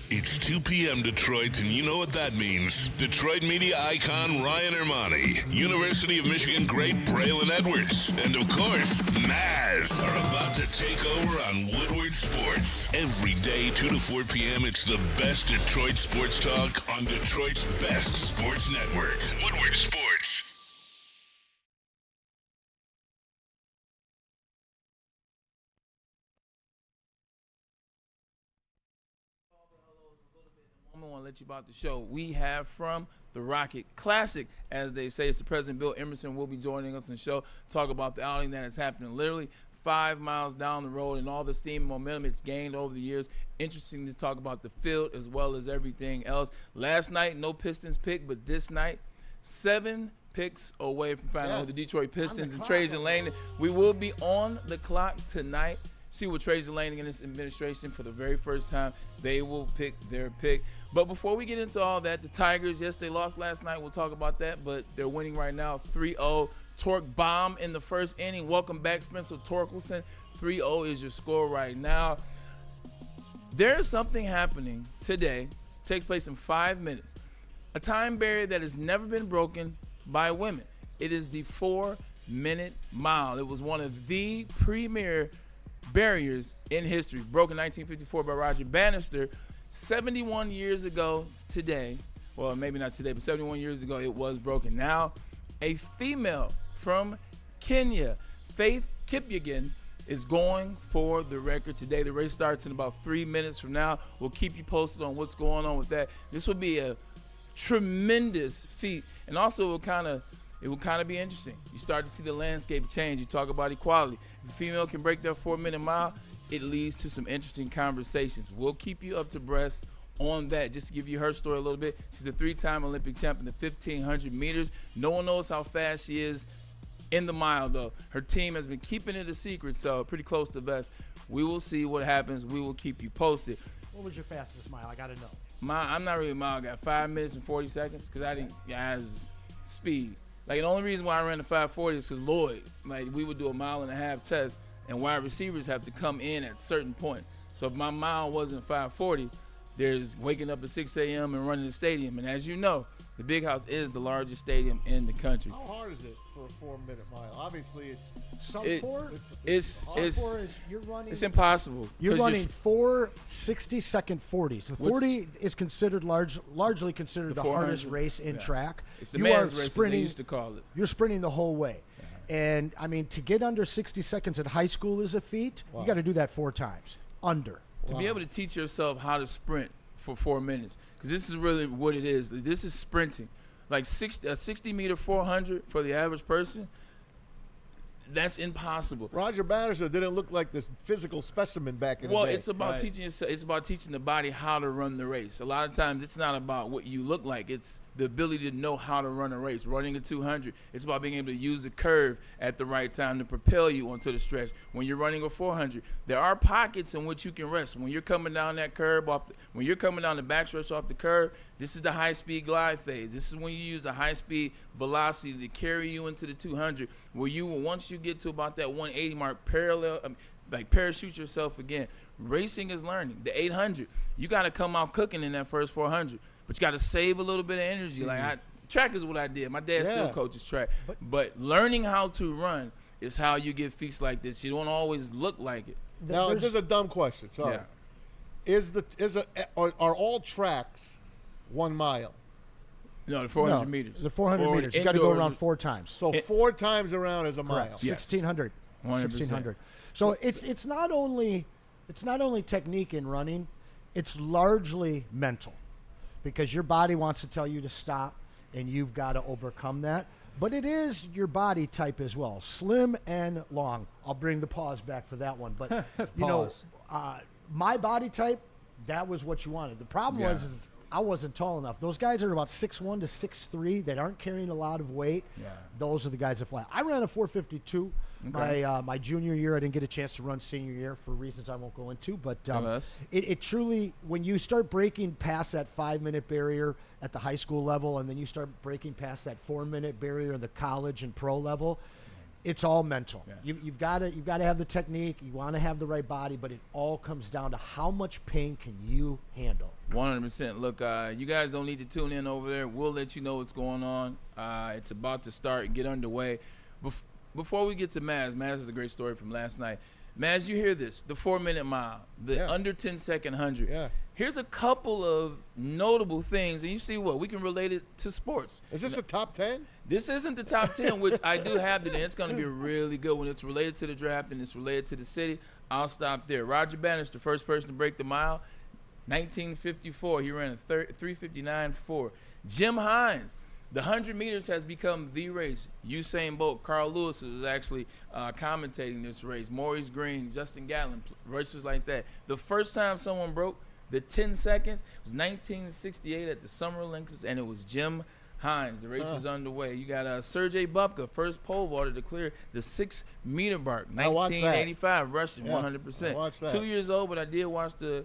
It's 2 p.m. Detroit, and you know what that means. Detroit media icon Ryan Ermanni, University of Michigan great Braylon Edwards, and of course, Maz are about to take over on Woodward Sports. Every day, 2 to 4 p.m., it's the best Detroit sports talk on Detroit's best sports network. Woodward Sports. I want to let you about the show. We have from the Rocket Classic, as they say. It's the President Bill Emerson will be joining us on the show, talk about the outing that is happening literally 5 miles down the road and all the steam and momentum it's gained over the years. Interesting to talk about the field as well as everything else. Last night, no Pistons pick, but this night, 7 picks away from finding out the Detroit Pistons and Trajan Laney. We will be on the clock tonight. See what Trajan Laney and this administration, for the very first time, they will pick their pick. But before we get into all that, the Tigers, yes, they lost last night. We'll talk about that, but they're winning right now 3-0. Torque bomb in the first inning. Welcome back, Spencer Torkelson. 3-0 is your score right now. There's something happening today. Takes place in 5 minutes. A time barrier that has never been broken by women. It is the 4-minute mile. It was one of the premier barriers in history. Broken 1954 by Roger Bannister. 71 years ago today, well, maybe not today, but 71 years ago, it was broken. Now, a female from Kenya, Faith Kipyegon, is going for the record today. The race starts in about 3 minutes from now. We'll keep you posted on what's going on with that. This will be a tremendous feat, and also it will kind of be interesting. You start to see the landscape change. You talk about equality. If a female can break that 4-minute mile, it leads to some interesting conversations. We'll keep you up to breast on that. Just to give you her story a little bit, she's a 3-time Olympic champion in the 1,500 meters. No one knows how fast she is in the mile, though. Her team has been keeping it a secret, so pretty close to best. We will see what happens. We will keep you posted. What was your fastest mile? I got to know. I'm not really a mile guy. 5 minutes and 40 seconds because I was speed. Like, the only reason why I ran the 540 is because Lloyd, like, we would do a mile-and-a-half test, and wide receivers have to come in at certain point. So if my mile wasn't 540, there's waking up at 6 a.m. and running the stadium. And as you know, the Big House is the largest stadium in the country. How hard is it for a 4-minute mile? Obviously, it's four. It's impossible. You're running 4 60-second 40s. The 40 is considered largely considered the hardest race in track. It's the man's race, as they used to call it. You're sprinting the whole way. And, I mean, to get under 60 seconds at high school is a feat. Wow. You got to do that 4 times. Under. To be able to teach yourself how to sprint for 4 minutes, because this is really what it is. This is sprinting. Like a 60-meter 400 for the average person, that's impossible. Roger Bannister didn't look like this physical specimen back in the day. Well, it's about teaching yourself. It's about teaching the body how to run the race. A lot of times, it's not about what you look like. It's the ability to know how to run a race. Running a 200, it's about being able to use the curve at the right time to propel you onto the stretch. When you're running a 400, there are pockets in which you can rest. When you're coming down that curve, when you're coming down the backstretch off the curve, this is the high-speed glide phase. This is when you use the high-speed velocity to carry you into the 200, where once you get to about that 180 mark, parachute yourself again. Racing is learning. The 800, you got to come out cooking in that first 400, but you got to save a little bit of energy. Track is what I did. My dad still coaches track, but learning how to run is how you get feats like this. You don't always look like it. Now, this is a dumb question. Sorry. Yeah. Are all tracks 1 mile? No, the 400 meters. The 400 meters. You got to go around 4 times. So 4 times around is a mile. Correct. 1,600. 1,600. So it's not only technique in running, it's largely mental, because your body wants to tell you to stop, and you've got to overcome that. But it is your body type as well, slim and long. I'll bring the pause back for that one. But my body type, that was what you wanted. The problem was I wasn't tall enough. Those guys are about 6'1" to 6'3" that aren't carrying a lot of weight. Yeah. Those are the guys that fly. I ran a 452 my junior year. I didn't get a chance to run senior year for reasons I won't go into. But it truly, when you start breaking past that 5-minute barrier at the high school level, and then you start breaking past that 4-minute barrier in the college and pro level, it's all mental. Yeah. You've got to have the technique. You want to have the right body, but it all comes down to how much pain can you handle. 100%. Look, you guys don't need to tune in over there. We'll let you know what's going on. It's about to start and get underway. Before we get to Maz is a great story from last night. Maz, you hear this, the 4-minute mile, the under 10-second 100. Yeah. Here's a couple of notable things, and you see what? We can relate it to sports. Is this a top 10? This isn't the top 10, which I do have today. It's going to be really good when it's related to the draft and it's related to the city. I'll stop there. Roger Bannister, the first person to break the mile, 1954. He ran a 3:59.4. Jim Hines, the 100 meters has become the race. Usain Bolt, Carl Lewis was actually commentating this race. Maurice Green, Justin Gatlin, racers like that. The first time someone broke the 10 seconds was 1968 at the Summer Olympics, and it was Jim Hines. The race is underway. You got Sergei Bubka, first pole vaulter to clear the 6-meter mark. 1985, Russian, 100%. I watched that. 2 years old, but I did watch the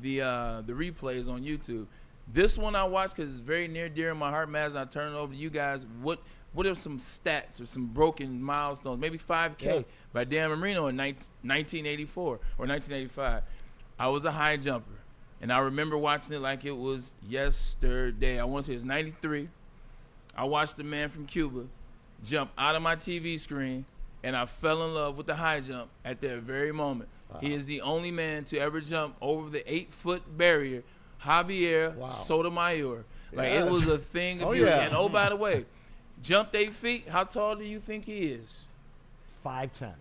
replays on YouTube. This one I watched because it's very near dear in my heart, Maz. I turn it over to you guys. What are some stats or some broken milestones? Maybe 5K by Dan Marino in 1984 or 1985. I was a high jumper, and I remember watching it like it was yesterday. I want to say it's 93. I watched a man from Cuba jump out of my TV screen, and I fell in love with the high jump at that very moment. Wow. He is the only man to ever jump over the 8-foot barrier, Javier Sotomayor. Like, it was a thing of beauty. And, oh, by the way, jumped 8 feet. How tall do you think he is? 5'10".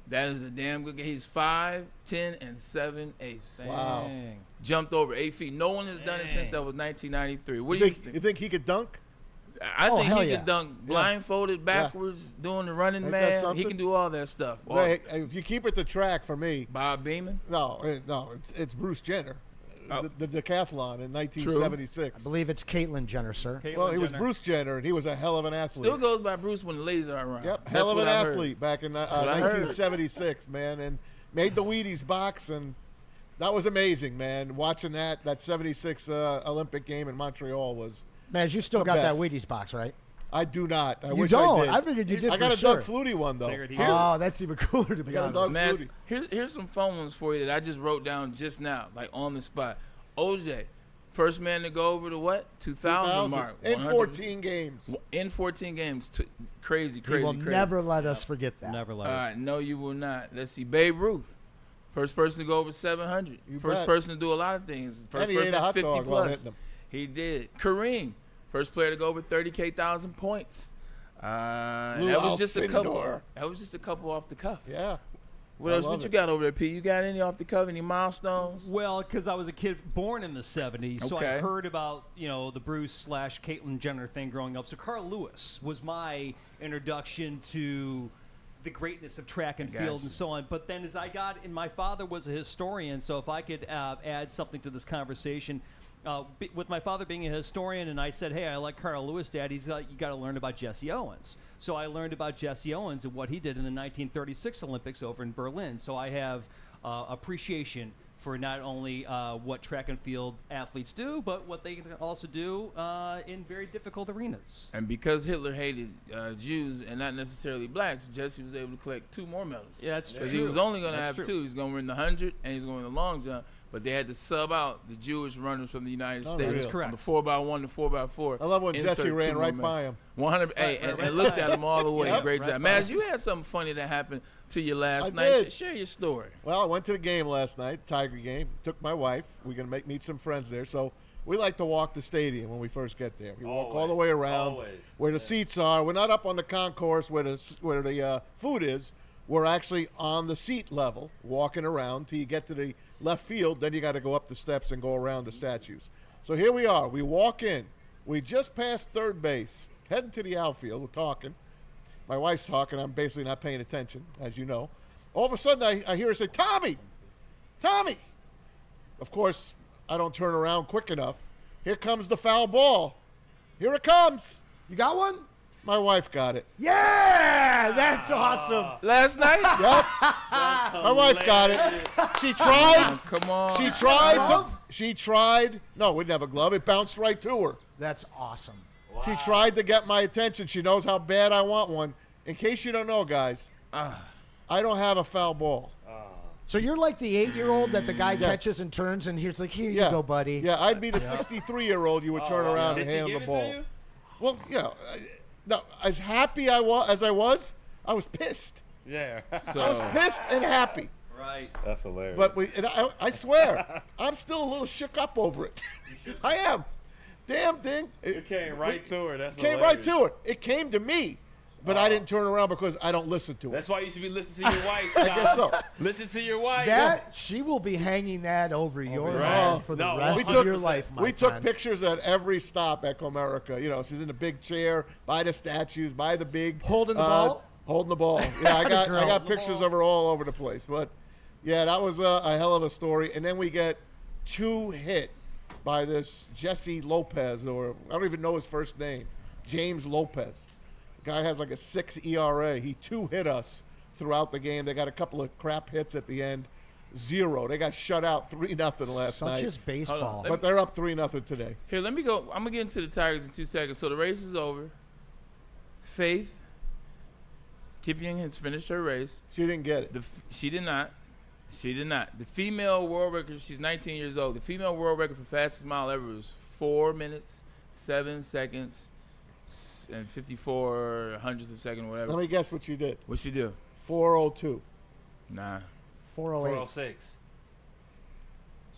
That is a damn good game. He's 5'10" and 7/8. Wow. Jumped over 8 feet. No one has done it since that was 1993. What do you think? You think he could dunk? I think he could dunk blindfolded backwards, doing the running man. He can do all that stuff. If you keep it to track for me. Bob Beeman? No, it's Bruce Jenner. The decathlon in 1976. I believe it's Caitlyn Jenner, sir. He was Bruce Jenner, and he was a hell of an athlete. Still goes by Bruce when the ladies are around. Yep, hell of an athlete back in 1976, man, and made the Wheaties box, and that was amazing, man. Watching that 76 Olympic game in Montreal was Man, you still got that Wheaties box, right? I do not. I you wish don't. I did. I figured you did. I got for a Doug Flutie one though. Oh, that's even cooler to be honest. Man, here's some fun ones for you that I just wrote down just now, like on the spot. OJ, first man to go over the what? 2,000 mark. In 14 games. In 14 games. Crazy. He will never let us forget that. Never let us. All right, no, you will not. Let's see. Babe Ruth, first person to go over 700. First person to do a lot of things. First and he person ate a hot 50 dog plus. while hitting him. He did. Kareem, first player to go over 30,000 points. That was just a couple. That was just a couple off the cuff. Yeah. What else? What you got over there, P? You got any off the cuff? Any milestones? Well, because I was a kid born in the 70s, so I heard about, the Bruce/Caitlyn Jenner thing growing up. So Carl Lewis was my introduction to the greatness of track and field and so on. But then as I got, and my father was a historian, so if I could add something to this conversation, with my father being a historian, and I said, hey, I like Carl Lewis, Dad. He's like, you got to learn about Jesse Owens. So I learned about Jesse Owens and what he did in the 1936 Olympics over in Berlin. So I have appreciation for not only what track and field athletes do, but what they can also do in very difficult arenas. And because Hitler hated Jews and not necessarily blacks, Jesse was able to collect 2 more medals. Yeah, that's true. Because he was only going to have 2. He's going to win the 100 and he's going to win the long jump. But they had to sub out the Jewish runners from the United States. That's correct. On the 4x1 to 4x4. I love when Jesse ran right by him. 100. And looked at him all the way. Yep, great job. Maz, you had something funny that happened to you last night. Did. Share your story. Well, I went to the game last night, Tiger game. Took my wife. We're going to meet some friends there. So we like to walk the stadium when we first get there. We walk all the way around where the seats are. We're not up on the concourse where the food is. We're actually on the seat level, walking around till you get to the left field. Then you got to go up the steps and go around the statues. So here we are. We walk in. We just passed third base, heading to the outfield. We're talking. My wife's talking. I'm basically not paying attention, as you know. All of a sudden, I hear her say, Tommy! Tommy! Of course, I don't turn around quick enough. Here comes the foul ball. Here it comes. You got one? My wife got it. Yeah! That's awesome. Last night? Yep. My wife got it. She tried. Come on. She tried. No, we didn't have a glove. It bounced right to her. That's awesome. Wow. She tried to get my attention. She knows how bad I want one. In case you don't know, guys, I don't have a foul ball. So you're like the 8-year-old that the guy catches and turns, and he's like, here you go, buddy. Yeah, I'd be the 63-year-old you would turn around and hand him the ball. Well, no, as happy as I was pissed. Yeah. So. I was pissed and happy. Right. That's hilarious. But I swear, I'm still a little shook up over it. I am. Damn thing. It came right to her. That's came hilarious. right to her. It came to me. But I didn't turn around because I don't listen to it. That's why you should be listening to your wife, I guess so. Listen to your wife. That she will be hanging that over your head for the rest of your life, my We friend. took pictures at every stop at Comerica. You know, she's in a big chair, by the statues, by the big holding the ball. Holding the ball. Yeah, I got pictures of her all over the place. But yeah, that was a hell of a story. And then we get 2 hit by this Jesse Lopez, or I don't even know his first name, James Lopez. Guy has like a 6 ERA. He 2 hit us throughout the game. They got a couple of crap hits at the end. 0. They got shut out 3-0 last night. Such is baseball. But they're up 3-0 today. Here, let me go. I'm gonna get into the Tigers in 2 seconds. So the race is over. Faith Kipyang has finished her race. She didn't get it. She did not. She did not. The female world record. She's 19 years old. The female world record for fastest mile ever was 4 minutes, 7 seconds. And 54 hundredths of a second or whatever. Let me guess what she did. What'd she do? 4:02. Nah. 4:08. 406.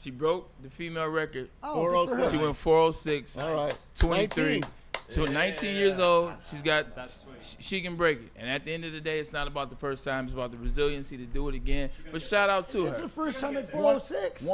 She broke the female record. Oh, 4:06. She went 4:06. All right. 23. 19. 19 years old. She's got. She can break it. And at the end of the day, it's not about the first time. It's about the resiliency to do it again. But shout out to It's her. her first time at 4:06.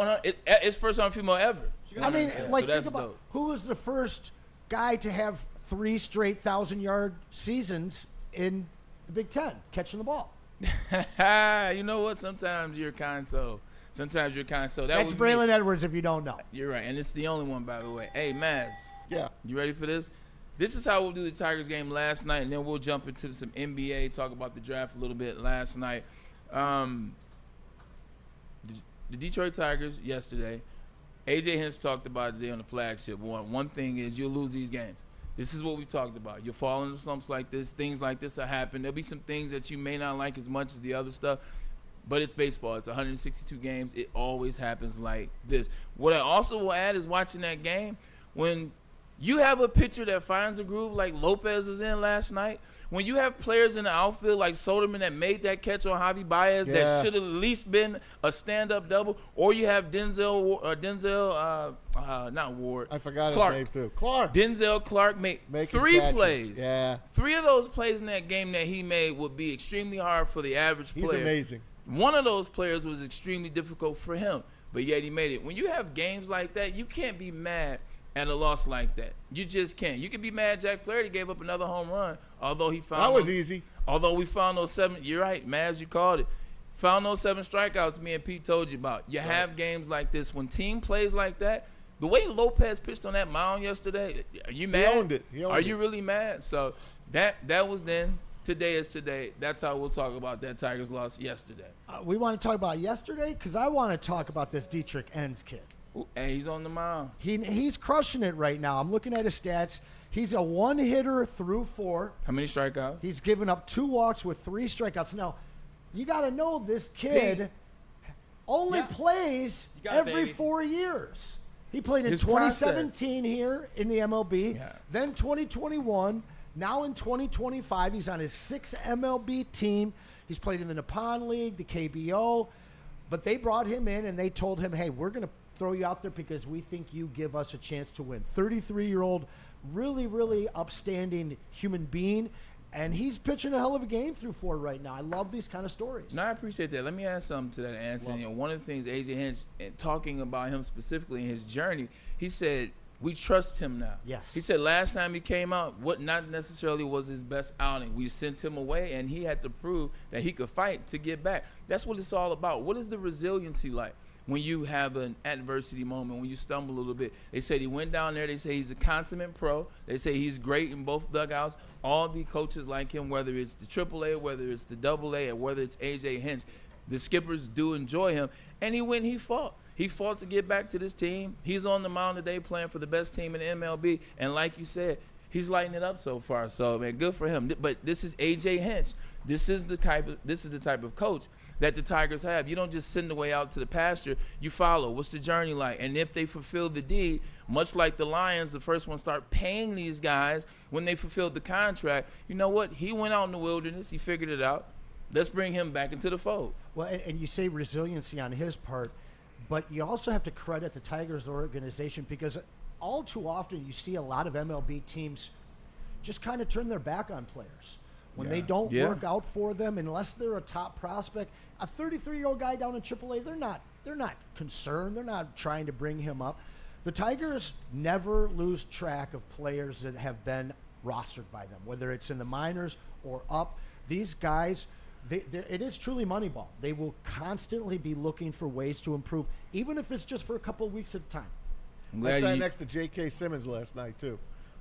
It's first time female ever. I mean, like, so that's think about dope. who was the first guy to have 3 straight 1,000-yard seasons in the Big Ten, catching the ball. You know what? Sometimes you're kind soul. Sometimes you're kind soul. That's Braylon Edwards, if you don't know. You're right, and it's the only one, by the way. Hey, Maz. Yeah. You ready for this? This is how we'll do the Tigers game last night, and then we'll jump into some NBA, talk about the draft a little bit last night. The Detroit Tigers yesterday, A.J. Hinch talked about it today on the flagship. One thing is you'll lose these games. This is what we talked about. You'll fall into slumps like this. Things like this will happen. There'll be some things that you may not like as much as the other stuff, but it's baseball. It's 162 games. It always happens like this. What I also will add is watching that game, when you have a pitcher that finds a groove like Lopez was in last night, when you have players in the outfield like Soderman that made that catch on Javi Baez that should have at least been a stand-up double, or you have not Ward. I forgot Clark. his name, too. Clark. Denzel Clark made Making 3 catches. plays. Yeah. 3 of those plays in that game that he made would be extremely hard for the average player. He's amazing. One of those players was extremely difficult for him, but yet he made it. When you have games like that, you can't be mad at a loss like that. You just can't. You can be mad Jack Flaherty gave up another home run, although he found That was easy. Although we found those 7, you're right, Maz, you called it. Found those 7 strikeouts me and Pete told you about. You have games like this. When team plays like that, the way Lopez pitched on that mound yesterday, are you mad? He owned it. Are you really mad? So that was then. Today is today. That's how we'll talk about that Tigers loss yesterday. We want to talk about yesterday because I want to talk about this Dietrich Enns kid. Ooh, and he's on the mound. He's crushing it right now. I'm looking at his stats. He's a 1-hitter through 4. How many strikeouts? He's given up 2 walks with 3 strikeouts. Now, you got to know this kid only plays every 4 years. He played in 2017 here in the MLB, then 2021. Now in 2025, he's on his 6th MLB team. He's played in the Nippon League, the KBO. But they brought him in and they told him, hey, we're going to throw you out there because we think you give us a chance to win. 33-year-old, really, really upstanding human being. And he's pitching a hell of a game through 4 right now. I love these kind of stories. No, I appreciate that. Let me add something to that, Anson. You know, one of the things A.J. Hinch, talking about him specifically in his journey, he said, we trust him now. Yes. He said last time he came out, what not necessarily was his best outing. We sent him away, and he had to prove that he could fight to get back. That's what it's all about. What is the resiliency like when you have an adversity moment, when you stumble a little bit? They said he went down there. They say he's a consummate pro. They say he's great in both dugouts. All the coaches like him, whether it's the AAA, whether it's the AA, or whether it's A.J. Hinch. The skippers do enjoy him. And he fought. He fought to get back to this team. He's on the mound today playing for the best team in the MLB. And like you said, he's lighting it up so far. So, man, good for him. But this is A.J. Hinch. This is the type of coach that the Tigers have. You don't just send the way out to the pasture. You follow. What's the journey like? And if they fulfill the deed, much like the Lions, the first one start paying these guys when they fulfilled the contract. You know what? He went out in the wilderness. He figured it out. Let's bring him back into the fold. Well, and you say resiliency on his part, but you also have to credit the Tigers organization, because all too often you see a lot of MLB teams just kind of turn their back on players. When they don't work out for them, unless they're a top prospect, a 33-year-old guy down in AAA, they're not concerned. They're not trying to bring him up. The Tigers never lose track of players that have been rostered by them, whether it's in the minors or up. These guys, it is truly Moneyball. They will constantly be looking for ways to improve, even if it's just for a couple of weeks at a time. I sat next to J.K. Simmons last night, too.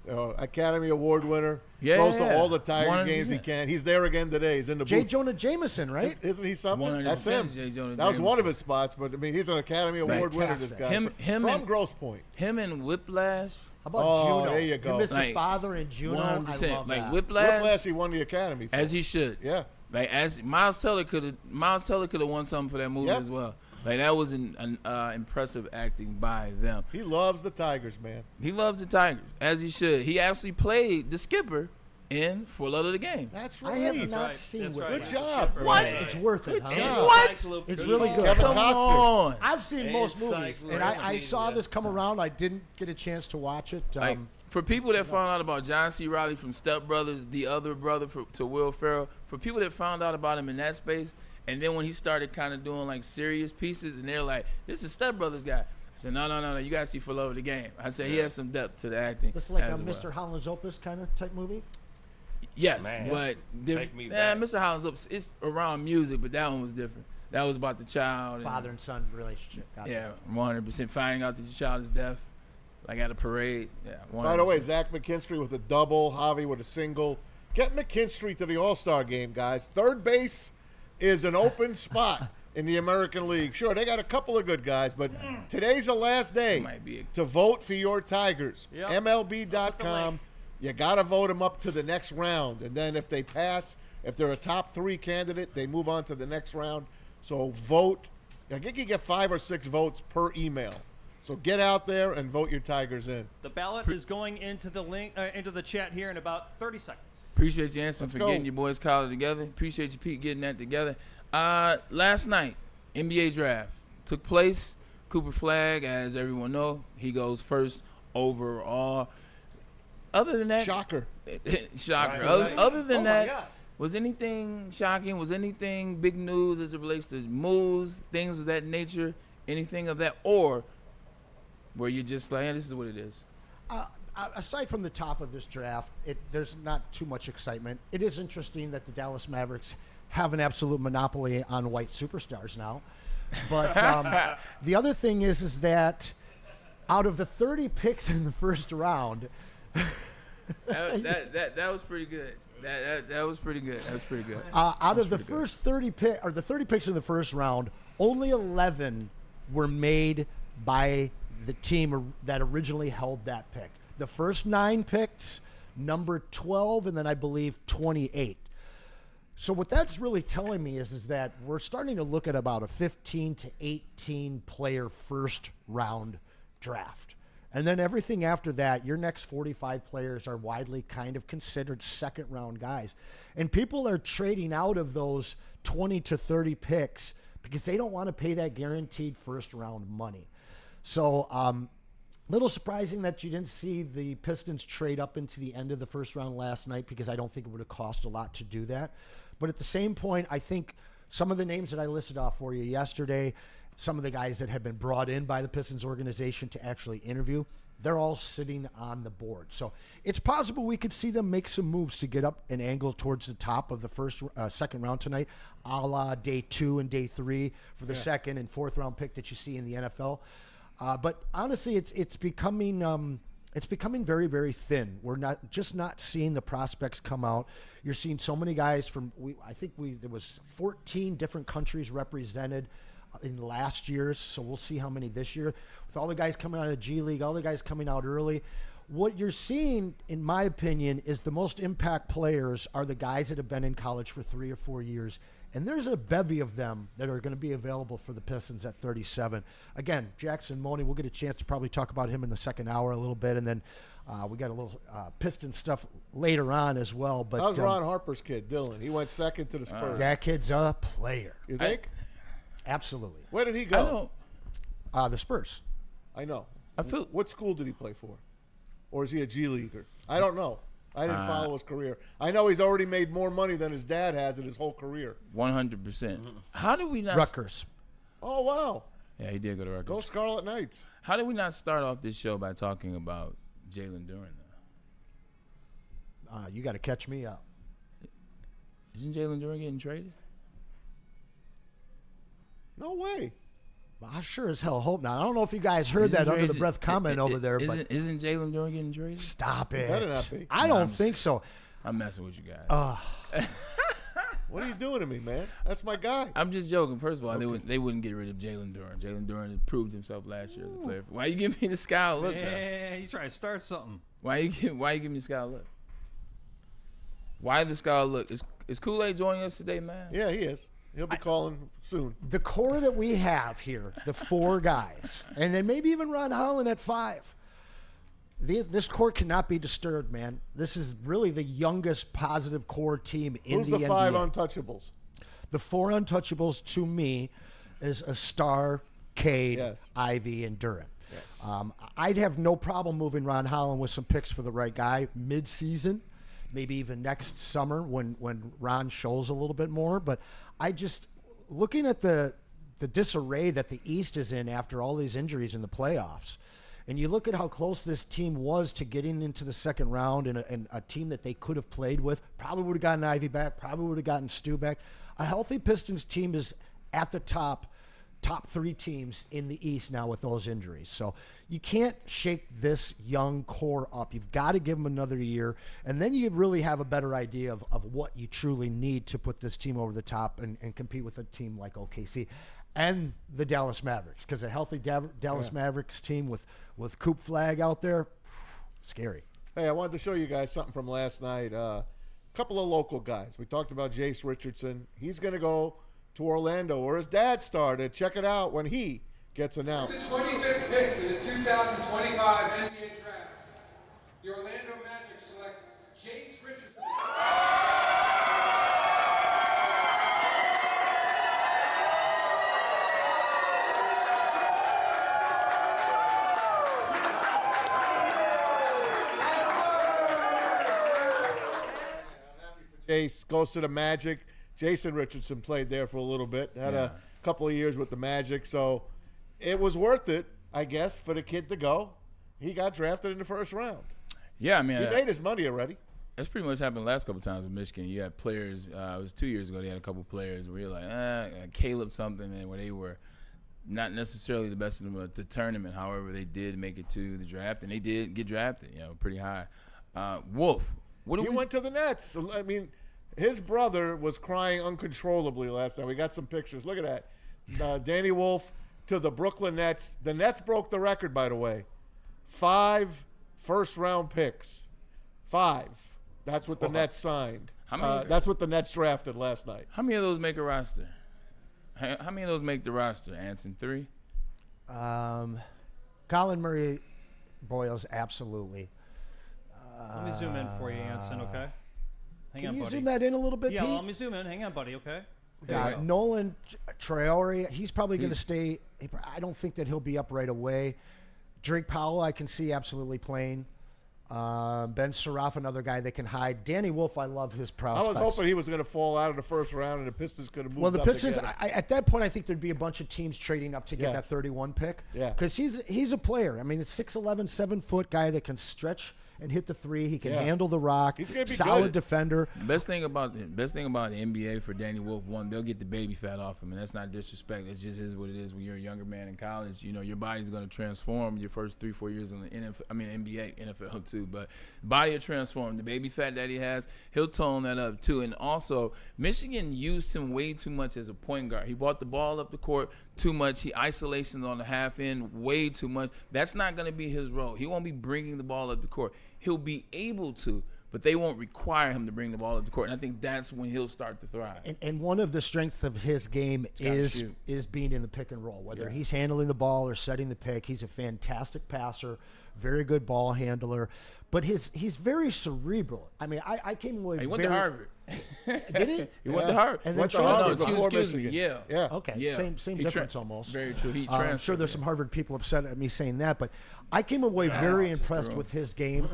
Academy Award winner. Goes to all the Tiger games he can. He's there again today. He's in the booth. J. Jonah Jameson, right? Isn't he something? That's him. That was one of his spots, but I mean, he's an Academy Award winner. This guy from Grosse Pointe. Him and Whiplash. How about Juno? There you go. Him as the father and Juno. 100%. I love that. Whiplash, he won the Academy for. As he should. Yeah. Like, as Miles Teller could have won something for that movie as well. Like, that was an impressive acting by them. He loves the Tigers, man. He loves the Tigers, as he should. He actually played the skipper in For Love of the Game. That's right. I have not seen That's it. right. Good job. What? It's worth it, huh? What? It's really good. Kevin Come Costner. on. I've seen most It's movies, like and I saw this come around. I didn't get a chance to watch it. Like, for people that found out about John C. Reilly from Step Brothers, the other brother to Will Ferrell, for people that found out about him in that space, and then when he started kind of doing like serious pieces, and they're like, "This is Step Brothers guy." I said, "No, you gotta see For Love of the Game." I said he has some depth to the acting. This is like a as well. Mr. Holland's Opus kind of type movie. Yes, Man. but Take me back. Mr. Holland's Up, it's around music, but that one was different. That was about the child, Father and son relationship. Gotcha. Yeah, 100%. Finding out that your child is deaf, like at a parade. Yeah. 100%. By the way, Zach McKinstry with a double, Javi with a single. Get McKinstry to the All-Star game, guys. Third base is an open spot in the American League. Sure, they got a couple of good guys, but today's the last day to vote for your Tigers. Yep. MLB.com. You got to vote them up to the next round. And then if they pass, if they're a top 3 candidate, they move on to the next round. So vote. I think you get 5 or 6 votes per email. So get out there and vote your Tigers in. The ballot is going into the link into the chat here in about 30 seconds. Appreciate you, Anson, for getting your boys' collar together. Appreciate you, Pete, getting that together. Last night, NBA draft took place. Cooper Flagg, as everyone know, he goes first overall. Other than that, shocker. Shocker. Right. Other than that, God. was anything shocking? Was anything big news as it relates to moves, things of that nature, anything of that, or were you just like, this is what it is? Aside from the top of this draft, there's not too much excitement. It is interesting that the Dallas Mavericks have an absolute monopoly on white superstars now. But the other thing is that out of the 30 picks in the first round, that was pretty good. That was pretty good. That was pretty good. Out of the first 30 the 30 picks in the first round, only 11 were made by the team that originally held that pick. The first 9 picks, number 12, and then I believe 28. So what that's really telling me is that we're starting to look at about a 15 to 18 player first round draft. And then everything after that, your next 45 players are widely kind of considered second round guys. And people are trading out of those 20 to 30 picks because they don't want to pay that guaranteed first round money. So, little surprising that you didn't see the Pistons trade up into the end of the first round last night, because I don't think it would have cost a lot to do that. But at the same point, I think some of the names that I listed off for you yesterday, some of the guys that have been brought in by the Pistons organization to actually interview, they're all sitting on the board. So it's possible we could see them make some moves to get up an angle towards the top of the second round tonight, a la day 2 and day 3 for the second and fourth round pick that you see in the NFL. But honestly, it's becoming very, very thin. We're not seeing the prospects come out. You're seeing so many guys from there was 14 different countries represented in last year's, so we'll see how many this year. With all the guys coming out of the G League, all the guys coming out early, what you're seeing, in my opinion, is the most impact players are the guys that have been in college for 3 or 4 years. And there's a bevy of them that are going to be available for the Pistons at 37. Again, Jackson Money, we'll get a chance to probably talk about him in the second hour a little bit. And then we got a little Piston stuff later on as well. But how's Ron Harper's kid, Dylan? He went second to the Spurs. That kid's a player. You think? Absolutely. Where did he go? The Spurs. I know. I feel. What school did he play for? Or is he a G Leaguer? I don't know. I didn't follow his career. I know he's already made more money than his dad has in his whole career. 100%. How did we not? Rutgers. Oh, wow. Yeah, he did go to Rutgers. Go Scarlet Knights. How did we not start off this show by talking about Jalen Duren, though? You got to catch me up. Isn't Jalen Duren getting traded? No way. Well, I sure as hell hope not. I don't know if you guys heard that under the breath comment over there. But isn't Jalen Duren getting traded? Stop it. Better not be. I don't think so. I'm messing with you guys. What are you doing to me, man? That's my guy. I'm just joking. First of all, they wouldn't get rid of Jalen Duren. Jalen Duren proved himself last year as a player. Why you give me the scout look? Yeah, you trying to start something. Why you give me the scout look? Why the scout look? Is Kool-Aid joining us today, man? Yeah, he is. He'll be calling soon. The core that we have here, the 4 guys, and then maybe even Ron Holland at 5. This core cannot be disturbed, man. This is really the youngest positive core team in Who's the the NBA. 5 untouchables? The 4 untouchables to me is a Star, Cade, Yes. Ivy, and Duren. I'd have no problem moving Ron Holland with some picks for the right guy mid-season, maybe even next summer when Ron shows a little bit more. But I just, looking at the disarray that the East is in after all these injuries in the playoffs, and you look at how close this team was to getting into the second round and a team that they could have played with, probably would have gotten Ivy back, probably would have gotten Stu back. A healthy Pistons team is at the top 3 teams in the East now with those injuries. So you can't shake this young core up. You've got to give them another year, and then you really have a better idea of what you truly need to put this team over the top and compete with a team like OKC and the Dallas Mavericks, because a healthy Dallas Mavericks team with Coop Flag out there, scary. Hey, I wanted to show you guys something from last night. A couple of local guys. We talked about Jace Richardson. He's going to go to Orlando, where his dad started. Check it out when he gets announced. The 25th pick in the 2025 NBA Draft, the Orlando Magic select Jace Richardson. Jace goes to the Magic. Jason Richardson played there for a little bit, had a couple of years with the Magic, so it was worth it, I guess, for the kid to go. He got drafted in the first round. Yeah, I mean, he made his money already. That's pretty much happened the last couple times in Michigan. You had players, it was 2 years ago, they had a couple players where you're like, Caleb something, and where they were not necessarily the best of them at the tournament. However, they did make it to the draft, and they did get drafted, pretty high. Wolf, He went to the Nets. I mean, his brother was crying uncontrollably last night. We got some pictures. Look at that. Danny Wolf to the Brooklyn Nets. The Nets broke the record, by the way. 5 first-round picks. 5. That's what the Nets signed. That's what the Nets drafted last night. How many of those make a roster? How many of those make the roster, Anson? 3? Colin Murray Boyles, absolutely. Let me zoom in for you, Anson, okay? Hang on, Can you buddy. zoom that in a little bit, Yeah, Pete? let me zoom in. Hang on, buddy, okay? Nolan Traore, he's probably going to stay. I don't think that he'll be up right away. Drake Powell, I can see absolutely playing. Ben Saraf, another guy that can hide. Danny Wolf, I love his prospects. I was hoping he was going to fall out of the first round and the Pistons could have moved up. Well, the Pistons, to get him. at that point, I think there'd be a bunch of teams trading up to get that 31 pick. Yeah. Because he's a player. I mean, it's 6'11", 7-foot guy that can stretch and hit the 3. He can handle the rock. He's gonna be solid good. defender. Best thing about the NBA for Danny Wolf, one, they'll get the baby fat off him, and that's not disrespect. It just is what it is. When you're a younger man in college, your body's going to transform your first 3-4 years in the NBA, NFL too. But body will transform. The baby fat that he has, he'll tone that up too. And also, Michigan used him way too much as a point guard. He brought the ball up the court too much. He isolations on the half end way too much. That's not going to be his role. He won't be bringing the ball up the court. He'll be able to, but they won't require him to bring the ball up the court. And I think that's when he'll start to thrive. And one of the strengths of his game is being in the pick and roll. Whether he's handling the ball or setting the pick, he's a fantastic passer, very good ball handler. But he's very cerebral. I mean, I came away. He went to Harvard. Did he? He went to Harvard. And then Went to Harvard transferred. before Excuse me. Michigan. Yeah. Okay, Yeah. same difference almost. Very true. He I'm transferred. sure there's some Harvard people upset at me saying that, but I came away very impressed with his game.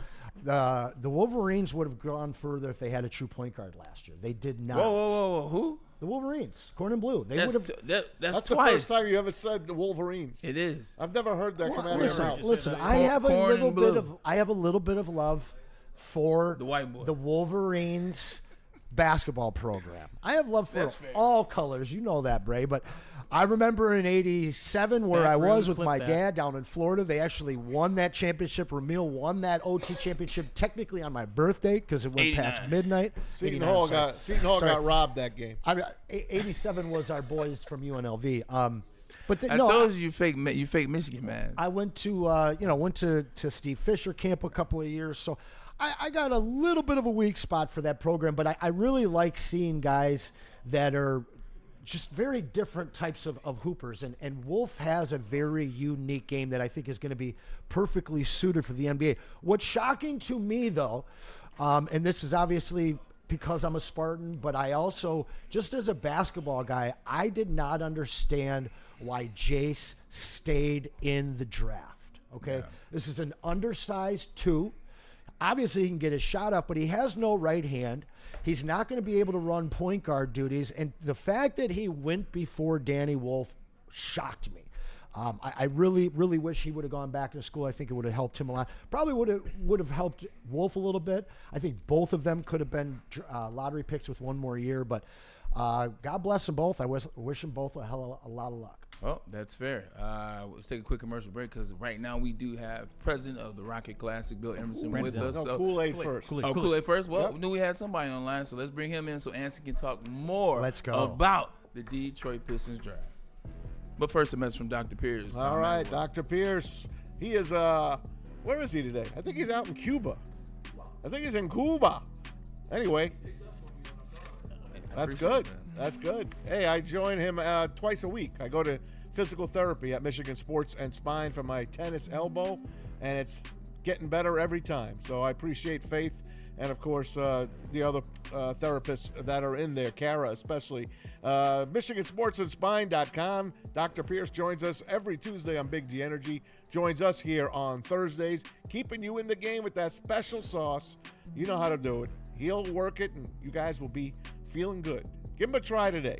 The Wolverines would have gone further if they had a true point guard last year. They did not. Whoa. Who? The Wolverines, corn and blue. They would have. That's the twice. first time you ever said the Wolverines. It is. I've never heard that come out of your Listen, mouth. listen. Corn- I have a corn little and bit blue. of. I have a little bit of love for The white boy. the Wolverines basketball program. I have love for That's fair. all colors. You know that, Bray. But I remember in '87 where I was with my dad down in Florida. They actually won that championship. Ramil won that OT championship technically on my birthday because it went past 89. midnight. Seton 89, Hall sorry. got robbed that game. I mean, '87 was our boys from UNLV. But I told you fake Michigan, man. I went to Steve Fisher camp a couple of years, so I got a little bit of a weak spot for that program. But I really like seeing guys that are just very different types of hoopers, and Wolf has a very unique game that I think is going to be perfectly suited for the NBA. What's shocking to me, though, and this is obviously because I'm a Spartan, but I also, just as a basketball guy, I did not understand why Jace stayed in the draft. Okay, This is an undersized 2. Obviously, he can get his shot up, but he has no right hand. He's not going to be able to run point guard duties. And the fact that he went before Danny Wolf shocked me. I really, really wish he would have gone back to school. I think it would have helped him a lot. Probably would have helped Wolf a little bit. I think both of them could have been lottery picks with one more year. But God bless them both. I wish them both a lot of luck. Well, that's fair. Let's take a quick commercial break because right now we do have president of the Rocket Classic, Bill Emerson, with us. No, So- Kool-Aid first. Kool-Aid first? Well, Yep. we knew we had somebody online, so let's bring him in so Anson can talk more Let's go. about the Detroit Pistons draft. But first, a message from Dr. Pierce. All right, Dr. Pierce. He is, where is he today? I think he's out in Cuba. I think he's in Cuba. Anyway, that's good. That's good. Hey, I join him twice a week. I go to physical therapy at Michigan Sports and Spine for my tennis elbow, and it's getting better every time. So I appreciate Faith and, of course, the other therapists that are in there, Kara especially. MichiganSportsandSpine.com. Dr. Pierce joins us every Tuesday on Big D Energy. Joins us here on Thursdays, keeping you in the game with that special sauce. You know how to do it. He'll work it, and you guys will be feeling good. Give him a try today.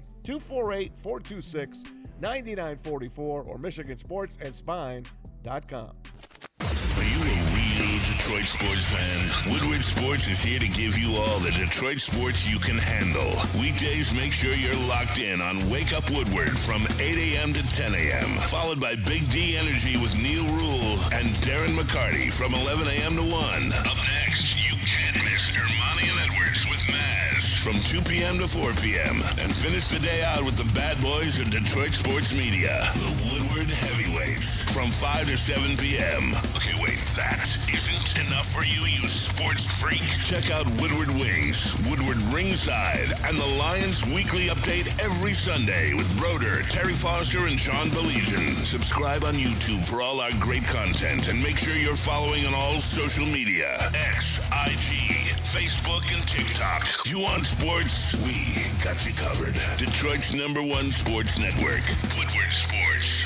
248-426-9944 or MichiganSportsandSpine.com. Are you a real Detroit sports fan? Woodward Sports is here to give you all the Detroit sports you can handle. Weekdays, make sure you're locked in on Wake Up Woodward from 8 a.m. to 10 a.m. Followed by Big D Energy with Neil Rule and Darren McCarty from 11 a.m. to 1. Up next, you can't miss Ermanni and Edwards with Maz from 2 p.m. to 4 p.m. And finish the day out with the bad boys of Detroit sports media, the Woodward Heavyweights, from 5 to 7 p.m. Okay, wait, that isn't enough for you, you sports freak. Check out Woodward Wings, Woodward Ringside, and the Lions Weekly Update every Sunday with Broder, Terry Foster, and Sean Belegian. Subscribe on YouTube for all our great content, and make sure you're following on all social media, X, IG, Facebook, and TikTok. You want sports? We got you covered. Detroit's #1 sports network, Woodward Sports.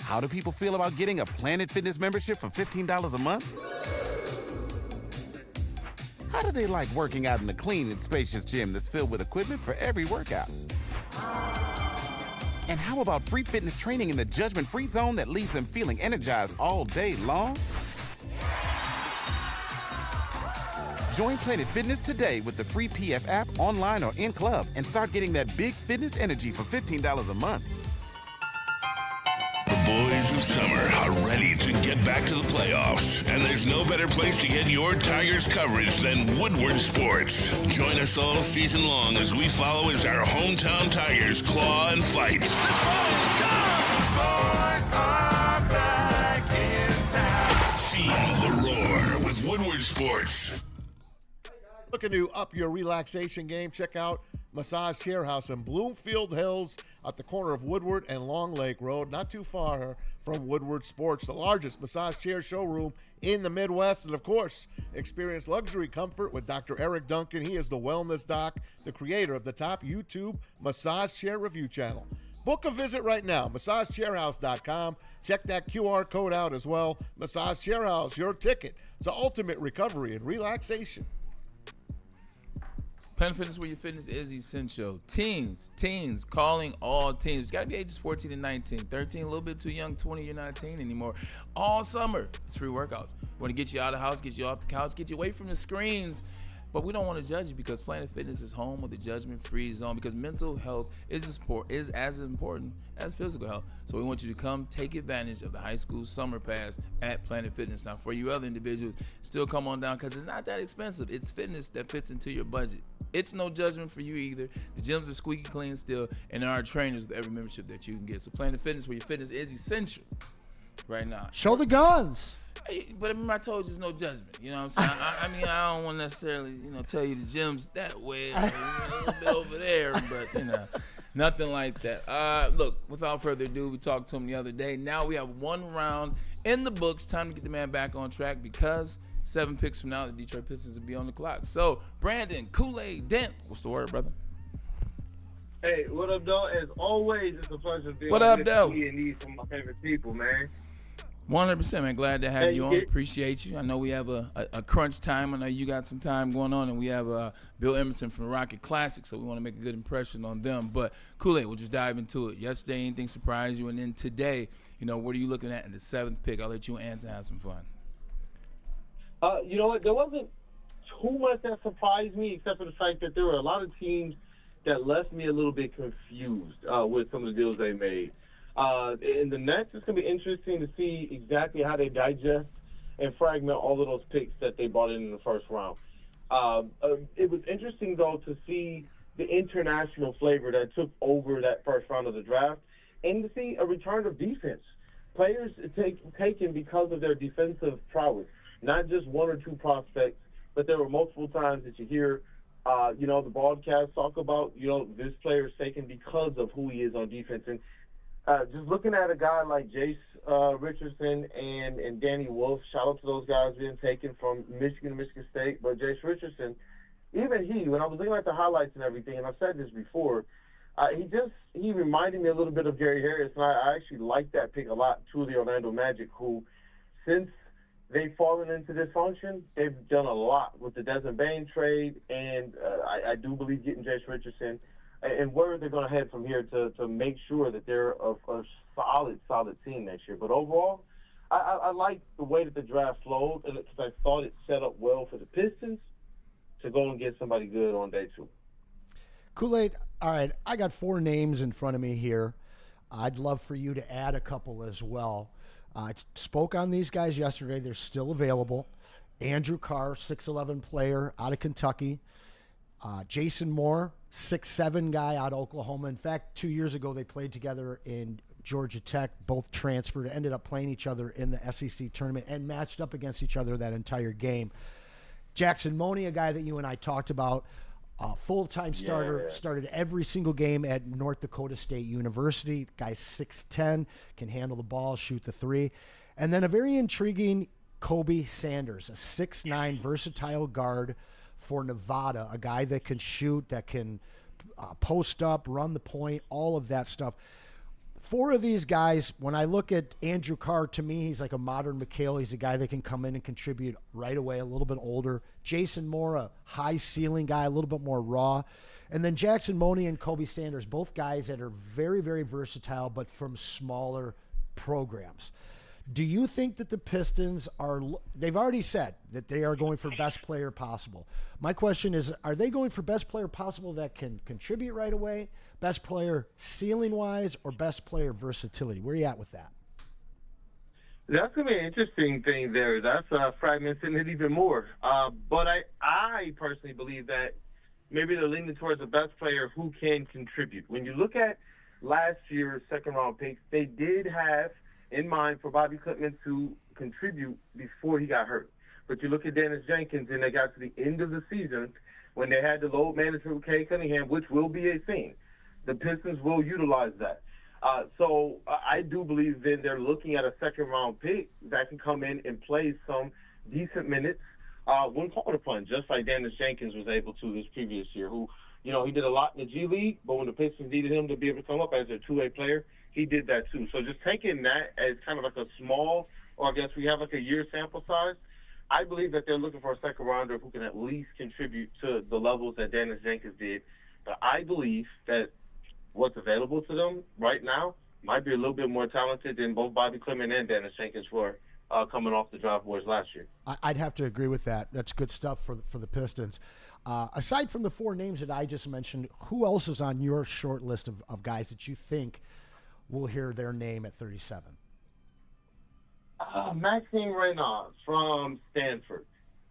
How do people feel about getting a Planet Fitness membership for $15 a month? How do they like working out in a clean and spacious gym that's filled with equipment for every workout? And how about free fitness training in the judgment-free zone that leaves them feeling energized all day long? Join Planet Fitness today with the free PF app, online or in club, and start getting that big fitness energy for $15 a month. The boys of summer are ready to get back to the playoffs, and there's no better place to get your Tigers coverage than Woodward Sports. Join us all season long as we follow as our hometown Tigers claw and fight. This ball is gone! Boys are back in town. Feel the roar with Woodward Sports. Looking to up your relaxation game? Check out Massage Chair House in Bloomfield Hills at the corner of Woodward and Long Lake Road, not too far from Woodward Sports, the largest massage chair showroom in the Midwest. And of course, experience luxury comfort with Dr. Eric Duncan. He is the wellness doc, the creator of the top YouTube massage chair review channel. Book a visit right now, massagechairhouse.com. Check that QR code out as well. Massage Chair House, your ticket to ultimate recovery and relaxation. Planet Fitness, where your fitness is essential. Teens, calling all teens. It's got to be ages 14 and 19. 13, a little bit too young. 20, you're not a teen anymore. All summer, it's free workouts. We want to get you out of the house, get you off the couch, get you away from the screens. But we don't want to judge you, because Planet Fitness is home of the judgment-free zone, because mental health is as important as physical health. So we want you to come take advantage of the high school summer pass at Planet Fitness. Now, for you other individuals, still come on down, because it's not that expensive. It's fitness that fits into your budget. It's no judgment for you either. The gyms are squeaky clean still, and there are trainers with every membership that you can get. So Planet Fitness, where your fitness is essential right now. Show the guns. But remember, I told you there's no judgment. You know what I'm saying? I mean, I don't want to necessarily, tell you the gym's that way, or, a little bit over there, but, nothing like that. Look, without further ado, we talked to him the other day. Now we have one round in the books. Time to get the man back on track, because 7 picks from now, the Detroit Pistons will be on the clock. So, Brandon Kool-Aid Dent, what's the word, brother? Hey, what up, though? As always, it's a pleasure to be what on up, though? and these from my favorite people, man. 100%, man. Glad to have you on. Appreciate you. I know we have a crunch time. I know you got some time going on, and we have Bill Emerson from the Rocket Classic, so we want to make a good impression on them. But Kool-Aid, we'll just dive into it. Yesterday, anything surprised you? And then today, what are you looking at in the 7th pick? I'll let you and Anson have some fun. You know what? There wasn't too much that surprised me, except for the fact that there were a lot of teams that left me a little bit confused with some of the deals they made. In the Nets, it's going to be interesting to see exactly how they digest and fragment all of those picks that they brought in the first round. It was interesting, though, to see the international flavor that took over that first round of the draft, and to see a return of defense. Players taken because of their defensive prowess, not just one or two prospects, but there were multiple times that you hear, the broadcast talk about, this player is taken because of who he is on defense. And just looking at a guy like Jace Richardson and Danny Wolf, shout out to those guys being taken from Michigan and Michigan State. But Jace Richardson, even when I was looking at the highlights and everything, and I've said this before, he reminded me a little bit of Gary Harris, and I actually like that pick a lot, to the Orlando Magic, who, since they've fallen into dysfunction, they've done a lot with the Desmond Bain trade, and I do believe getting Jace Richardson. And where are they going to head from here to make sure that they're a solid team next year? But overall, I like the way that the draft flowed, because I thought it set up well for the Pistons to go and get somebody good on day 2. Kool-Aid, all right, I got 4 names in front of me here. I'd love for you to add a couple as well. I spoke on these guys yesterday. They're still available. Andrew Carr, 6'11" player out of Kentucky. Jason Moore, 6'7" guy out of Oklahoma. In fact, 2 years ago, they played together in Georgia Tech, both transferred, ended up playing each other in the SEC tournament and matched up against each other that entire game. Jackson Money, a guy that you and I talked about, full-time starter, started every single game at North Dakota State University. Guy's 6'10", can handle the ball, shoot the three. And then a very intriguing Kobe Sanders, a 6'9" versatile guard for Nevada, a guy that can shoot, that can post up, run the point, all of that stuff. 4 of these guys, when I look at Andrew Carr, to me, he's like a modern McHale. He's a guy that can come in and contribute right away, a little bit older. Jason Moore, a high ceiling guy, a little bit more raw. And then Jackson Money and Kobe Sanders, both guys that are very, very versatile, but from smaller programs. Do you think that the Pistons they've already said that they are going for best player possible. My question is, are they going for best player possible that can contribute right away, best player ceiling-wise, or best player versatility? Where are you at with that? That's going to be an interesting thing there. That's fragmenting it even more. But I personally believe that maybe they're leaning towards the best player who can contribute. When you look at last year's second-round picks, they did have in mind for Bobby Clippman to contribute before he got hurt. But you look at Dennis Jenkins, and they got to the end of the season when they had the load management with Kay Cunningham, which will be a thing. The Pistons will utilize that. So I do believe then they're looking at a second-round pick that can come in and play some decent minutes when called upon, just like Dennis Jenkins was able to this previous year, who, you know, he did a lot in the G League, but when the Pistons needed him to be able to come up as a two-way player, he did that too. So just taking that as kind of like a small, or I guess we have like a year sample size, I believe that they're looking for a second-rounder who can at least contribute to the levels that Dennis Jenkins did. But I believe that what's available to them right now might be a little bit more talented than both Bobby Clippman and Dennis Jenkins were coming off the draft boards last year. I'd have to agree with that. That's good stuff for the Pistons. Aside from the four names that I just mentioned, who else is on your short list of guys that you think will hear their name at 37? Maxime Reynolds from Stanford.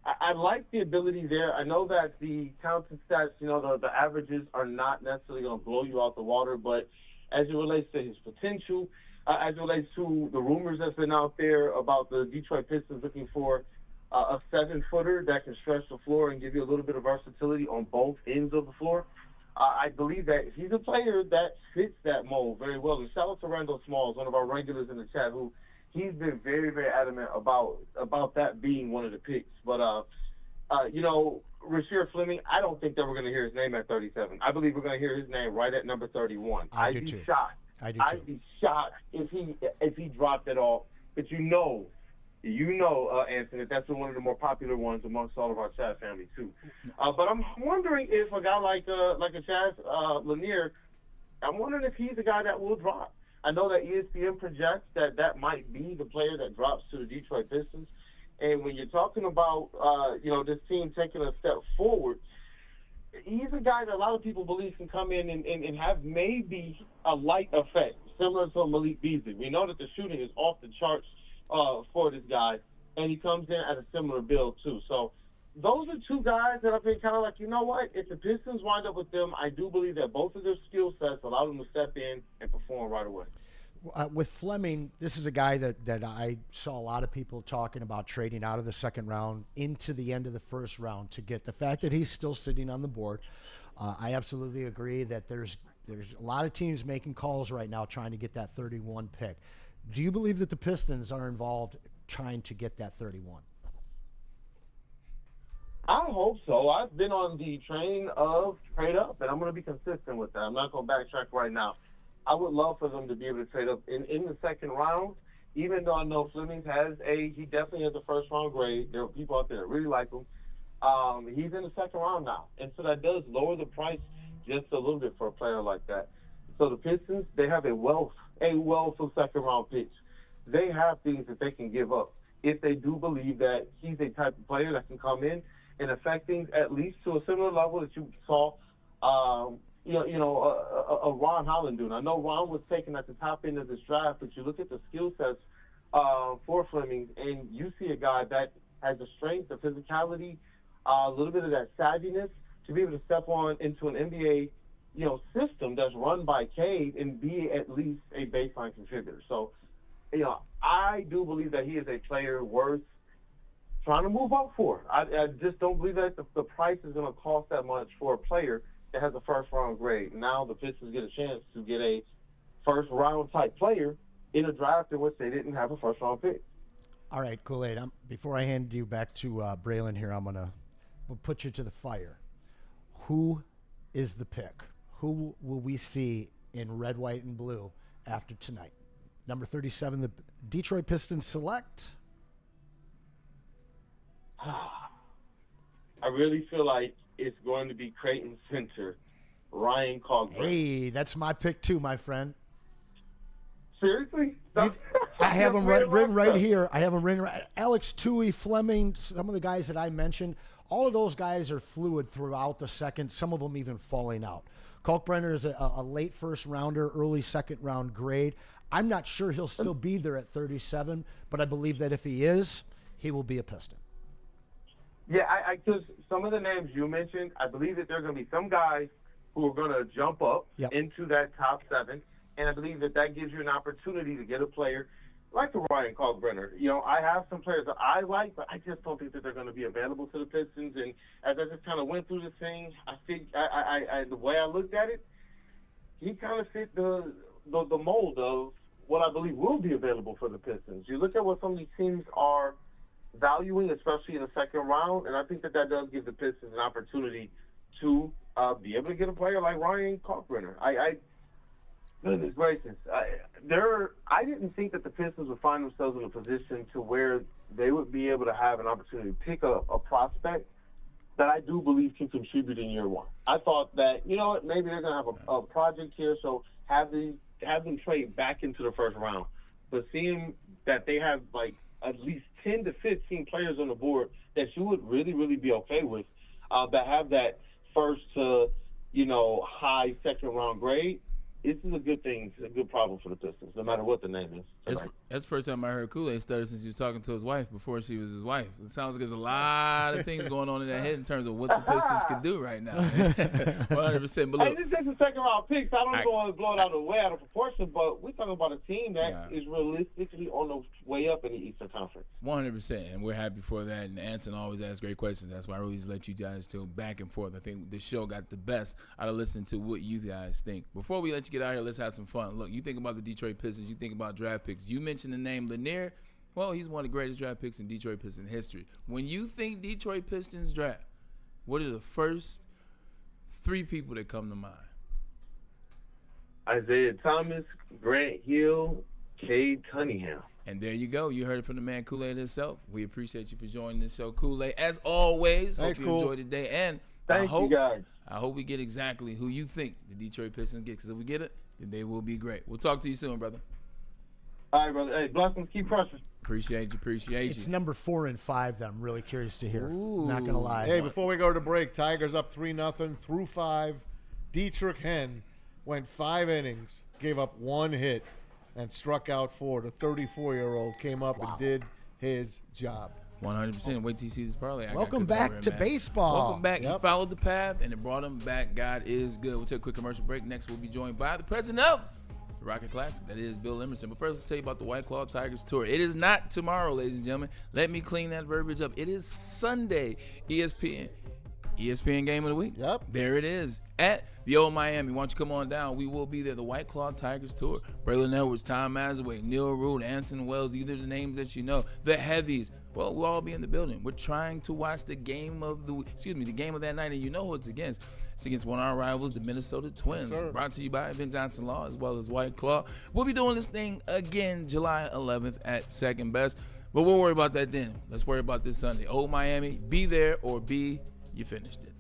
I like the ability there. I know that the counting stats, you know, the averages are not necessarily going to blow you out the water, but as it relates to his potential, as it relates to the rumors that's been out there about the Detroit Pistons looking for a 7-footer that can stretch the floor and give you a little bit of versatility on both ends of the floor, I believe that he's a player that fits that mold very well. And shout out to Randall Smalls, one of our regulars in the chat, who he's been very, very adamant about that being one of the picks. But, you know, Rasheed Fleming, I don't think that we're going to hear his name at 37. I believe we're going to hear his name right at number 31. I'd be shocked. I'd be shocked if he dropped it all. But you know, Anson, that that's one of the more popular ones amongst all of our chat family too. But I'm wondering if a guy like a Chaz Lanier, I'm wondering if he's a guy that will drop. I know that ESPN projects that might be the player that drops to the Detroit Pistons. And when you're talking about, you know, this team taking a step forward, he's a guy that a lot of people believe can come in and have maybe a light effect, similar to Malik Beasley. We know that the shooting is off the charts for this guy, and he comes in at a similar build too. So those are two guys that I've been kind of like, you know what, if the Pistons wind up with them, I do believe that both of their skill sets allow them to step in and perform right away. With Fleming, this is a guy that I saw a lot of people talking about trading out of the second round into the end of the first round to get. The fact that he's still sitting on the board, I absolutely agree that there's a lot of teams making calls right now trying to get that 31 pick. Do you believe that the Pistons are involved trying to get that 31? I hope so. I've been on the train of trade up, and I'm going to be consistent with that. I'm not going to backtrack right now. I would love for them to be able to trade up in the second round, even though I know Fleming he definitely has a first-round grade. There are people out there that really like him. He's in the second round now, and so that does lower the price just a little bit for a player like that. So the Pistons, they have a wealth of second-round picks. They have things that they can give up if they do believe that he's a type of player that can come in and affect things at least to a similar level that you saw, a Ron Holland doing. I know Ron was taken at the top end of this draft, but you look at the skill sets for Fleming, and you see a guy that has the strength, the physicality, a little bit of that savviness to be able to step on into an NBA, system that's run by Cade and be at least a baseline contributor. So, I do believe that he is a player worth trying to move up for. I just don't believe that the price is going to cost that much for a player that has a first-round grade. Now the Pistons get a chance to get a first-round type player in a draft in which they didn't have a first-round pick. All right, Kool-Aid, before I hand you back to Braylon here, we'll put you to the fire. Who is the pick? Who will we see in red, white, and blue after tonight? Number 37, the Detroit Pistons select. I really feel like it's going to be Creighton center Ryan Kalkbrenner. Hey, that's my pick too, my friend. Seriously? I have him written right here. I have him written right. Alex Tui, Fleming, some of the guys that I mentioned, all of those guys are fluid throughout the second, some of them even falling out. Kalkbrenner is a late first rounder, early second round grade. I'm not sure he'll still be there at 37, but I believe that if he is, he will be a Piston. Yeah, I because some of the names you mentioned, I believe that there are going to be some guys who are going to jump up into that top 7, and I believe that gives you an opportunity to get a player like the Ryan Kalkbrenner. You know, I have some players that I like, but I just don't think that they're going to be available to the Pistons. And as I just kind of went through the thing, I think the way I looked at it, he kind of fit the mold of what I believe will be available for the Pistons. You look at what some of these teams are valuing, especially in the second round, and I think that does give the Pistons an opportunity to be able to get a player like Ryan Kalkbrenner. Goodness gracious. I didn't think that the Pistons would find themselves in a position to where they would be able to have an opportunity to pick a prospect that I do believe can contribute in year one. I thought that, you know what, maybe they're going to have a project here, so have them trade back into the first round. But seeing that they have, like, at least 10 to 15 players on the board that you would really, really be okay with that have that first to, high second round grade, this is a good thing. It's a good problem for the Pistons, no matter what the name is. That's the first time I heard Kool-Aid stutter since he was talking to his wife before she was his wife. It sounds like there's a lot of things going on in that head in terms of what the Pistons could do right now. 100%. But look, this is a second round pick, so I don't want to blow it out of proportion, but we're talking about a team that is realistically on the way up in the Eastern Conference. 100%, and we're happy for that. And Anson always asks great questions. That's why I really just let you guys go back and forth. I think this show got the best out of listening to what you guys think. Before we let you get out of here, let's have some fun. Look, you think about the Detroit Pistons, you think about draft picks. You mentioned the name Lanier. Well, he's one of the greatest draft picks in Detroit Pistons history. When you think Detroit Pistons draft, what are the first 3 people that come to mind? Isaiah Thomas, Grant Hill, Cade Cunningham. And there you go. You heard it from the man Kool-Aid himself. We appreciate you for joining this show, Kool-Aid. As always, Thanks, hope you enjoyed the day. And Thank you, guys. I hope we get exactly who you think the Detroit Pistons get, because if we get it, then they will be great. We'll talk to you soon, brother. All right, brother. Hey, blessings. Keep pressing. Appreciate you. It's number 4 and 5 that I'm really curious to hear. Ooh. Not gonna lie. Hey, before we go to break, Tigers up 3-0 through 5. Dietrich Henn went 5 innings, gave up 1 hit, and struck out 4. The 34-year-old came up and did his job. 100%. Wait till you see this parlay. Welcome back to baseball. Welcome back. He followed the path, and it brought him back. God is good. We'll take a quick commercial break. Next, we'll be joined by the president of the Rocket Classic. That is Bill Emerson. But first, let's tell you about the White Claw Tigers Tour. It is not tomorrow, ladies and gentlemen. Let me clean that verbiage up. It is Sunday. ESPN Game of the Week. Yep. There it is at the Old Miami. Why don't you come on down? We will be there. The White Claw Tigers Tour. Braylon Edwards, Tom Mazaway, Neil Root, Anson Wells. These are the names that you know. The heavies. Well, we'll all be in the building. We're trying to watch the game of the game of that night, and you know who it's against. It's against one of our rivals, the Minnesota Twins. Yes, brought to you by Ben Johnson Law as well as White Claw. We'll be doing this thing again July 11th at Second Best, but we'll worry about that then. Let's worry about this Sunday. Old Miami, be there or be you finished it.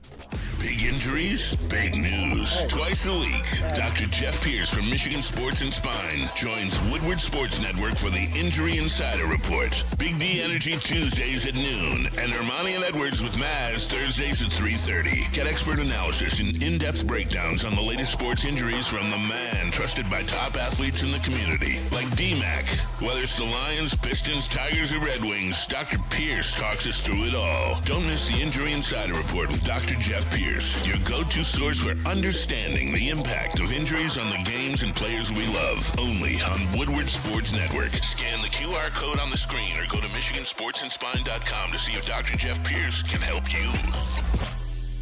Big injuries, big news. Twice a week, Dr. Jeff Pierce from Michigan Sports and Spine joins Woodward Sports Network for the Injury Insider Report. Big D Energy Tuesdays at noon, and Ermanni and Edwards with Maz Thursdays at 3:30. Get expert analysis and in-depth breakdowns on the latest sports injuries from the man trusted by top athletes in the community, like D-Mac. Whether it's the Lions, Pistons, Tigers, or Red Wings, Dr. Pierce talks us through it all. Don't miss the Injury Insider Report with Dr. Jeff Pierce, your go-to source for understanding the impact of injuries on the games and players we love. Only on Woodward Sports Network. Scan the QR code on the screen or go to MichiganSportsandSpine.com to see if Dr. Jeff Pierce can help you.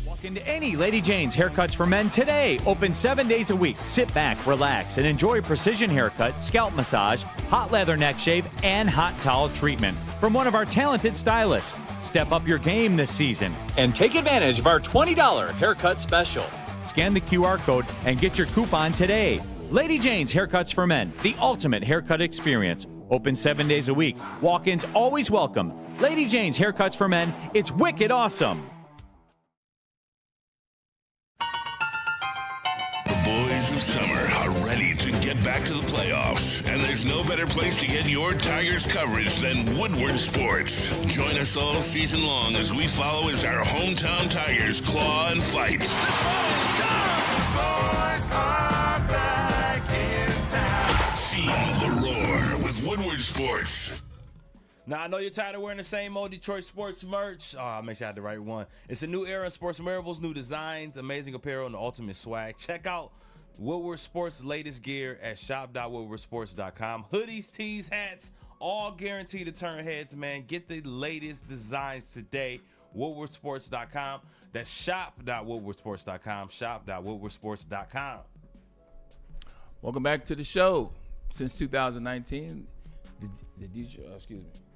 Walk into any Lady Jane's Haircuts for Men today. Open 7 days a week. Sit back, relax, and enjoy precision haircut, scalp massage, hot leather neck shave, and hot towel treatment from one of our talented stylists. Step up your game this season and take advantage of our $20 haircut special. Scan the QR code and get your coupon today. Lady Jane's Haircuts for Men, the ultimate haircut experience. Open 7 days a week. Walk-ins always welcome. Lady Jane's Haircuts for Men, it's wicked awesome. Boys of summer are ready to get back to the playoffs, and there's no better place to get your Tigers coverage than Woodward Sports. Join us all season long as we follow as our hometown Tigers claw and fight. This ball is gone! Boys are back in town. Feel Woodward Sports. Now, I know you're tired of wearing the same old Detroit sports merch. Oh, I make sure I had the right one. It's a new era in sports wearables, new designs, amazing apparel, and the ultimate swag. Check out Woodward Sports' latest gear at shop.woodwardsports.com. Hoodies, tees, hats, all guaranteed to turn heads, man. Get the latest designs today. woodwardsports.com. That's shop.woodwardsports.com. Shop.woodwardsports.com. Welcome back to the show. Since 2019,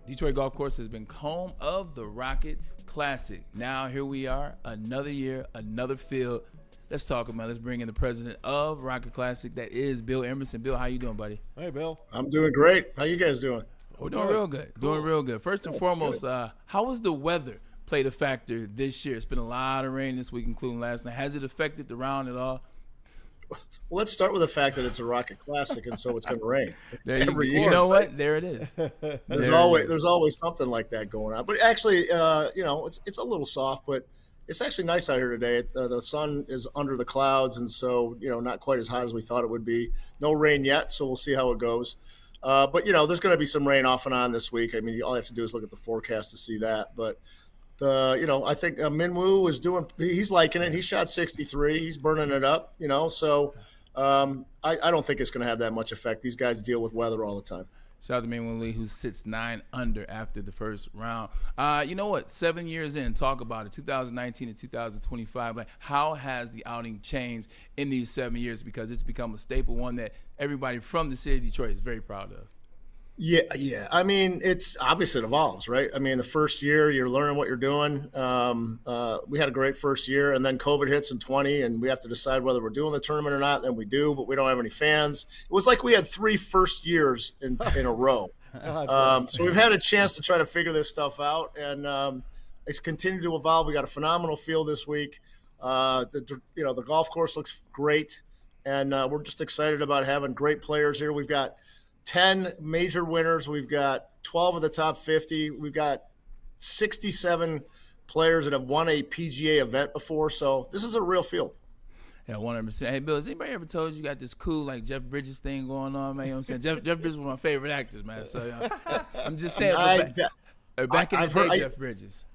Detroit Golf Course has been home of the Rocket Classic. Now here we are, another year, another field. Let's talk about. Let's bring in the president of Rocket Classic. That is Bill Emerson. Bill, how you doing, buddy? Hey, Bill. I'm doing great. How you guys doing? We're doing real good. Doing real good. First and foremost, how was the weather played a factor this year? It's been a lot of rain this week, including last night. Has it affected the round at all? Well, let's start with the fact that it's a Rocket Classic, and so it's going to rain every year. You know what? There it is. There's always something like that going on. But actually, it's a little soft, but it's actually nice out here today. The sun is under the clouds, and so not quite as hot as we thought it would be. No rain yet, so we'll see how it goes. But there's going to be some rain off and on this week. I mean, all you have to do is look at the forecast to see that. But I think Minwoo is he's liking it. He shot 63. He's burning it up, so I don't think it's going to have that much effect. These guys deal with weather all the time. Shout out to Minwoo Lee, who sits 9 under after the first round. You know what? 7 years in, talk about it, 2019 and 2025. Like, how has the outing changed in these 7 years? Because it's become a staple, one that everybody from the city of Detroit is very proud of. Yeah. I mean, it's obvious it evolves, right? I mean, the first year you're learning what you're doing. We had a great first year, and then COVID hits in 20, and we have to decide whether we're doing the tournament or not. Then we do, but we don't have any fans. It was like we had 3 first years in a row. So we've had a chance to try to figure this stuff out, and it's continued to evolve. We got a phenomenal field this week. The golf course looks great, and we're just excited about having great players here. We've got 10 major winners. We've got 12 of the top 50. We've got 67 players that have won a PGA event before. So this is a real field. Yeah, 100%. Hey, Bill, has anybody ever told you got this cool, like, Jeff Bridges thing going on, man? You know what I'm saying? Jeff Bridges was one of my favorite actors, man. So I'm just saying, back in the day, Jeff Bridges.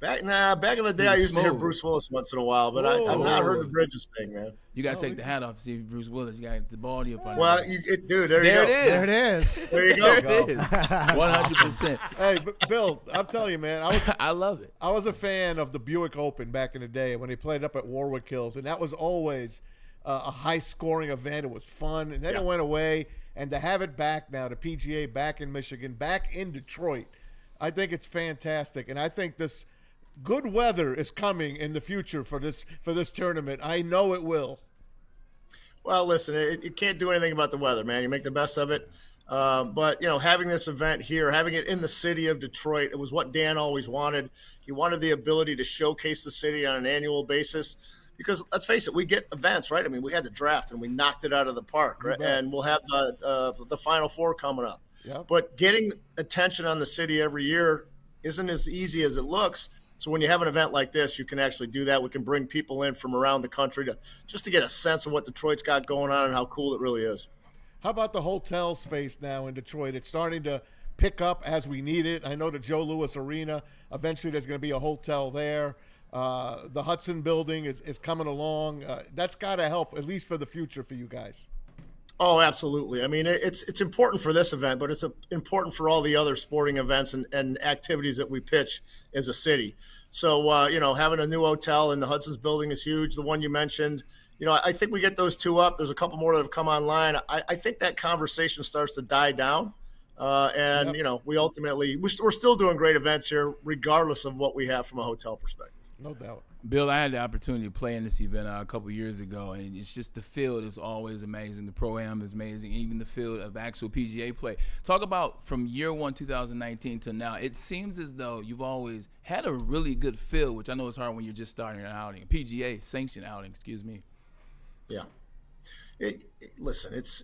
Back in the day, I used to hear Bruce Willis once in a while, but I've not heard the Bridges thing, man. You got to take the hat off to see Bruce Willis. You got to get the baldy up on Well, there you go. There it is. There you go. There it is. 100%. Hey, Bill, I'm telling you, man. I love it. I was a fan of the Buick Open back in the day when they played up at Warwick Hills, and that was always a high-scoring event. It was fun, and then it went away. And to have it back now, the PGA back in Michigan, back in Detroit, I think it's fantastic. And I think this good weather is coming in the future for this tournament. I know it will. Well, listen, you can't do anything about the weather, man. You make the best of it. But, having this event here, having it in the city of Detroit, it was what Dan always wanted. He wanted the ability to showcase the city on an annual basis because, let's face it, we get events, right? I mean, we had the draft and we knocked it out of the park, right? And we'll have the Final Four coming up. Yep. But getting attention on the city every year isn't as easy as it looks. So when you have an event like this, you can actually do that. We can bring people in from around the country to get a sense of what Detroit's got going on and how cool it really is. How about the hotel space now in Detroit? It's starting to pick up as we need it. I know the Joe Louis Arena, eventually there's going to be a hotel there. The Hudson building is coming along. That's got to help, at least for the future for you guys. Oh, absolutely. I mean, it's important for this event, but it's important for all the other sporting events and activities that we pitch as a city. So, having a new hotel in the Hudson's building is huge. The one you mentioned, I think we get those 2 up. There's a couple more that have come online. I think that conversation starts to die down. We ultimately, we're still doing great events here, regardless of what we have from a hotel perspective. No doubt. Bill, I had the opportunity to play in this event a couple years ago, and it's just the field is always amazing. The Pro-Am is amazing, even the field of actual PGA play. Talk about from year 1, 2019 to now. It seems as though you've always had a really good field, which I know is hard when you're just starting an outing, a PGA sanctioned outing, excuse me. Yeah. Listen, it's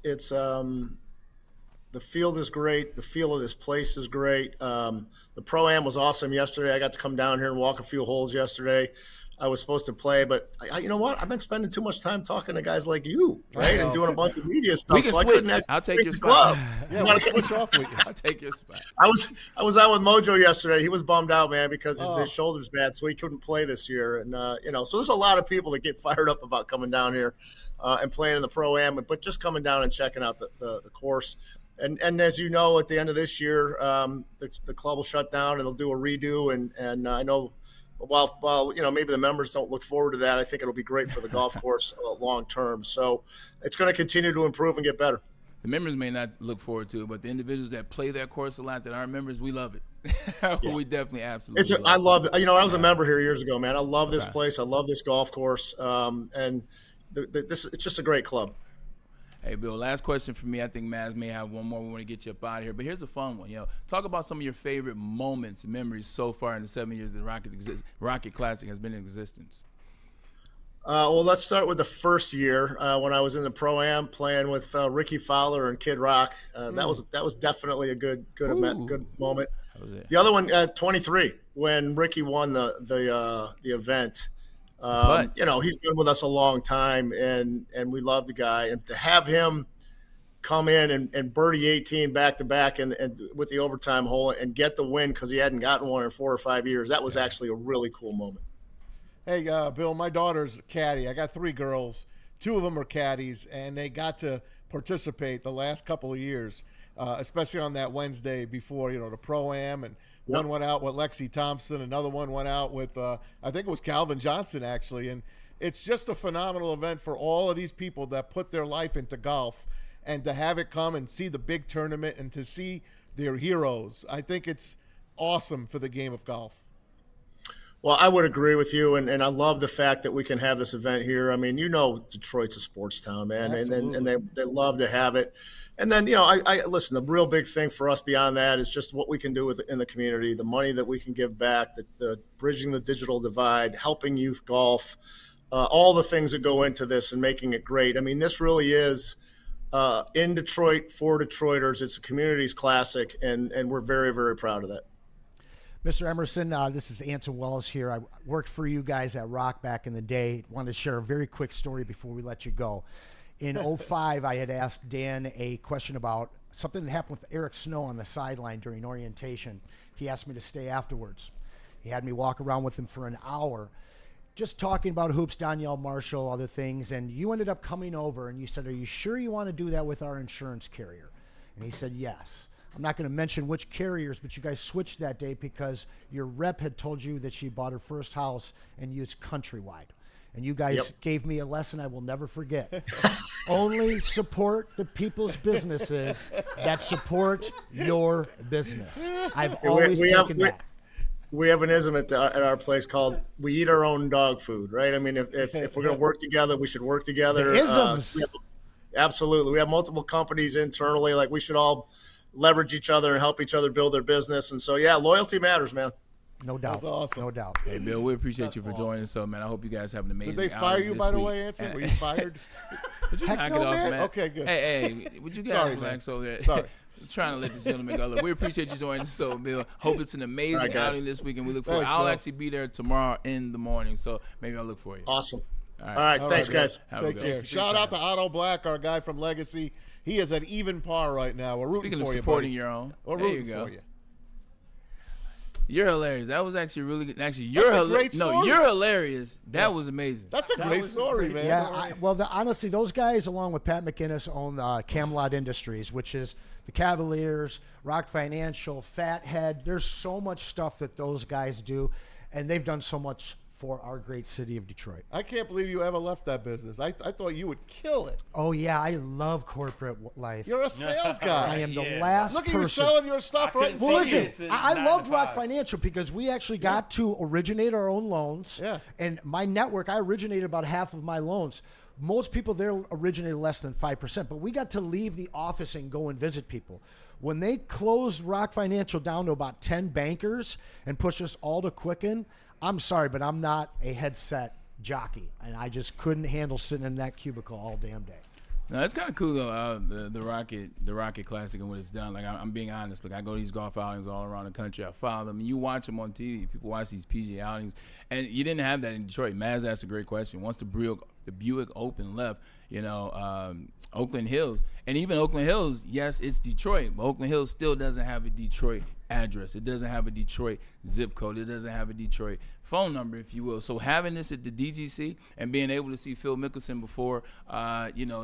the field is great. The feel of this place is great. The Pro-Am was awesome yesterday. I got to come down here and walk a few holes yesterday. I was supposed to play, but you know what? I've been spending too much time talking to guys like you, right, and doing a bunch of media stuff. So I couldn't actually. I'll take your spot. Yeah, we'll switch off with you. I'll take your spot. I was out with Mojo yesterday. He was bummed out, man, because his shoulder's bad, so he couldn't play this year. And so there's a lot of people that get fired up about coming down here and playing in the Pro-Am, but just coming down and checking out the course. And as you know, at the end of this year, the club will shut down and they'll do a redo. And I know. While maybe the members don't look forward to that, I think it'll be great for the golf course long term. So it's going to continue to improve and get better. The members may not look forward to it, but the individuals that play that course a lot, that aren't members, we love it. We definitely absolutely. I love it. I was a member here years ago, man. I love this place. I love this golf course, and it's just a great club. Hey, Bill, last question for me. I think Maz may have one more. We want to get you up out of here. But here's a fun one. Talk about some of your favorite moments and memories so far in the 7 years that Rocket Classic has been in existence. Well, let's start with the first year when I was in the Pro-Am playing with Ricky Fowler and Kid Rock. That was definitely a good moment. The other one, 23, when Ricky won the event. He's been with us a long time, and we love the guy. And to have him come in and birdie 18 back-to-back and with the overtime hole and get the win because he hadn't gotten one in 4 or 5 years, that was actually a really cool moment. Hey, Bill, my daughter's a caddy. I got 3 girls. 2 of them are caddies, and they got to participate the last couple of years, especially on that Wednesday before, the Pro-Am, and one went out with Lexi Thompson. Another one went out with, I think it was Calvin Johnson, actually. And it's just a phenomenal event for all of these people that put their life into golf, and to have it come and see the big tournament and to see their heroes. I think it's awesome for the game of golf. Well, I would agree with you, and I love the fact that we can have this event here. I mean, Detroit's a sports town, man, and they love to have it. And then, I listen, the real big thing for us beyond that is just what we can do in the community, the money that we can give back, the bridging the digital divide, helping youth golf, all the things that go into this and making it great. I mean, this really is in Detroit for Detroiters. It's a community's classic, and we're very, very proud of that. Mr. Emerson, this is Anson Wells here. I worked for you guys at Rock back in the day. Wanted to share a very quick story before we let you go. In 05, I had asked Dan a question about something that happened with Eric Snow on the sideline during orientation. He asked me to stay afterwards. He had me walk around with him for an hour, just talking about hoops, Danielle Marshall, other things. And you ended up coming over and you said, "Are you sure you want to do that with our insurance carrier?" And he said, "Yes." I'm not going to mention which carriers, but you guys switched that day because your rep had told you that she bought her first house and used Countrywide. And you guys gave me a lesson I will never forget. Only support the people's businesses that support your business. I've always taken that. We have an ism at our place called "We eat our own dog food," right? I mean, if we're going to work together, we should work together. The isms. Absolutely. We have multiple companies internally. Like, we should all leverage each other and help each other build their business. And so, loyalty matters, man. No doubt. That's awesome. No doubt. Hey, Bill, we appreciate you for joining us. So, man, I hope you guys have an amazing Did they fire you, by the way, Anson? Were you fired? Would you knock it off, man? Okay, good. Hey, would you guys relax over there? Sorry. Trying to let the gentleman go. Look, we appreciate you joining us. So, Bill, hope it's an amazing outing this week, and we look forward. I'll actually be there tomorrow in the morning, so maybe I'll look for you. Awesome. All right. Thanks, guys. Take care. Shout out to Otto Black, our guy from Legacy. He is at even par right now. We're rooting Speaking for of you, supporting buddy. your own. We're rooting for you. You're hilarious. That was actually really good. Actually, you're great story. No, you're hilarious. That was amazing. That's a great story, man. Yeah, honestly, those guys, along with Pat McInnes, own Camelot Industries, which is the Cavaliers, Rock Financial, Fathead. There's so much stuff that those guys do, and they've done so much for our great city of Detroit. I can't believe you ever left that business. I thought you would kill it. Oh, yeah. I love corporate life. You're a sales guy. I am the last Look at person. you selling your stuff right now. Well, listen, I loved Rock Financial because we actually got to originate our own loans. Yeah. And my network, I originated about half of my loans. Most people there originated less than 5%, but we got to leave the office and go and visit people. When they closed Rock Financial down to about 10 bankers and pushed us all to Quicken, I'm sorry, but I'm not a headset jockey, and I just couldn't handle sitting in that cubicle all damn day. No, it's kind of cool though. The Rocket Classic and what it's done. Like I'm being honest. Look, I go to these golf outings all around the country. I follow them. And you watch them on TV. People watch these PGA outings, and you didn't have that in Detroit. Maz asked a great question. Once the Buick Open left, Oakland Hills, and even Oakland Hills, yes, it's Detroit, but Oakland Hills still doesn't have a Detroit address. It doesn't have a Detroit zip code. It doesn't have a Detroit phone number, if you will. So having this at the DGC and being able to see Phil Mickelson before,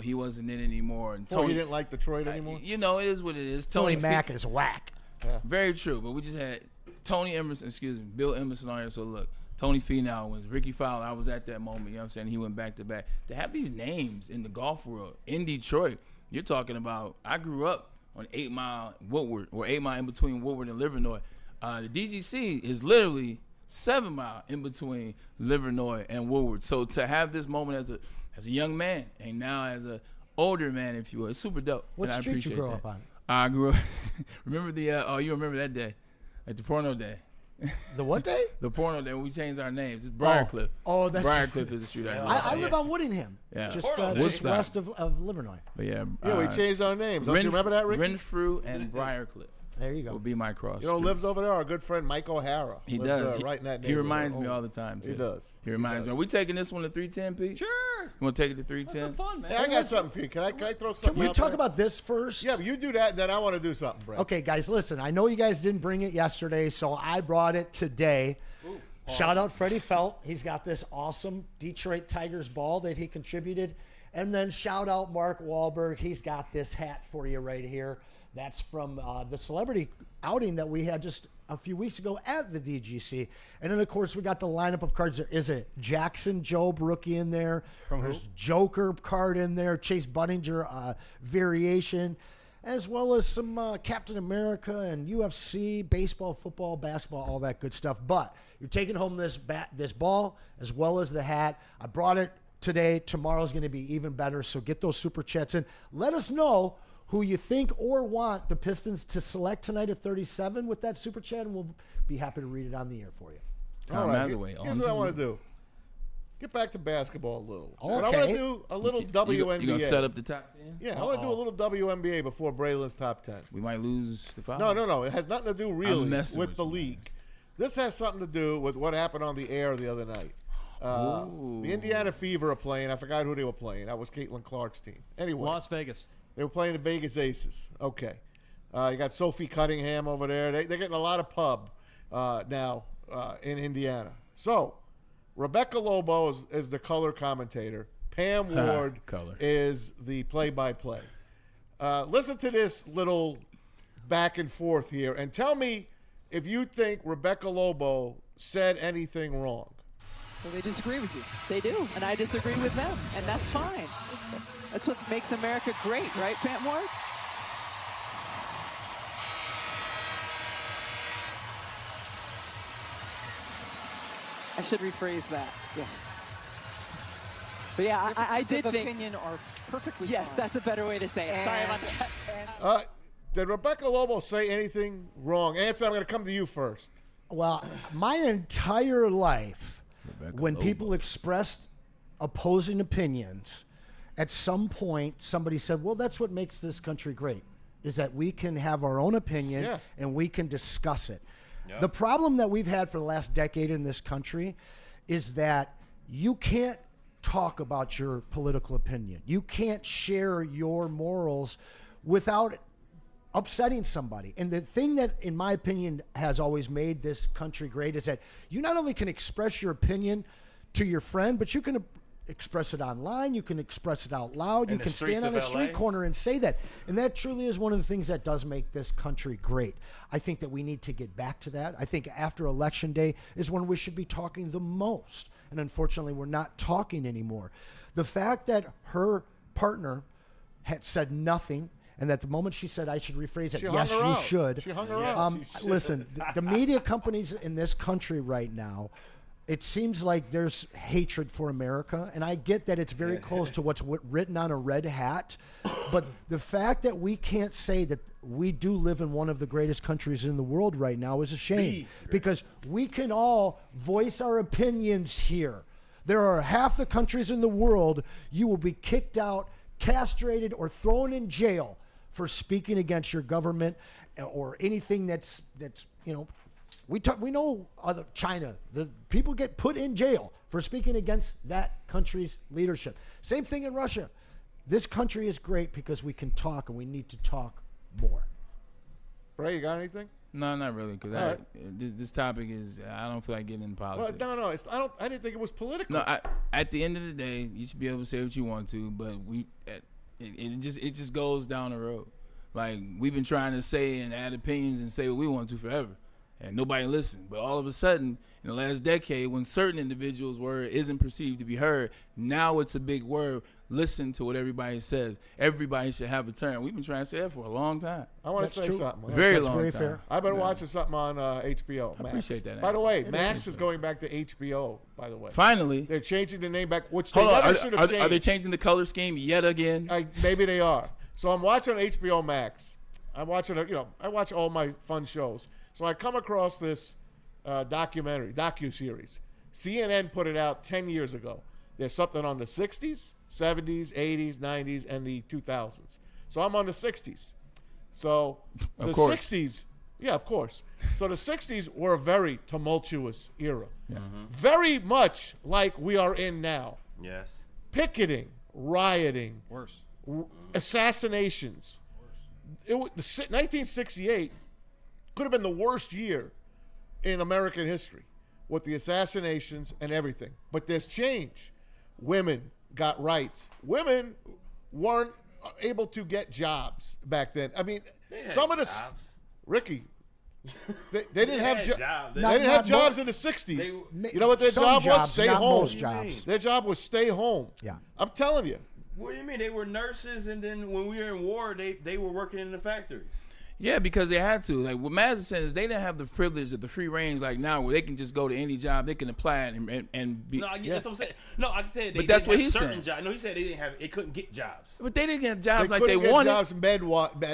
he wasn't in anymore. And Tony, he didn't like Detroit anymore? It is what it is. Tony Mack is whack. Yeah. Very true, but we just had Bill Emerson on here. So look, Tony Finau was Ricky Fowler. I was at that moment, you know what I'm saying? He went back to back. To have these names in the golf world in Detroit, you're talking about, I grew up on 8 Mile Woodward, or 8 Mile in between Woodward and Livernois. The DGC is literally 7 Mile in between Livernois and Woodward. So to have this moment as a young man and now as a older man, if you will, it's super dope. What street you grew up on? I grew up. Remember you remember that day, like the porno day. The what day? The porno day when we changed our names. It's Briarcliff. Oh, that's Briarcliff is the street I grew up. I live on Woodingham. Yeah. Just west of Livernois. But we changed our names. Don't you remember that, Ricky? Renfrew and Briarcliff. There you go. Will be my cross. Lives over there. Our good friend Mike O'Hara. He lives, does. Right in that he reminds me all the time, too. He does. He reminds me. Are we taking this one to 310, Pete? Sure. You want to take it to 310? That's fun, man. Hey, I got something for you. Can I throw something Can we out talk there? about this first? Yeah, but you do that, then I want to do something, Brett. Okay, guys, listen. I know you guys didn't bring it yesterday, so I brought it today. Ooh, Shout out Freddie Felt. He's got this awesome Detroit Tigers ball that he contributed. And then shout out Mark Wahlberg. He's got this hat for you right here. That's from the celebrity outing that we had just a few weeks ago at the DGC. And then, of course, we got the lineup of cards. There is a Jackson Jobe rookie in there. There's Joker card in there, Chase Budinger variation, as well as some Captain America and UFC, baseball, football, basketball, all that good stuff. But you're taking home this ball as well as the hat. I brought it today. Tomorrow's going to be even better. So get those super chats in. Let us know who you think or want the Pistons to select tonight at 37 with that super chat, and we'll be happy to read it on the air for you. All right, here's what I want to do. Get back to basketball a little. Okay. But I want to do a little WNBA. You going to set up the top 10? Yeah, I want to do a little WNBA before Braylon's top 10. We might lose the five. No. It has nothing to do really with the league. This has something to do with what happened on the air the other night. The Indiana Fever are playing. I forgot who they were playing. That was Caitlin Clark's team. Anyway. Las Vegas. They were playing the Vegas Aces. Okay. You got Sophie Cunningham over there. They're getting a lot of pub now in Indiana. So, Rebecca Lobo is the color commentator. Pam Ward is the play-by-play. Listen to this little back and forth here and tell me if you think Rebecca Lobo said anything wrong. So they disagree with you. They do, and I disagree with them, and that's fine. That's what makes America great, right, Pam Ward? I should rephrase that, yes. But yeah, I did think opinion are perfectly yes, fine. That's a better way to say it. Sorry about that. Did Rebecca Lobo say anything wrong? Anson, I'm going to come to you first. Well, my entire life, when people expressed opposing opinions, at some point somebody said, well, that's what makes this country great, is that we can have our own opinion and we can discuss it. Yep. The problem that we've had for the last decade in this country is that you can't talk about your political opinion. You can't share your morals without upsetting somebody. And the thing that, in my opinion, has always made this country great is that you not only can express your opinion to your friend, but you can express it online, you can express it out loud, you can stand on a street corner and say that. And that truly is one of the things that does make this country great. I think that we need to get back to that. I think after Election Day is when we should be talking the most. And unfortunately, we're not talking anymore. The fact that her partner had said nothing, and that the moment she said, I should rephrase it, yes, you should. She hung her out. Listen, the media companies in this country right now, it seems like there's hatred for America, and I get that it's very close to what's written on a red hat, but the fact that we can't say that we do live in one of the greatest countries in the world right now is a shame, because we can all voice our opinions here. There are half the countries in the world, you will be kicked out castrated or thrown in jail for speaking against your government or anything that's we know China, the people get put in jail for speaking against that country's leadership. Same thing in Russia. This country is great because we can talk, and we need to talk more. Ray, you got anything? No, not really, because this topic is, I don't feel like getting into politics. Well, no, I didn't think it was political. No, at the end of the day, you should be able to say what you want to, but it just goes down the road. Like, we've been trying to say and add opinions and say what we want to forever, and nobody listened. But all of a sudden, in the last decade, when certain individuals' word isn't perceived to be heard, now it's a big word. Listen to what everybody says. Everybody should have a turn. We've been trying to say that for a long time. I want to say something. Very long time. Fair. I've been watching something on HBO. I Max. appreciate that. By the way, Max is going back to HBO, by the way. Finally. They're changing the name back, which they never should have changed. Are they changing the color scheme yet again? Maybe they are. So I'm watching HBO Max. I'm watching, I watch all my fun shows. So I come across this docu-series. CNN put it out 10 years ago. There's something on the 60s, 70s, 80s, 90s, and the 2000s. So I'm on the 60s. So the 60s, yeah, of course. So the 60s were a very tumultuous era. Yeah. Very much like we are in now. Yes. Picketing, rioting. Worse. Assassinations. 1968 could have been the worst year in American history with the assassinations and everything. But there's change. Women got rights. Women weren't able to get jobs back then. I mean, some of the Ricky, they didn't have jobs. They didn't have jobs in the 60s. You know what their job was? Stay home. Most jobs. Their job was stay home. Yeah. I'm telling you. What do you mean? They were nurses, and then when we were in war, they were working in the factories. Yeah, because they had to. Like what Madison said is they didn't have the privilege of the free range like now, where they can just go to any job, they can apply it and be. No, that's what I'm saying. No, I said they but that's what have he's certain saying. jobs. No, he said they couldn't get jobs. But they didn't get jobs like they couldn't get wanted. Jobs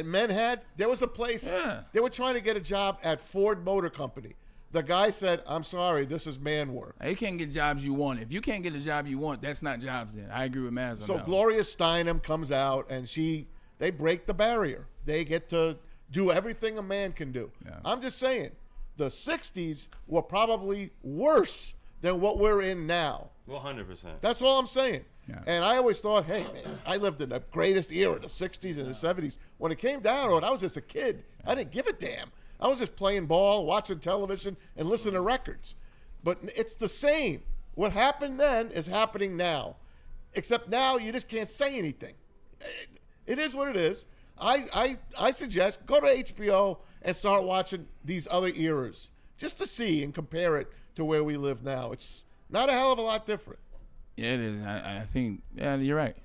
men had. There was a place. Yeah. They were trying to get a job at Ford Motor Company. The guy said, "I'm sorry, this is man work." You can't get jobs you want. If you can't get a job you want, that's not jobs. Then I agree with Maz on So that. Gloria Steinem comes out, and they break the barrier. They get to do everything a man can do. Yeah. I'm just saying, the 60s were probably worse than what we're in now. 100%. That's all I'm saying. Yeah. And I always thought, hey, man, I lived in the greatest era, the 60s and the 70s. When it came down to it, I was just a kid. I didn't give a damn. I was just playing ball, watching television, and listening to records. But it's the same. What happened then is happening now. Except now you just can't say anything. It is what it is. I suggest go to HBO and start watching these other eras just to see and compare it to where we live now. It's not a hell of a lot different. Yeah, it is. I think, yeah, you're right.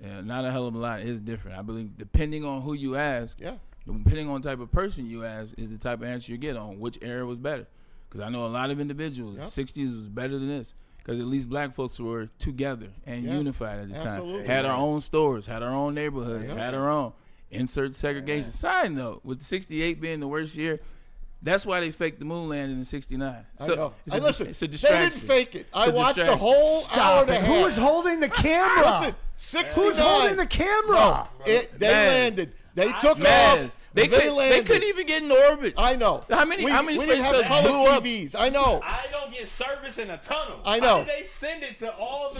Yeah, not a hell of a lot. It is different. I believe depending on who you ask, depending on the type of person you ask, is the type of answer you get on which era was better. Because I know a lot of individuals, 60s was better than this. Because at least black folks were together and unified at the time. Had our own stores, had our own neighborhoods, had our own. Insert segregation. Side note, with 68 being the worst year, that's why they faked the moon landing in 69. So, I know. Listen, it's a distraction. They didn't fake it. I watched the whole hour and a half. Who was holding the camera? Listen, 69. Who's holding the camera? No, they landed. They took off. They couldn't even get in orbit. I know. How many space shuttles blew up? TVs. I know. I don't get service in a tunnel. I know. How did they send it to all the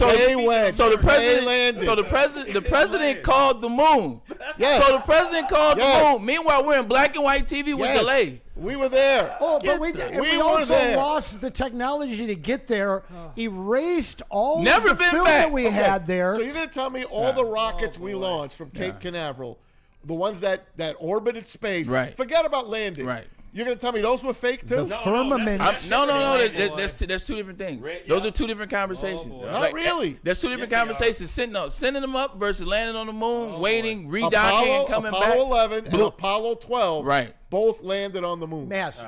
the president called the moon. Yes. So the president called the moon. Meanwhile, we're in black and white TV with delay. We were there. Oh, but we also lost the technology to get there, erased all the film that we had there. So you're going to tell me all the rockets we launched from Cape Canaveral, the ones that orbited space, forget about landing. Right. You're going to tell me those were fake too? The firmament. No. That's two different things. Those are two different conversations. Not really. There's two different conversations. Sending them up versus landing on the moon, waiting, redocking, and coming back. Apollo 11 and Apollo 12 both landed on the moon. Mass.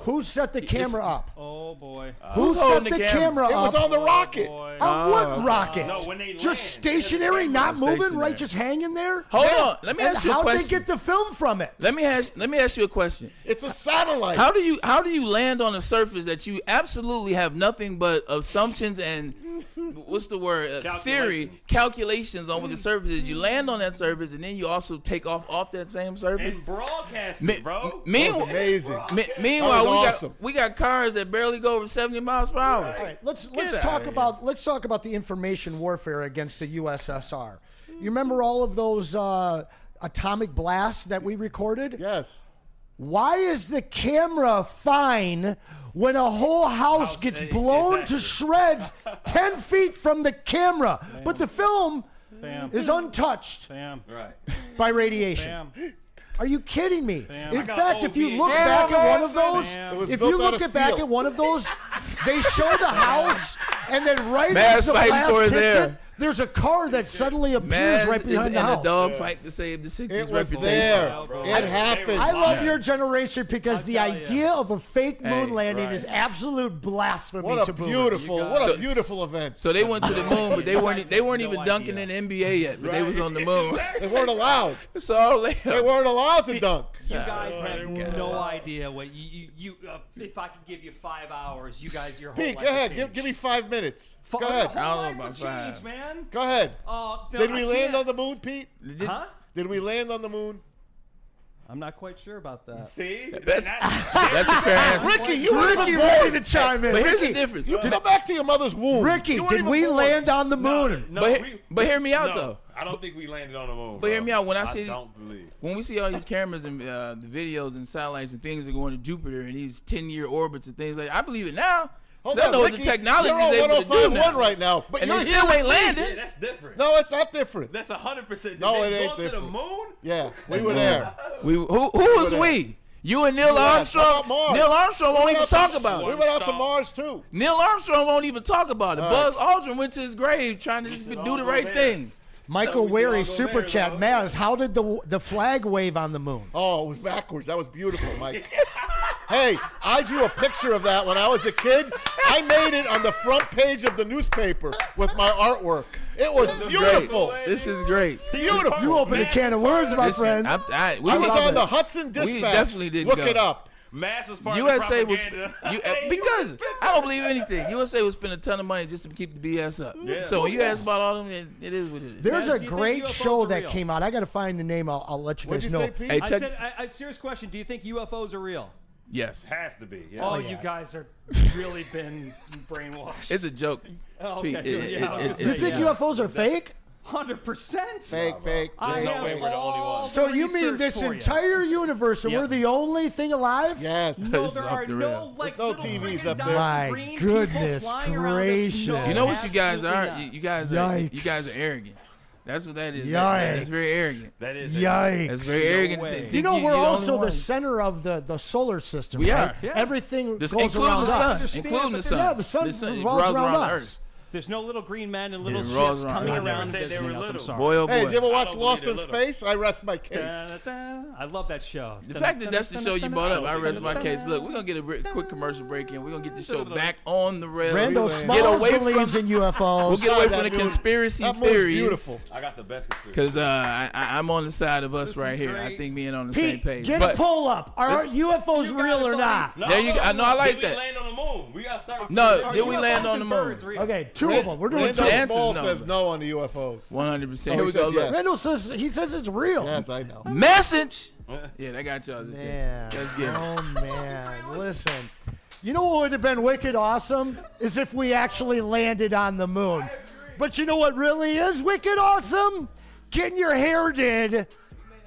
Who set the camera up? Oh, boy. Who set the camera up? It was on the rocket. On what rocket? No, when they just stationary, not moving, right? Just hanging there? Hold on. Let me ask you a question. How'd they get the film from it? Let me ask you a question. It's a satellite. How do you land on a surface that you absolutely have nothing but assumptions and what's the word? Calculations on what the surface is. You land on that surface, and then you also take off that same surface. And broadcast it, bro. Meanwhile, amazing. Meanwhile, we got cars that barely go over 70 miles per hour. All right, let's talk about the information warfare against the USSR. You remember all of those atomic blasts that we recorded? Yes. Why is the camera fine when a whole house gets blown to shreds 10 feet from the camera, but the film is untouched by radiation? Are you kidding me? In fact, if you look back at one of those, they show the house, and then right as the blast hits it, there's a car that suddenly appears right behind the house. And a dog fight to save the 60s It was reputation. there. It happened. I love your generation because the idea of a fake moon landing is absolute blasphemy What to a boomers. beautiful event. So they went to the moon, but they weren't even dunking in the NBA yet, but they was on the moon. They weren't allowed. It's all layups. They weren't allowed to dunk. You guys have no idea what you if I could give you 5 hours, you guys, your whole Pete, life go ahead. would Give me 5 minutes. Go change. ahead. I don't know about Change, 5. man. Go ahead. Did we land can't. on the moon, Pete? Huh? Did we land on the moon? I'm not quite sure about that. See? That's a fair answer. Ricky, you were Ricky ready to chime in. But here's the Ricky, difference. You go back to your mother's womb. Ricky, You weren't did even we born. land on the moon? But hear me out, though. I don't think we landed on the moon. But hear me out. I don't believe. When we see all these cameras and the videos and satellites and things that are going to Jupiter and these 10-year orbits and things like that, I believe it now. Hold I on, know Ricky, the technology you're is on able to do 105.1 now. right now, but And you're they here still with ain't me. landing. Yeah, that's different. No, it's not different. That's 100%. No, Did it they ain't go to different. the moon? Yeah, we were there. Who was we? You and Neil Armstrong? How about Mars? Neil Armstrong won't even talk about We it. went out to Mars, too. Neil Armstrong won't even talk about it. Buzz Aldrin went to his grave trying to just do the right thing. Michael Wary, Super Chat, Maz, how did the flag wave on the moon? Oh, it was backwards. That was beautiful, Mike. Hey, I drew a picture of that when I was a kid. I made it on the front page of the newspaper with my artwork. It was beautiful. This is great. Beautiful. You opened a can of words, my friend. I was on the Hudson Dispatch. We definitely didn't Look go. it up. Mass was part USA of the was propaganda. because I don't believe anything. USA would spend a ton of money just to keep the BS up. Yeah. So when you ask about all them, it is what it is. There's Maz, a do you think great UFOs show are that real? came out. I got to find the name. I'll let you What'd guys you know. say, Pete? Hey, I check. said, serious question. Do you think UFOs are real? Yes, Has to be. Yeah. Oh, yeah. you guys are really been brainwashed. it's a joke. Oh, okay. Pete, Yeah, I was it's- gonna You say, think yeah. UFOs are fake? 100%. Fake. I There's no have way we're the only all ones. So the you mean research this for you. entire universe and Yep. we're the only thing alive? Yes. No, This there is are off the no rail. like There's no little TVs friggin' up there. dots, My green people goodness flying around. There's gracious. no- You know what you guys are? absolutely You guys not. are. You Yikes. guys are arrogant. That's what that is. Yikes. That's very arrogant. That is. Yikes. That's very arrogant. way. Think You know, you're we're the only also the one. center of the solar system. We right? are. Yeah. Everything This, goes including around the sun. us. Including the sun. Yeah, the sun revolves around us. There's no little green men and little It ships rolls around. coming I never around. said they were visiting us. I'm little. sorry. Boy, oh boy. Hey, did you ever watch don't Lost believe in they're Space? I rest my case. I love that show. The fact that that's the show you brought up, I rest my case. Look, we're going to get a quick commercial break in. We're going to get the show back on the rails. Randall Get Smalls away believes in UFOs. We'll get away That from the movie- conspiracy that movie's theories. beautiful. I got the best experience. Because I'm on the side of us right here. I think me and on the same Pete, page. get But a poll up. Are UFOs real or not? No, There you go. I know I like Did that. we land on the moon? We got to start with No, Are did we UFOs land on and the moon? birds real? Okay, two of them. We're doing Randall two. answers Small no. says no on the UFOs. 100%. Oh, Here he we go. says Look. yes. Randall says it's real. Yes, I know. Message. Yeah, that got y'all's attention. Man. Let's get it. Oh man, listen. You know what would have been wicked awesome is if we actually landed on the moon. But you know what really is wicked awesome? Getting your hair did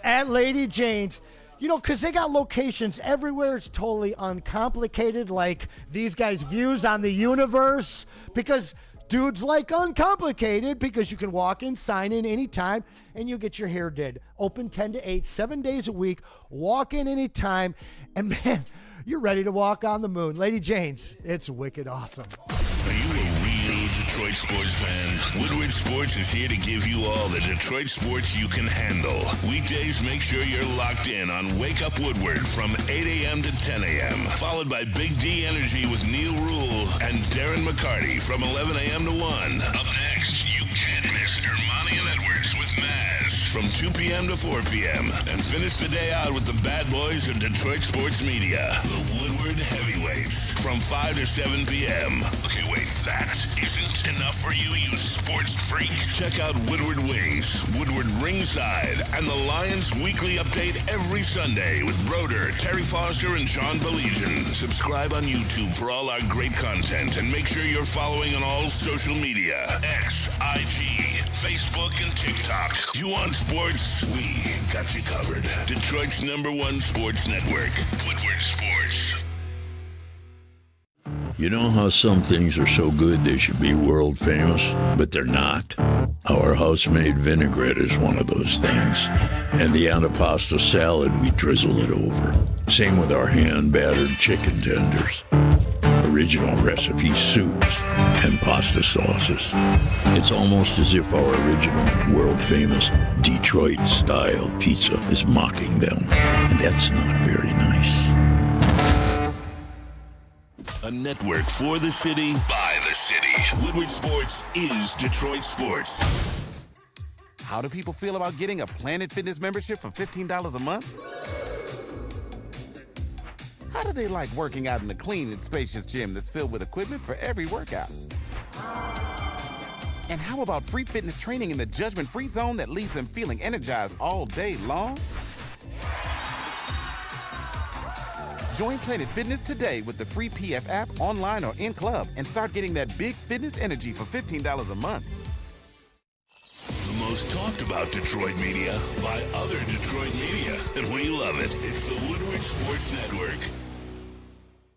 at Lady Jane's. You know, because they got locations everywhere. It's totally uncomplicated, like these guys' views on the universe. Because dudes like uncomplicated, because you can walk in, sign in anytime, and you get your hair did. Open 10 to 8, 7 days a week. Walk in anytime. And man, you're ready to walk on the moon. Lady Jane's, it's wicked awesome. Are you a real Detroit sports fan? Woodward Sports is here to give you all the Detroit sports you can handle. Weekdays, make sure you're locked in on Wake Up Woodward from 8 a.m. to 10 a.m. Followed by Big D Energy with Neil Rule and Darren McCarty from 11 a.m. to 1. Up next, you can't miss Ermanni and Edwards with Maz from 2 p.m. to 4 p.m. And finish the day out with the bad boys of Detroit sports media, the Woodward Heavyweights. from 5 to 7 p.m. Okay, wait, that isn't enough for you, you sports freak. Check out Woodward Wings, Woodward Ringside, and the Lions Weekly Update every Sunday with Broder, Terry Foster, and John Belegian. Subscribe on YouTube for all our great content, and make sure you're following on all social media. X, IG, Facebook, and TikTok. You want sports? We got you covered. Detroit's #1 sports network, Woodward Sports. You know how some things are so good they should be world famous, but they're not? Our house-made vinaigrette is one of those things. And the antipasto salad, we drizzle it over. Same with our hand-battered chicken tenders. Original recipe soups and pasta sauces. It's almost as if our original, world-famous Detroit-style pizza is mocking them. And that's not very nice. A network for the city, by the city. Woodward Sports is Detroit Sports. How do people feel about getting a Planet Fitness membership for $15 a month? How do they like working out in a clean and spacious gym that's filled with equipment for every workout? And how about free fitness training in the judgment-free zone that leaves them feeling energized all day long? Join Planet Fitness today with the free PF app, online or in club, and start getting that big fitness energy for $15 a month. The most talked about Detroit media by other Detroit media, and we love it. It's the Woodward Sports Network.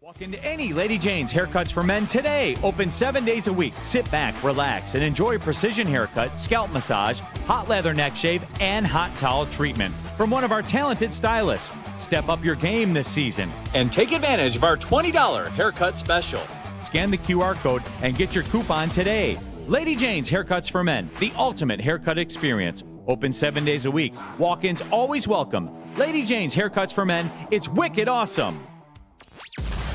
Walk into any Lady Jane's Haircuts for Men today. Open 7 days a week. Sit back, relax, and enjoy precision haircut, scalp massage, hot leather neck shave, and hot towel treatment from one of our talented stylists. Step up your game this season and take advantage of our $20 haircut special. Scan the QR code and get your coupon today. Lady Jane's Haircuts for Men, the ultimate haircut experience. Open 7 days a week. Walk-ins always welcome. Lady Jane's Haircuts for Men. It's wicked awesome.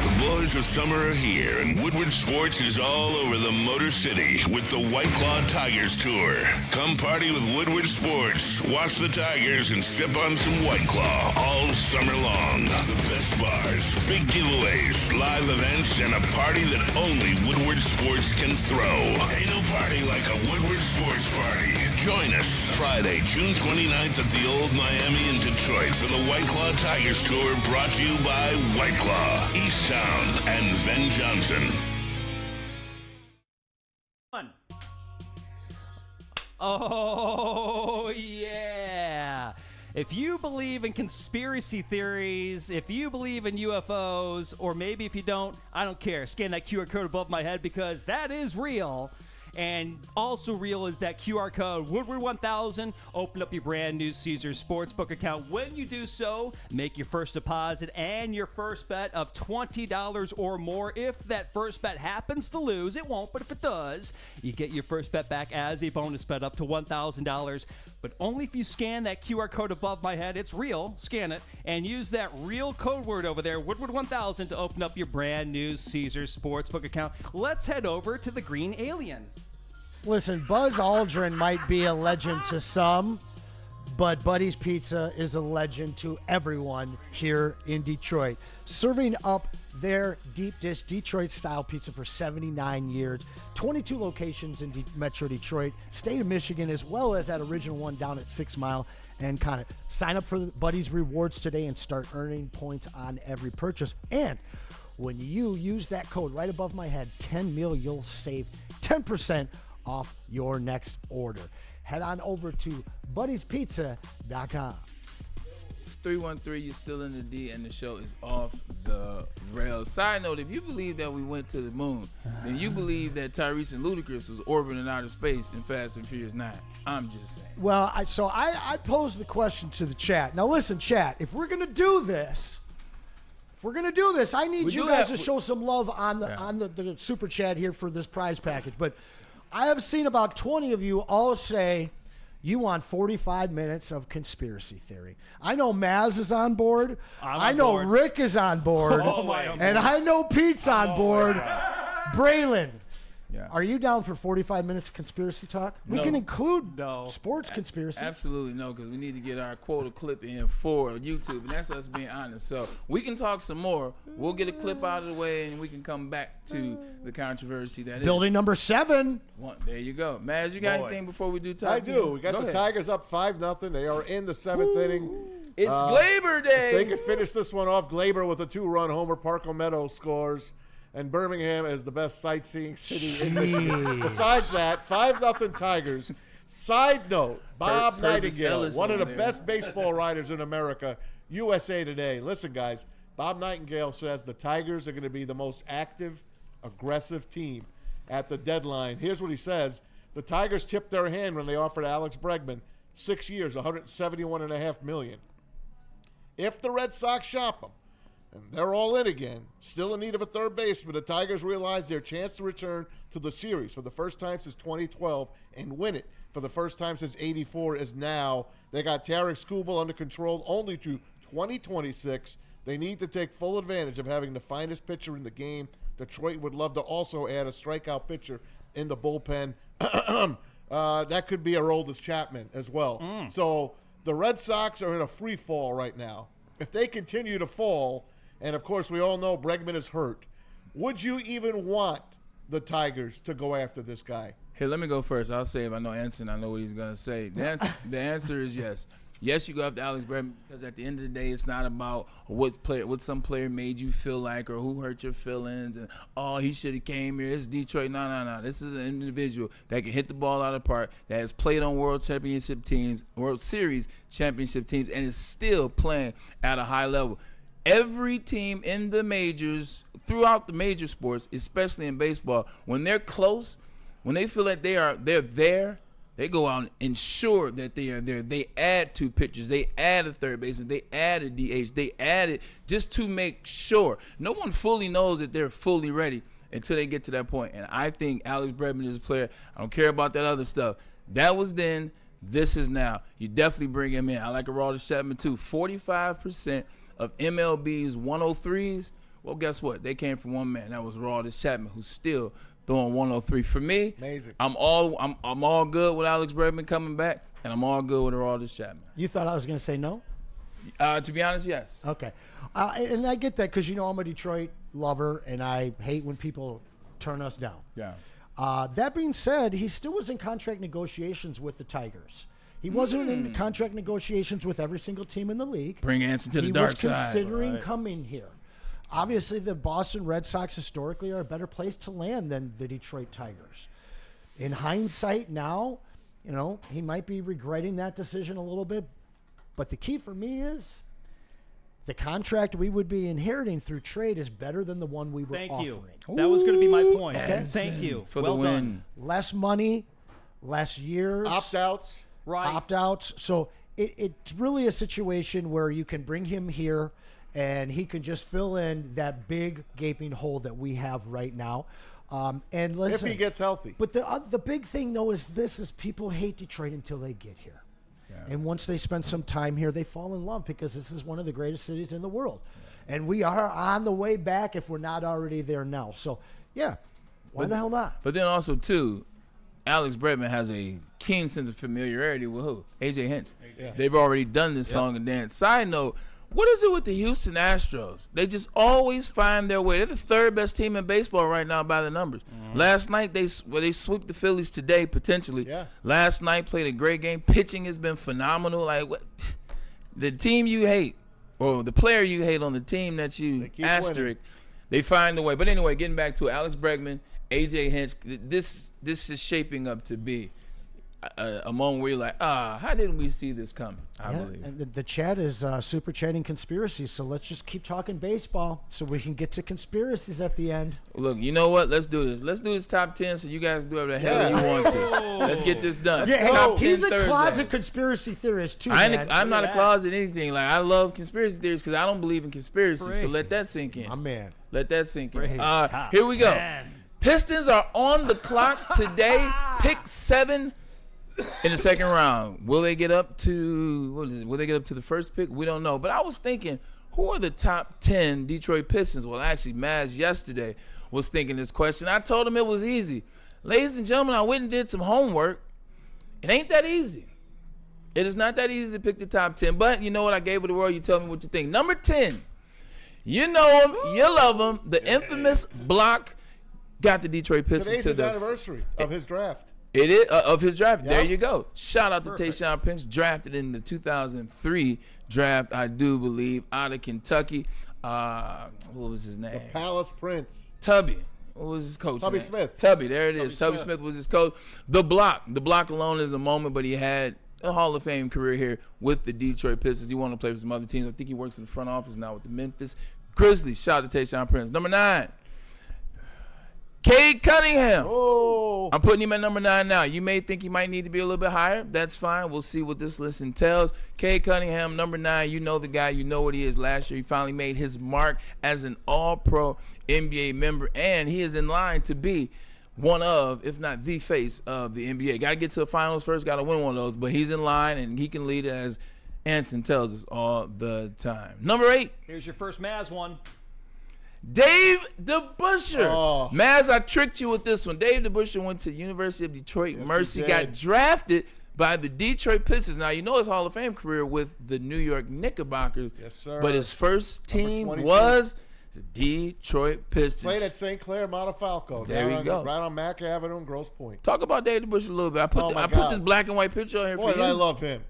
The boys of summer are here, and Woodward Sports is all over the Motor City with the White Claw Tigers Tour. Come party with Woodward Sports, watch the Tigers, and sip on some White Claw all summer long. The best bars, big giveaways, live events, and a party that only Woodward Sports can throw. Ain't no party like a Woodward Sports party. Join us Friday, June 29th at the Old Miami in Detroit for the White Claw Tigers Tour, brought to you by White Claw, East Town, and Ven Johnson. Oh, yeah. If you believe in conspiracy theories, if you believe in UFOs, or maybe if you don't, I don't care. Scan that QR code above my head because that is real. And also real is that QR code, Woodward 1000. Open up your brand new Caesars Sportsbook account. When you do so, make your first deposit and your first bet of $20 or more. If that first bet happens to lose, it won't, but if it does, you get your first bet back as a bonus bet up to $1,000. But only if you scan that QR code above my head. It's real. Scan it and use that real code word over there, Woodward 1000, to open up your brand new Caesars Sportsbook account. Let's head over to the Green Alien. Listen, Buzz Aldrin might be a legend to some, but Buddy's Pizza is a legend to everyone here in Detroit. Serving up their deep dish Detroit-style pizza for 79 years, 22 locations in Metro Detroit, state of Michigan, as well as that original one down at 6 Mile. And kind of sign up for Buddy's Rewards today and start earning points on every purchase. And when you use that code right above my head, 10 mil, you'll save 10% off your next order. Head on over to buddiespizza.com. It's 313, you're still in the D, and the show is off the rails. Side note, if you believe that we went to the moon, then you believe that Tyrese and Ludacris was orbiting outer space in Fast and Furious 9. I'm just saying. Well, I posed the question to the chat. Now listen, chat, if we're going to do this, I need you guys to show some love on the super chat here for this prize package. But I have seen about 20 of you all say you want 45 minutes of conspiracy theory. I know Maz is on board. I know Rick is on board. And I know Pete's on board. Braylon, Yeah. Are you down for 45 minutes of conspiracy talk? We can include sports conspiracy. Absolutely no, because we need to get our quota clip in for YouTube, and that's us being honest. So we can talk some more. We'll get a clip out of the way, and we can come back to the controversy that is. Building number 7. There you go. Maz, you got anything before we do top I 10? do. We got the Tigers up 5-0. They are in the 7th inning. It's Glaber Day. If they can finish this one off, Glaber with a 2-run homer. Parco Meadows scores. And Birmingham is the best sightseeing city in Michigan. Besides that, 5-0 Tigers. Side note, Bob Nightingale, one of the best baseball writers in America, USA Today. Listen, guys, Bob Nightingale says the Tigers are going to be the most active, aggressive team at the deadline. Here's what he says. The Tigers tipped their hand when they offered Alex Bregman 6 years, $171.5 million. If the Red Sox shop him, and they're all in again, still in need of a third baseman, the Tigers realize their chance to return to the series for the first time since 2012 and win it for the first time since '84 is now. They got Tarek Skubal under control only to 2026. They need to take full advantage of having the finest pitcher in the game. Detroit would love to also add a strikeout pitcher in the bullpen. That could be Aroldis Chapman as well. So the Red Sox are in a free fall right now. If they continue to fall, and of course we all know Bregman is hurt, would you even want the Tigers to go after this guy? Here, let me go first. I'll say if I know Anson, I know what he's going to say. The answer is yes. Yes, you go after Alex Bregman because at the end of the day, it's not about what some player made you feel like or who hurt your feelings and, he should have came here. It's Detroit. No. This is an individual that can hit the ball out of the park, that has played on World Series championship teams, and is still playing at a high level. Every team in the majors, throughout the major sports, especially in baseball, when they're close, when they feel like they're there, they go out and ensure that they are there. They add 2 pitchers. They add a third baseman. They add a DH. They add it just to make sure. No one fully knows that they're fully ready until they get to that point. And I think Alex Bregman is a player. I don't care about that other stuff. That was then. This is now. You definitely bring him in. I like Aroldis Chapman too. 45% of MLB's 103s, well, guess what? They came from one man. That was Aroldis Chapman, who's still throwing 103. For me, amazing. I'm all good with Alex Bregman coming back, and I'm all good with Aroldis Chapman. You thought I was going to say no? To be honest, yes. Okay. And I get that because, I'm a Detroit lover, and I hate when people turn us down. Yeah. That being said, he still was in contract negotiations with the Tigers. He wasn't in contract negotiations with every single team in the league. Bring Anson to the dark side. He was considering coming here. Obviously, the Boston Red Sox historically are a better place to land than the Detroit Tigers. In hindsight now, he might be regretting that decision a little bit. But the key for me is the contract we would be inheriting through trade is better than the one we were offering. That was going to be my point. Okay. Thank you. For well the win. done. Less money, less years. Opt-outs. Right. Opt-outs. So it's really a situation where you can bring him here and he can just fill in that big gaping hole that we have right now. And listen, if he gets healthy. But the big thing, though, is people hate Detroit until they get here. Yeah. And once they spend some time here, they fall in love because this is one of the greatest cities in the world. Yeah. And we are on the way back if we're not already there now. So, yeah, why the hell not? But then also, too, Alex Bregman has a keen sense of familiarity with who? AJ Hinch. Yeah. They've already done this song and dance. Side note, what is it with the Houston Astros? They just always find their way. They're the third best team in baseball right now by the numbers. Mm-hmm. Last night, they sweep the Phillies today, potentially. Yeah. Last night, played a great game. Pitching has been phenomenal. Like, what? The team you hate, or the player you hate on the team that you asterisk, they find a way. But anyway, getting back to it, Alex Bregman, AJ Hinch, this is shaping up to be a moment where you're like, how didn't we see this coming? I believe. And the chat is super chatting conspiracies, so let's just keep talking baseball so we can get to conspiracies at the end. Look, you know what? Let's do this. Let's do this top 10 so you guys do whatever the hell you want to. Let's get this done. Yeah, top 10 he's a Thursday. closet conspiracy theorist, too, I'm not a closet anything. Like, I love conspiracy theories because I don't believe in conspiracy, so let that sink in. My man. Let that sink in. Here we go. Pistons are on the clock today. Pick 7 in the second round. Will they get up to Will they get up to the first pick? We don't know. But I was thinking, who are the top 10 Detroit Pistons? Well, actually, Maz yesterday was thinking this question. I told him it was easy. Ladies and gentlemen, I went and did some homework. It ain't that easy. It is not that easy to pick the top 10, but you know what? I gave it a whirl. You tell me what you think. Number 10, you know him, you love him, the infamous Block got the Detroit Pistons Today's to his the anniversary of his draft. It is of his draft. Yep. There you go. Shout out to Tayshaun Prince, drafted in the 2003 draft, I do believe, out of Kentucky. What was his name? The Palace Prince. Tubby. What was his coach? Tubby name? Smith. Tubby. There it is. Tubby Smith was his coach. The Block alone is a moment, but he had a Hall of Fame career here with the Detroit Pistons. He wanted to play for some other teams. I think he works in the front office now with the Memphis Grizzlies. Shout out to Tayshaun Prince. Number 9. Cade Cunningham. Oh. I'm putting him at number 9 now. You may think he might need to be a little bit higher. That's fine. We'll see what this list entails. Cade Cunningham, number 9. You know the guy. You know what he is. Last year, he finally made his mark as an all-pro NBA member, and he is in line to be one of, if not the face of the NBA. Got to get to the finals first. Got to win one of those, but he's in line, and he can lead it as Anson tells us all the time. Number 8. Here's your first Maz one. Dave DeBusschere. Oh. Maz, I tricked you with this one. Dave DeBusschere went to the University of Detroit Mercy, he got did. drafted by the Detroit Pistons. Now, you know his Hall of Fame career with the New York Knickerbockers. Yes, sir. But his first team 22. was the Detroit Pistons. Played at St. Clair Montefalco. There you go. Right on Mack Avenue and Grosse Pointe. Talk about Dave DeBusschere a little bit. I my put God. this black and white picture on here Boy, for did you. I love him.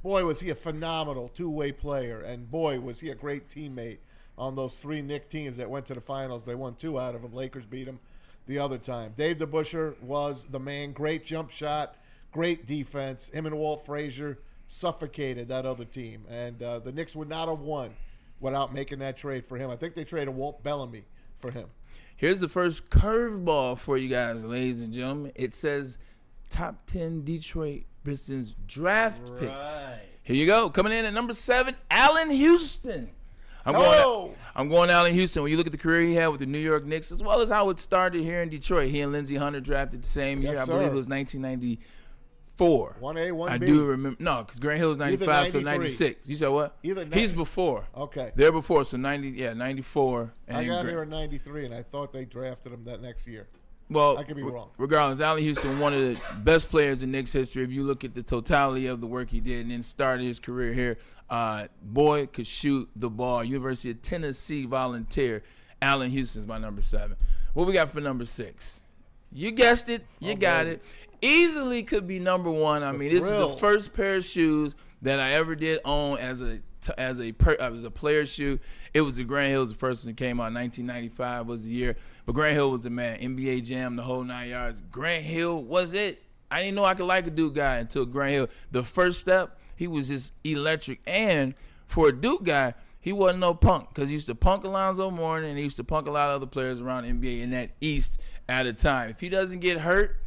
Boy, was he a phenomenal two-way player. And boy, was he a great teammate on those 3 Knick teams that went to the finals. They won 2 out of them. Lakers beat them the other time. Dave DeBusschere was the man. Great jump shot, great defense. Him and Walt Frazier suffocated that other team. And the Knicks would not have won without making that trade for him. I think they traded Walt Bellamy for him. Here's the first curveball for you guys, ladies and gentlemen. It says top 10 Detroit Pistons draft picks. Here you go. Coming in at number 7, Allen Houston. I'm going Allen Houston. When you look at the career he had with the New York Knicks, as well as how it started here in Detroit. He and Lindsey Hunter drafted the same year. Yes, I believe sir. it was 1994. 1A, 1B. I do remember. No, because Grant Hill was 95, so 93. 96. You said what? He's before. Okay. They're before, so 94. And I got Grant- here in 93, and I thought they drafted him that next year. Well, I could be wrong. Regardless, Allen Houston, one of the best players in Knicks history. If you look at the totality of the work he did and then started his career here, boy could shoot the ball. University of Tennessee volunteer. Allen Houston's my number 7. What we got for number 6? You guessed it. You got it. Easily could be number 1. I mean, this is the first pair of shoes that I ever did own as a player shoe. It was the Grant Hill. The first one that came out in 1995 was the year. But Grant Hill was the man. NBA Jam, the whole 9 yards. Grant Hill was it. I didn't know I could like a Duke guy until Grant Hill. The first step, he was just electric. And for a Duke guy, he wasn't no punk because he used to punk Alonzo Mourning and he used to punk a lot of other players around the NBA in that East at a time. If he doesn't get hurt,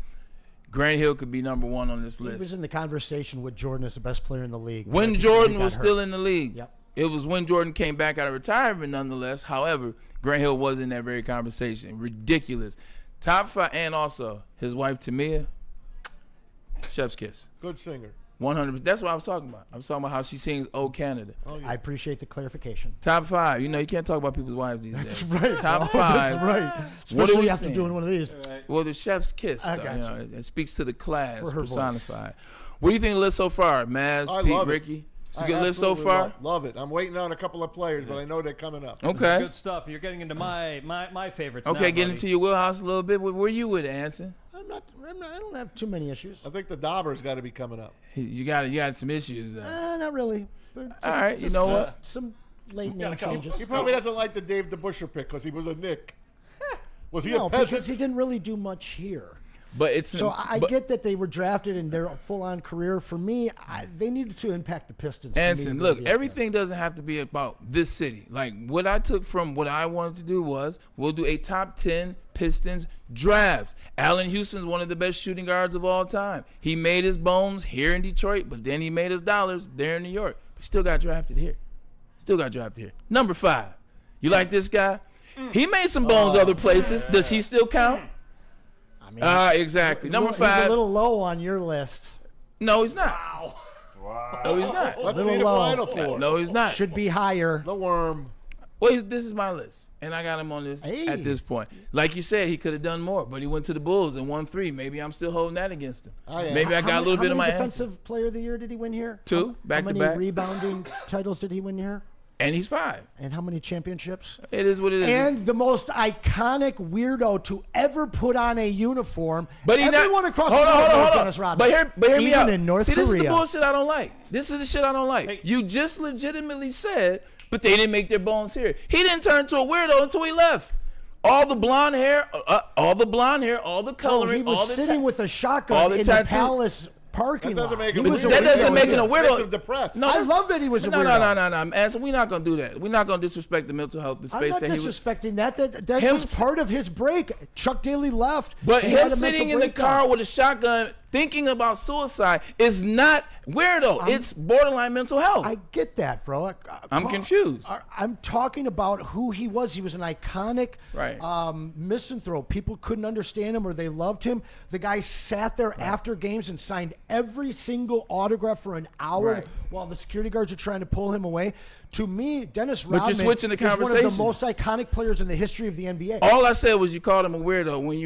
Grant Hill could be number 1 on this list. He was in the conversation with Jordan as the best player in the league. When Jordan was still in the league. Yep. It was when Jordan came back out of retirement nonetheless. However, Grant Hill was in that very conversation. Ridiculous. Top 5, and also his wife Tamia, chef's kiss. Good singer. 100%. That's what I was talking about. I was talking about how she sings "Oh Canada." Oh, yeah. I appreciate the clarification. Top 5. You know, you can't talk about people's wives these That's days. right. Top 5. That's right. Especially after doing one of these. Well, the chef's kiss. I though, got you know, it speaks to the class For her personified. What do you think of the list so far, Maz, I Pete, love it. Ricky? It's a I good list so absolutely far. Love it. I'm waiting on a couple of players, but I know they're coming up. Okay. Good stuff. You're getting into my favorites. Okay, now, get buddy. into your wheelhouse a little bit. Where you with it, Anson? I don't have too many issues. I think the Daubers got to be coming up. You got some issues though. Not really. But All right, you know what? Some late name changes. He probably doesn't like the Dave DeBusschere pick because he was a Knick. Was he No, a peasant? because he didn't really do much here. But it's So I get that they were drafted and they're a full-on career. For me, they needed to impact the Pistons. for me Anson, to look, be up everything doesn't have to be about this city. Like, what I took from what I wanted to do was we'll do a top 10 Pistons drafts. Allen Houston's one of the best shooting guards of all time. He made his bones here in Detroit, but then he made his dollars there in New York. But still got drafted here. Number 5. You like this guy? He made some bones other places. Does he still count? I mean, Exactly. he's Number He's 5. a little low on your list. No, he's not. Wow. No, he's not. Let's Little see the low. Final Four. No, he's not. Should be higher. The Worm. Well, this is my list, and I got him on this at this point. Like you said, he could have done more, but he went to the Bulls and won 3. Maybe I'm still holding that against him. Maybe I got a little bit of my How many Defensive Player of the Year did he win here? 2, back to back. How many rebounding titles did he win here? And he's 5. And how many championships? It is what it is. And the most iconic weirdo to ever put on a uniform. But everyone across the world knows Dennis Rodman. But hear me out. In North See, Korea. this is the bullshit I don't like. This is the shit I don't like. Hey. You just legitimately said, but they didn't make their bones here. He didn't turn to a weirdo until he left. All the blonde hair, all the coloring, he was all the sitting with a shotgun in the Palace parking That doesn't lot. make him That doesn't make him a weirdo. Makes him depressed. No, I love that he was a weirdo. No. Anson, we're not going to do that. We're not going to disrespect the mental health space I'm not that he was. disrespecting that. That was part of his break. Chuck Daly left. But He him had a sitting mental in the breakdown. car with a shotgun thinking about suicide is not weirdo. It's borderline mental health. I get that, bro. I'm confused. I'm talking about who he was. He was an iconic misanthrope. People couldn't understand him or they loved him. The guy sat there after games and signed every single autograph for an hour while the security guards are trying to pull him away. To me, Dennis Rodman you're switching the is one of conversation. the most iconic players in the history of the NBA. All I said was you called him a weirdo when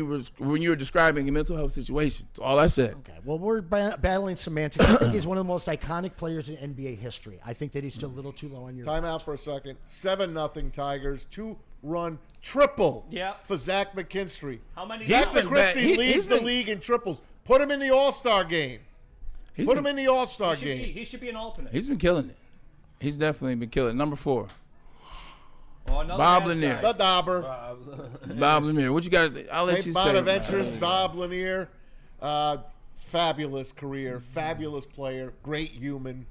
you were describing a mental health situation. That's all I said. Okay, well, we're battling semantics. I think he's one of the most iconic players in NBA history. I think that he's still a little too low on your Time list. out for a second. 7-0 Tigers. 2-run triple for Zach McKinstry. How many? Zach McKinstry leads the league in triples. Put him in the All-Star game. Put him in the All-Star game. He should be an alternate. He's been killing it. He's definitely been killing it. Number 4. Bob Lanier. The Dauber. Bob Lanier. What you got? I'll let you say. Bonaventure's Bob Lanier. Fabulous career. Fabulous player. Great human.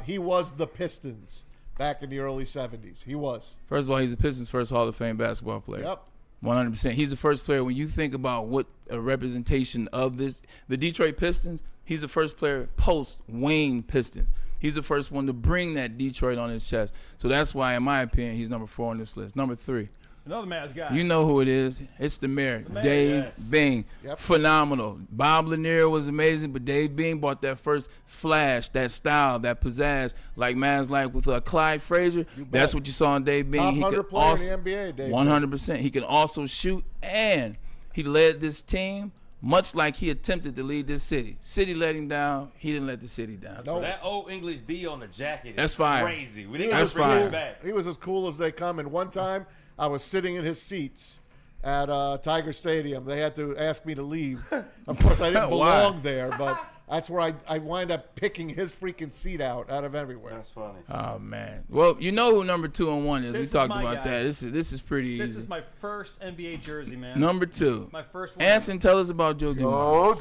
He was the Pistons back in the early 70s. He was. First of all, he's the Pistons' first Hall of Fame basketball player. Yep. 100%. He's the first player. When you think about what a representation of the Detroit Pistons, he's the first player post-Wayne Pistons. He's the first one to bring that Detroit on his chest. So that's why, in my opinion, he's number 4 on this list. Number 3. Another Mavs guy. You know who it is. It's the mayor, Dave Bing. Yep. Phenomenal. Bob Lanier was amazing, but Dave Bing brought that first flash, that style, that pizzazz, like man's like with Clyde Frazier. bet. That's what you saw in Dave Bing. Top He 100 could player also, in the NBA, Dave. 100%. He can also shoot, and he led this team much like he attempted to lead this city. City let him down. He didn't let the city down. No. That old English D on the jacket That's is fire. crazy. We didn't That's bring fire. it back. He was as cool as they come. And one time, I was sitting in his seats at Tiger Stadium. They had to ask me to leave. Of course, I didn't belong there, but that's where I wind up picking his freaking seat out of everywhere. That's funny. Oh, man. Well, you know who number 2 and 1 is. This we is talked my about guy. that. This is pretty easy. This is my first NBA jersey, man. Number 2. My first one. Anson, tell us about Joe Dumars.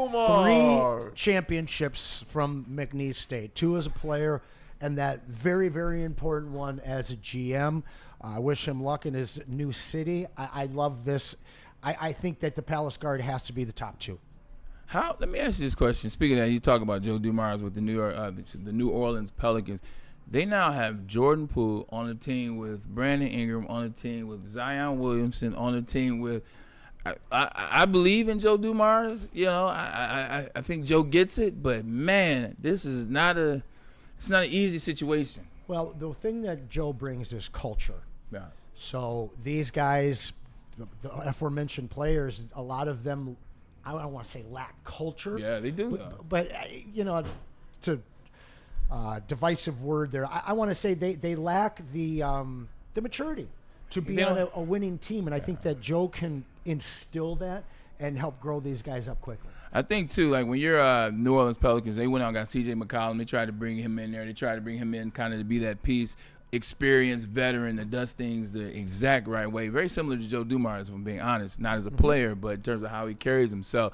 Dumars. 3 championships from McNeese State. 2 as a player, and that very, very important one as a GM. I wish him luck in his new city. I love this. I think that the Palace Guard has to be the top 2. Let me ask you this question. Speaking of that, you talk about Joe Dumars with the New Orleans Pelicans. They now have Jordan Poole on the team with Brandon Ingram on the team with Zion Williamson on the team with. I believe in Joe Dumars. You know, I think Joe gets it, but man, this is it's not an easy situation. Well, the thing that Joe brings is culture. Yeah. So these guys, the aforementioned players, a lot of them, I don't want to say lack culture. Yeah, they do. But you know, it's a divisive word there. I want to say they lack the maturity to be on a winning team, and I think that Joe can instill that and help grow these guys up quickly. I think too, like when you're New Orleans Pelicans, they went out and got C.J. McCollum. They tried to bring him in there. They tried to bring him in kind of to be that piece, experienced veteran that does things the exact right way. Very similar to Joe Dumars, if I'm being honest. Not as a player, but in terms of how he carries himself.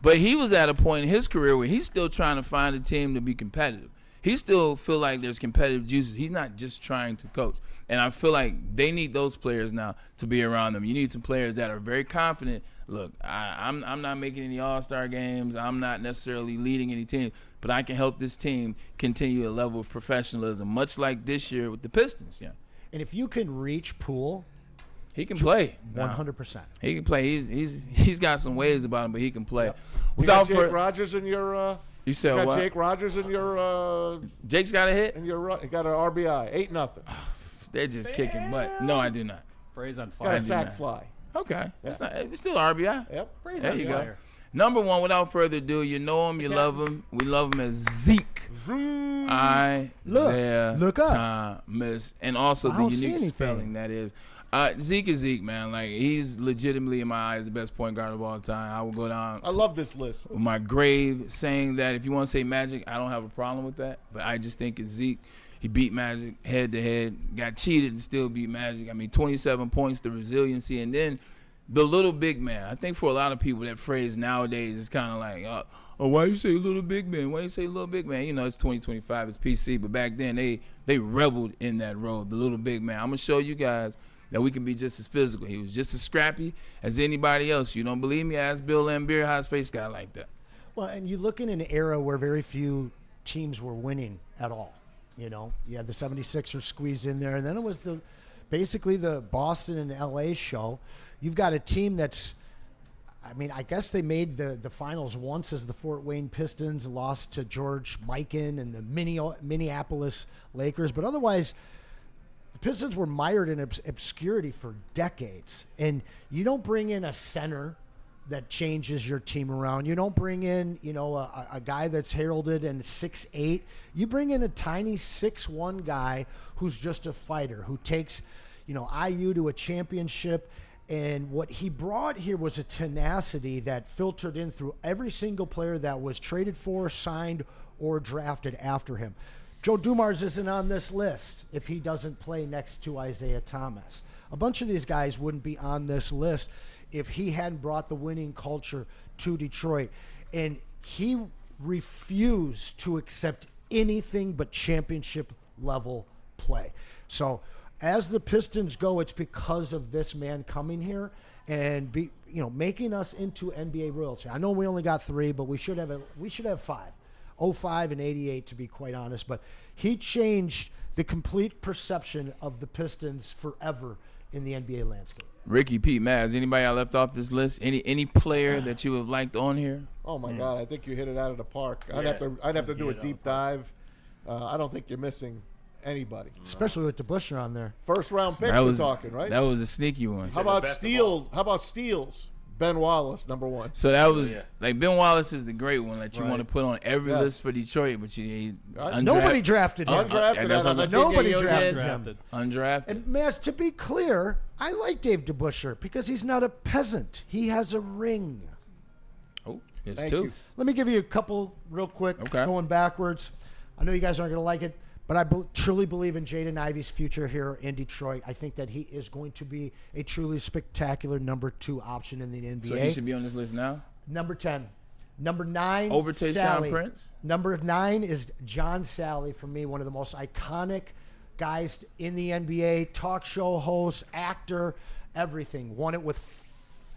But he was at a point in his career where he's still trying to find a team to be competitive. He still feel like there's competitive juices. He's not just trying to coach. And I feel like they need those players now to be around them. You need some players that are very confident. Look, I'm not making any All-Star games. I'm not necessarily leading any team, but I can help this team continue a level of professionalism, much like this year with the Pistons. Yeah. And if you can reach Poole, he can play. 100%. He can play. He's got some ways about him, but he can play. Yep. You got Jake Rogers in your. You said got what? Jake Rogers in your. Jake's got a hit. And you got an RBI, 8-0. They're just kicking butt. No, I do not. Bray's on Got fire. a sack fly. Okay. That's not. It's still RBI. Yep. Bray's There on you go. fire. Number one, without further ado, you know him, you love him. We love him as Zeke. Isaiah Look up. Thomas. And also I the don't see unique anything. spelling that is. Zeke is Zeke, man. Like, he's legitimately, in my eyes, the best point guard of all time. I will go down I love this list. with my grave saying that if you want to say Magic, I don't have a problem with that. But I just think it's Zeke. He beat Magic head to head, got cheated and still beat Magic. I mean, 27 points, the resiliency, and then the little big man. I think for a lot of people, that phrase nowadays is kind of like, oh, why you say little big man? Why you say little big man? You know, it's 2025, it's PC, but back then they reveled in that role, the little big man. I'm going to show you guys that we can be just as physical. He was just as scrappy as anybody else. You don't believe me? Ask Bill Laimbeer how his face got like that. Well, and you look in an era where very few teams were winning at all. You know, you had the 76ers squeezed in there, and then it was basically the Boston and LA show. You've got a team that's, I mean, I guess they made the finals once as the Fort Wayne Pistons, lost to George Mikan and the Minneapolis Lakers, but otherwise the Pistons were mired in obscurity for decades. And you don't bring in a center that changes your team around. You don't bring in, you know, a guy that's heralded and 6'8". You bring in a tiny 6'1" guy who's just a fighter, who takes, you know, IU to a championship. And what he brought here was a tenacity that filtered in through every single player that was traded for, signed, or drafted after him. Joe Dumars isn't on this list if he doesn't play next to Isaiah Thomas. A bunch of these guys wouldn't be on this list if he hadn't brought the winning culture to Detroit. And he refused to accept anything but championship level play. So as the Pistons go, it's because of this man coming here and making us into NBA royalty. I know we only got 3, but we should have 5. 05 and 88, to be quite honest. But he changed the complete perception of the Pistons forever in the NBA landscape. Ricky, Pete, Maz, anybody I left off this list? Any player that you have liked on here? Oh my God, I think you hit it out of the park. I'd have to do a deep dive. I don't think you're missing anybody, especially with DeBusschere on there. First round picks, we're talking, right? That was a sneaky one. How about steals? Ben Wallace, number 1. So that was like Ben Wallace is the great one that you want to put on every list for Detroit, but nobody drafted him. Nobody drafted him. Undrafted. And Mass, to be clear, I like Dave DeBusschere because he's not a peasant. He has a ring. Oh, it's Thank 2. you. Let me give you a couple real quick, going backwards. I know you guys aren't going to like it, but I truly believe in Jaden Ivey's future here in Detroit. I think that he is going to be a truly spectacular number 2 option in the NBA. So he should be on this list now? Number 10. Number 9, over Tayshaun Prince? Number 9 is John Sally, for me, one of the most iconic guys in the NBA, talk show host, actor, everything. Won it with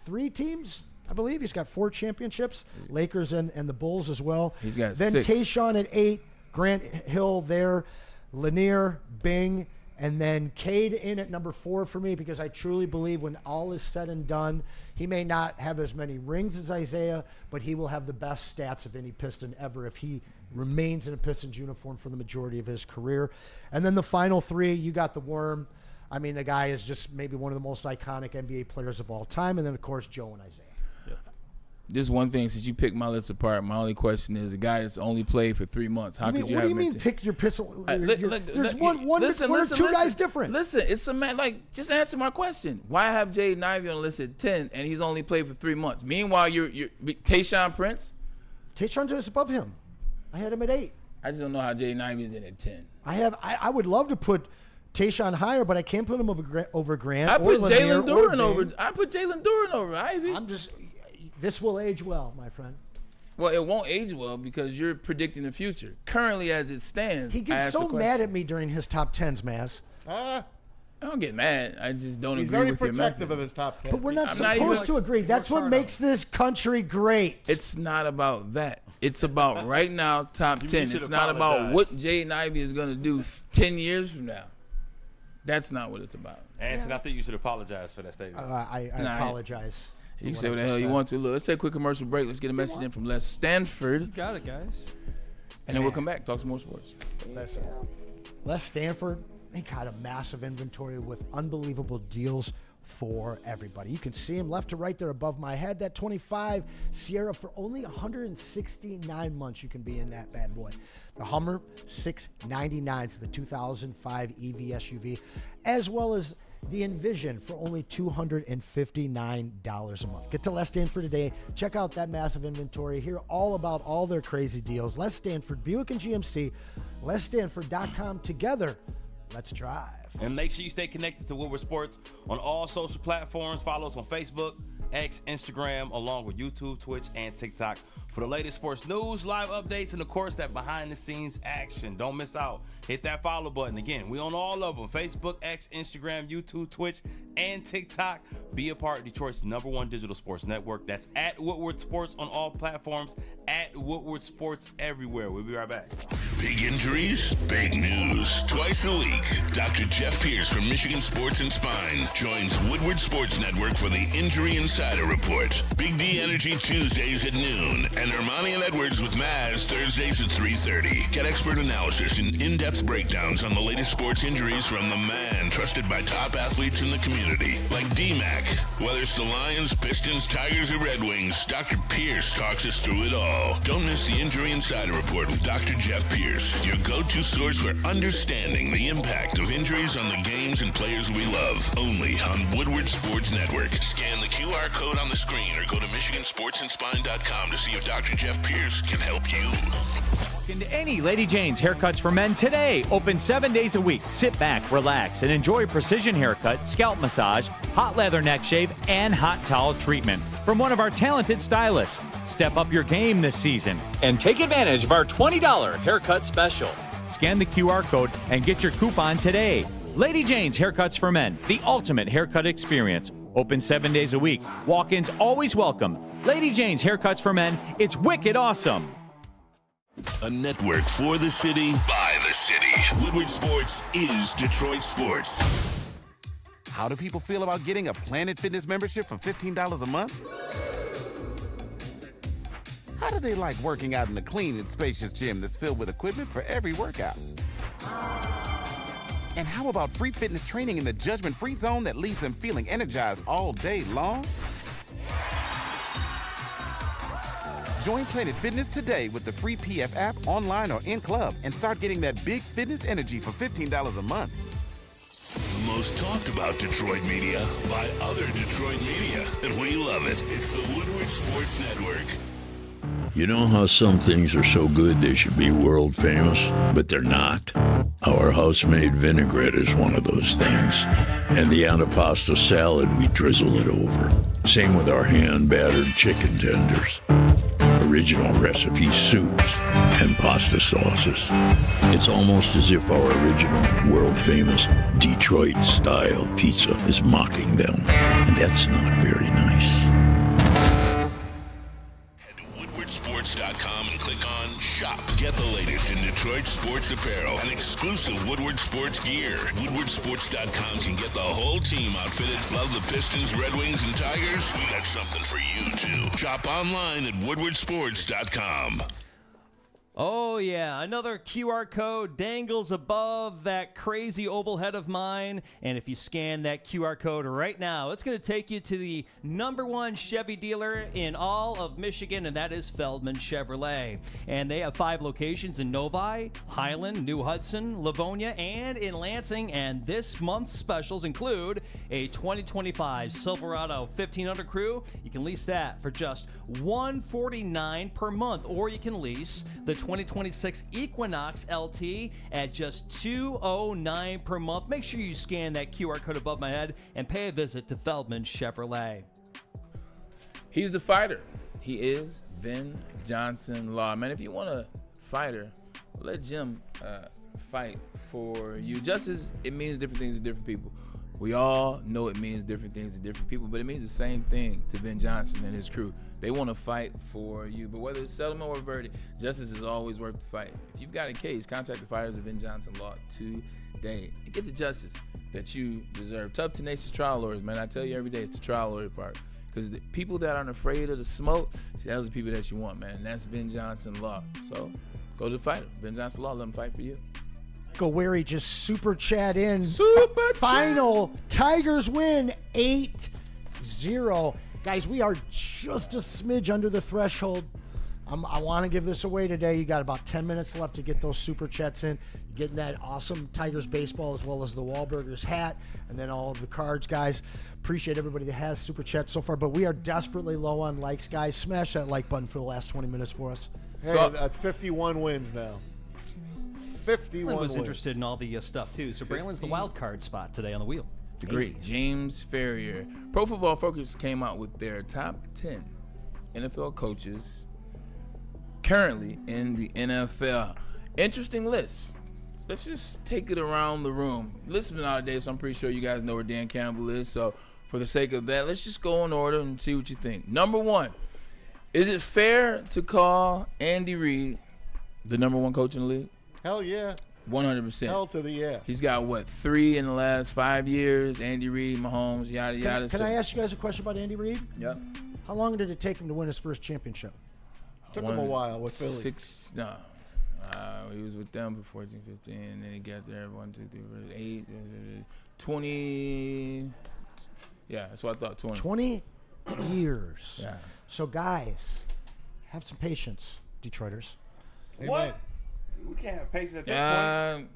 3 teams, I believe. He's got 4 championships, Lakers and the Bulls as well. He's got then 6. Tayshaun at 8, Grant Hill there, Lanier, Bing, and then Cade in at number 4 for me, because I truly believe when all is said and done, he may not have as many rings as Isaiah, but he will have the best stats of any Piston ever if he remains in a Pistons uniform for the majority of his career. And then the final 3, you got the Worm. I mean, the guy is just maybe one of the most iconic NBA players of all time. And then, of course, Joe and Isaiah. Just one thing, since you picked my list apart, my only question is: a guy that's only played for 3 months, how could you have? What do you mean pick your pistol? There's two guys different. Listen, it's a man. Like, just answer my question. Why have Jaden Ivey on the list at 10 and he's only played for 3 months? Meanwhile, you're Tayshaun Prince. Tayshaun is above him. I had him at 8. I just don't know how Jaden Ivey's in at 10. I would love to put Tayshaun higher, but I can't put him over Grant. I put Jalen Duren over Ivy. This will age well, my friend. Well, it won't age well because you're predicting the future. Currently, as it stands, he gets so mad at me during his top 10s, Maz. I don't get mad. I just don't agree with your your He's very protective of his top 10. But we're not supposed to agree. That's what makes this country great. It's not about that. It's about right now, top 10. It's not about what Jaden Ivey is going to do 10 years from now. That's not what it's about. Anson, I think you should apologize for that statement. I apologize. You can say what the hell you want to. Look, let's take a quick commercial break. Let's get a message in from Les Stanford. You got it, guys. And then we'll come back, talk some more sports. Les Stanford, They got a massive inventory with unbelievable deals for everybody. You can see them left to right there above my head. That 25 Sierra for only 169 months. You can be in that bad boy. The Hummer, $699 for the 2005 EV SUV, as well as the Envision for only $259 a month. Get to Les Stanford today. Check out that massive inventory. Hear all about all their crazy deals. Les Stanford, Buick and GMC, lesstanford.com. Together, let's drive. And make sure you stay connected to Woodward Sports on all social platforms. Follow us on Facebook, X, Instagram, along with YouTube, Twitch, and TikTok for the latest sports news, live updates, and of course that behind-the-scenes action. Don't miss out. Hit that follow button. Again, we on all of them: Facebook, X, Instagram, YouTube, Twitch, and TikTok. Be a part of Detroit's #1 digital sports network. That's at Woodward Sports on all platforms, at Woodward Sports everywhere. We'll be right back. Big injuries, big news. Twice a week, Dr. Jeff Pierce from Michigan Sports and Spine joins Woodward Sports Network for the Injury Insider Report. Big D Energy Tuesdays at noon, and Ermanni and Edwards with Maz Thursdays at 3:30. Get expert analysis and in-depth breakdowns on the latest sports injuries from the man trusted by top athletes in the community, like D-Mac. Whether it's the Lions, Pistons, Tigers, or Red Wings, Dr. Pierce talks us through it all. Don't miss the Injury Insider Report with Dr. Jeff Pierce, your go-to source for understanding the impact of injuries on the games and players we love. Only on Woodward Sports Network. Scan the QR code on the screen or go to MichiganSportsandSpine.com to see if Dr. Jeff Pierce can help you. Into any Lady Jane's Haircuts for Men today. Open 7 days a week. Sit back, relax, and enjoy precision haircut, scalp massage, hot leather neck shave, and hot towel treatment from one of our talented stylists. Step up your game this season and take advantage of our $20 haircut special. Scan the QR code and get your coupon today. Lady Jane's Haircuts for Men, the ultimate haircut experience. Open 7 days a week. Walk-ins always welcome. Lady Jane's Haircuts for Men. It's wicked awesome. A network for the city, by the city. Woodward Sports is Detroit Sports. How do people feel about getting a Planet Fitness membership for $15 a month? How do they like working out in a clean and spacious gym that's filled with equipment for every workout? And how about free fitness training in the judgment-free zone that leaves them feeling energized all day long? Join Planet Fitness today with the free PF app, online or in club, and start getting that big fitness energy for $15 a month. The most talked about Detroit media by other Detroit media, and we love it. It's the Woodward Sports Network. You know how some things are so good they should be world famous, but they're not? Our house-made vinaigrette is one of those things. And the antipasto salad, we drizzle it over. Same with our hand-battered chicken tenders. Original recipe soups and pasta sauces. It's almost as if our original, world-famous Detroit-style pizza is mocking them. And that's not very nice. Sports.com and click on Shop. Get the latest in Detroit sports apparel and exclusive Woodward Sports gear. WoodwardSports.com can get the whole team outfitted. Love the Pistons, Red Wings, and Tigers? We got something for you, too. Shop online at WoodwardSports.com. Oh, yeah. Another QR code dangles above that crazy oval head of mine. And if you scan that QR code right now, it's going to take you to the #1 Chevy dealer in all of Michigan, and that is Feldman Chevrolet. And they have 5 locations in Novi, Highland, New Hudson, Livonia, and in Lansing. And this month's specials include a 2025 Silverado 1500 Crew. You can lease that for just $149 per month, or you can lease the 2026 Equinox LT at just $209 per month. Make sure you scan that QR code above my head and pay a visit to Feldman Chevrolet. He's the fighter. He is Vin Johnson Law. Man, if you want a fighter, let Jim fight for you. Just as it means different things to different people. We all know it means different things to different people, but it means the same thing to Ben Johnson and his crew. They want to fight for you, but whether it's settlement or verdict, justice is always worth the fight. If you've got a case, contact the fighters of Ben Johnson Law today and get the justice that you deserve. Tough, tenacious trial lawyers, man. I tell you every day, it's the trial lawyer part. Because the people that aren't afraid of the smoke, see, those are the people that you want, man. And that's Ben Johnson Law. So go to the fighter. Ben Johnson Law, let them fight for you. Goweri just super chat in. Final Tigers win 8-0. Guys, we are just a smidge under the threshold. I want to give this away today. You got about 10 minutes left to get those super chats in. Getting that awesome Tigers baseball as well as the Wahlburgers hat and then all of the cards, guys. Appreciate everybody that has super chats so far, but we are desperately low on likes, guys. Smash that like button for the last 20 minutes for us. Hey, that's 51 wins now. 51 I was wins. interested in all the stuff, too. So Braylon's the wild card spot today on the wheel. The great James Ferrier. Pro Football Focus came out with their top 10 NFL coaches currently in the NFL. Interesting list. Let's just take it around the room. Listen nowadays, so I'm pretty sure you guys know where Dan Campbell is. So for the sake of that, let's just go in order and see what you think. Number 1, is it fair to call Andy Reid the number 1 coach in the league? Hell yeah. 100%. Hell to the yeah. He's got, 3 in the last 5 years? Andy Reid, Mahomes, yada, yada. Can I ask you guys a question about Andy Reid? Yeah. How long did it take him to win his first championship? Took him a while with Philly. He was with them for 14, 15, and then he got there 1, 2, 3, 8, 20. Yeah, that's what I thought. 20 years. Yeah. So, guys, have some patience, Detroiters. What? We can't have patience at this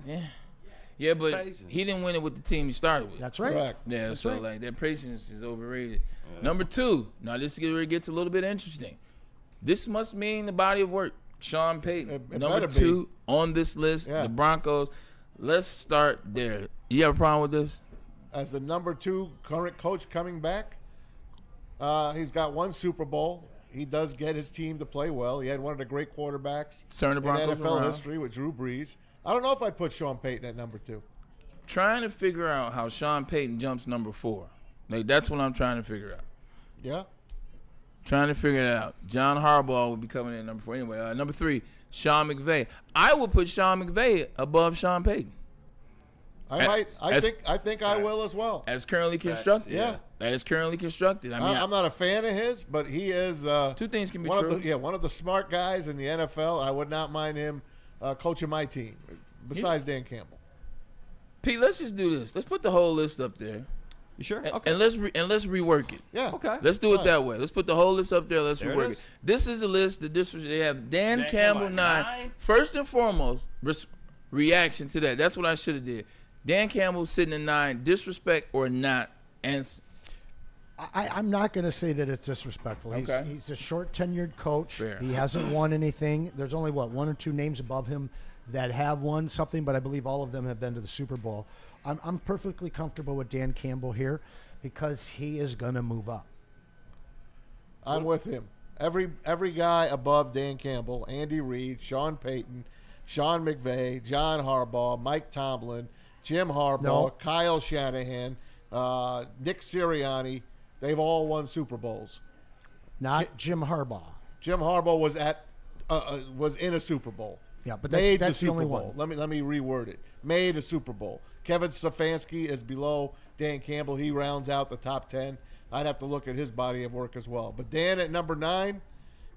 point. Yeah, but Patience. he didn't win it with the team he started with. That's right. Correct. Yeah, That's so right. like that patience is overrated. Number 2. Now this is where it gets a little bit interesting. This must mean the body of work. Sean Payton, It number better 2 be. on this list. Yeah. The Broncos. Let's start there. You have a problem with this? As the number 2 current coach coming back, he's got 1 Super Bowl. He does get his team to play well. He had one of the great quarterbacks Turn the Broncos in NFL around. history with Drew Brees. I don't know if I'd put Sean Payton at number 2. Trying to figure out how Sean Payton jumps number 4. Like that's what I'm trying to figure out. Yeah. Trying to figure it out. John Harbaugh would be coming in at number 4 anyway. Number 3, Sean McVay. I would put Sean McVay above Sean Payton. I think I will as well. As currently constructed. Yeah. As currently constructed. I mean, I'm not a fan of his, but he is 2 things can be one true. of the smart guys in the NFL. I would not mind him coaching my team, besides Dan Campbell. Pete, let's just do this. Let's put the whole list up there. You sure? And, Okay. and let's rework it. Yeah. Okay. Let's do it Right. that way. Let's put the whole list up there. Let's There it rework is. it. This is a list that they have Dan Dan Campbell Campbell, 9. 9? First and foremost, reaction to that. That's what I should have did. Dan Campbell sitting at 9. Disrespect or not? Anson. I'm not going to say that it's disrespectful. Okay. He's a short tenured coach. Fair. He hasn't won anything. There's only 1 or 2 names above him that have won something, but I believe all of them have been to the Super Bowl. I'm perfectly comfortable with Dan Campbell here because he is going to move up. I'm with him. Every guy above Dan Campbell, Andy Reid, Sean Payton, Sean McVay, John Harbaugh, Mike Tomlin, Jim Harbaugh, No. Kyle Shanahan, Nick Sirianni, they've all won Super Bowls. Not Jim Harbaugh. Jim Harbaugh was in a Super Bowl. Yeah, but made that's the the Super only Bowl. one. Let me reword it. Made a Super Bowl. Kevin Stefanski is below Dan Campbell. He rounds out the top 10. I'd have to look at his body of work as well. But Dan at number 9,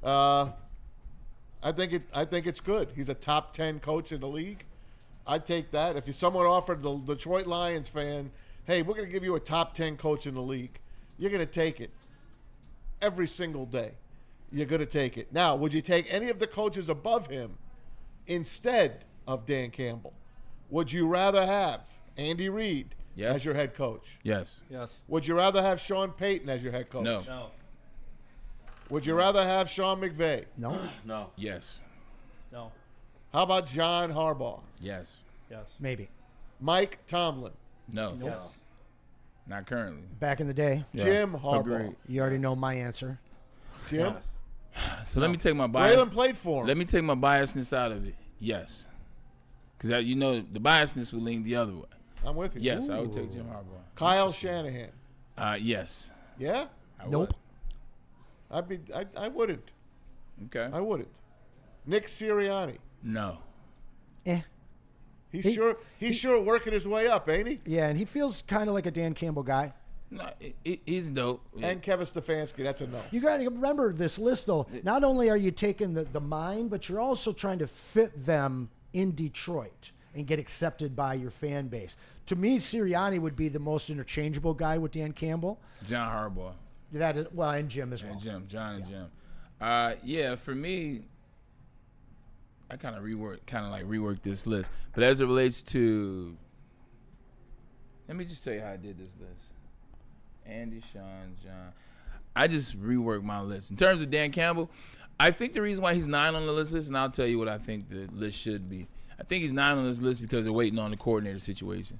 I think it's good. He's a top 10 coach in the league. I'd take that. If someone offered the Detroit Lions fan, hey, we're going to give you a top 10 coach in the league, you're going to take it every single day. You're going to take it. Now, would you take any of the coaches above him instead of Dan Campbell? Would you rather have Andy Reid as your head coach? Yes. Yes. Would you rather have Sean Payton as your head coach? No. No. Would you rather have Sean McVay? No. No. Yes. No. How about John Harbaugh? Yes. Yes. Maybe. Mike Tomlin? No. Yes. Not currently. Back in the day. Jim Harbaugh? Agreed. You already know my answer. Jim? So let me take my bias. Braylon played for him. Let me take my biasness out of it. Yes. Because the biasness would lean the other way. I'm with you. Yes, I would take Jim Harbaugh. Kyle Shanahan? Yes. Yeah? I Nope. I wouldn't. Would. Okay. I wouldn't. Nick Sirianni? No. He's sure working his way up, ain't he? Yeah, and he feels kind of like a Dan Campbell guy. No, he's dope. And Kevin Stefanski, that's a no. You got to remember this list, though. Not only are you taking the mind, but you're also trying to fit them in Detroit. and get accepted by your fan base. To me, Sirianni would be the most interchangeable guy with Dan Campbell. John Harbaugh. That is, well, and Jim as well. And Jim, John and Jim. For me, I kind of reworked this list. But as it relates to, let me just tell you how I did this list. Andy, Sean, John. I just reworked my list. In terms of Dan Campbell, I think the reason why he's 9 on the list is, and I'll tell you what I think the list should be. I think he's 9 on this list because they're waiting on the coordinator situation.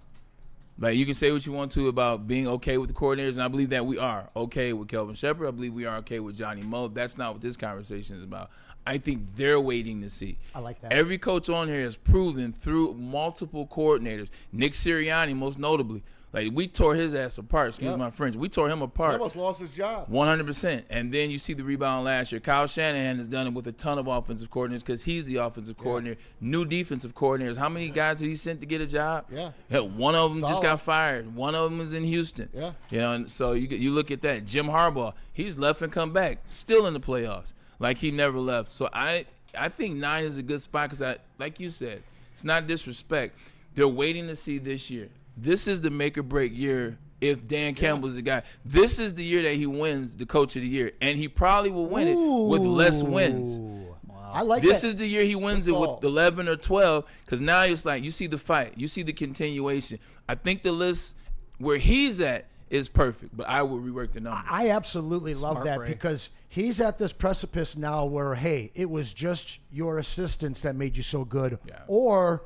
Like, you can say what you want to about being okay with the coordinators, and I believe that we are okay with Kelvin Shepard. I believe we are okay with Johnny Moe. That's not what this conversation is about. I think they're waiting to see. I like that. Every coach on here has proven through multiple coordinators, Nick Sirianni most notably. Like, we tore his ass apart. Excuse my French. We tore him apart. He almost lost his job. 100%. And then you see the rebound last year. Kyle Shanahan has done it with a ton of offensive coordinators because he's the offensive coordinator. New defensive coordinators. How many guys did he send to get a job? Yeah. Hell, one of them just got fired. One of them is in Houston. Yeah. You know, and so you look at that. Jim Harbaugh, he's left and come back, still in the playoffs, like he never left. So I think 9 is a good spot because, like you said, it's not disrespect. They're waiting to see this year. This is the make or break year if Dan Campbell's the guy. This is the year that he wins the coach of the year, and he probably will win it with less wins. Wow. I like this that. is the year he wins it with 11 or 12 because now it's like you see the fight. You see the continuation. I think the list where he's at is perfect, but I will rework the number. I absolutely love that because he's at this precipice now where, hey, it was just your assistants that made you so good, or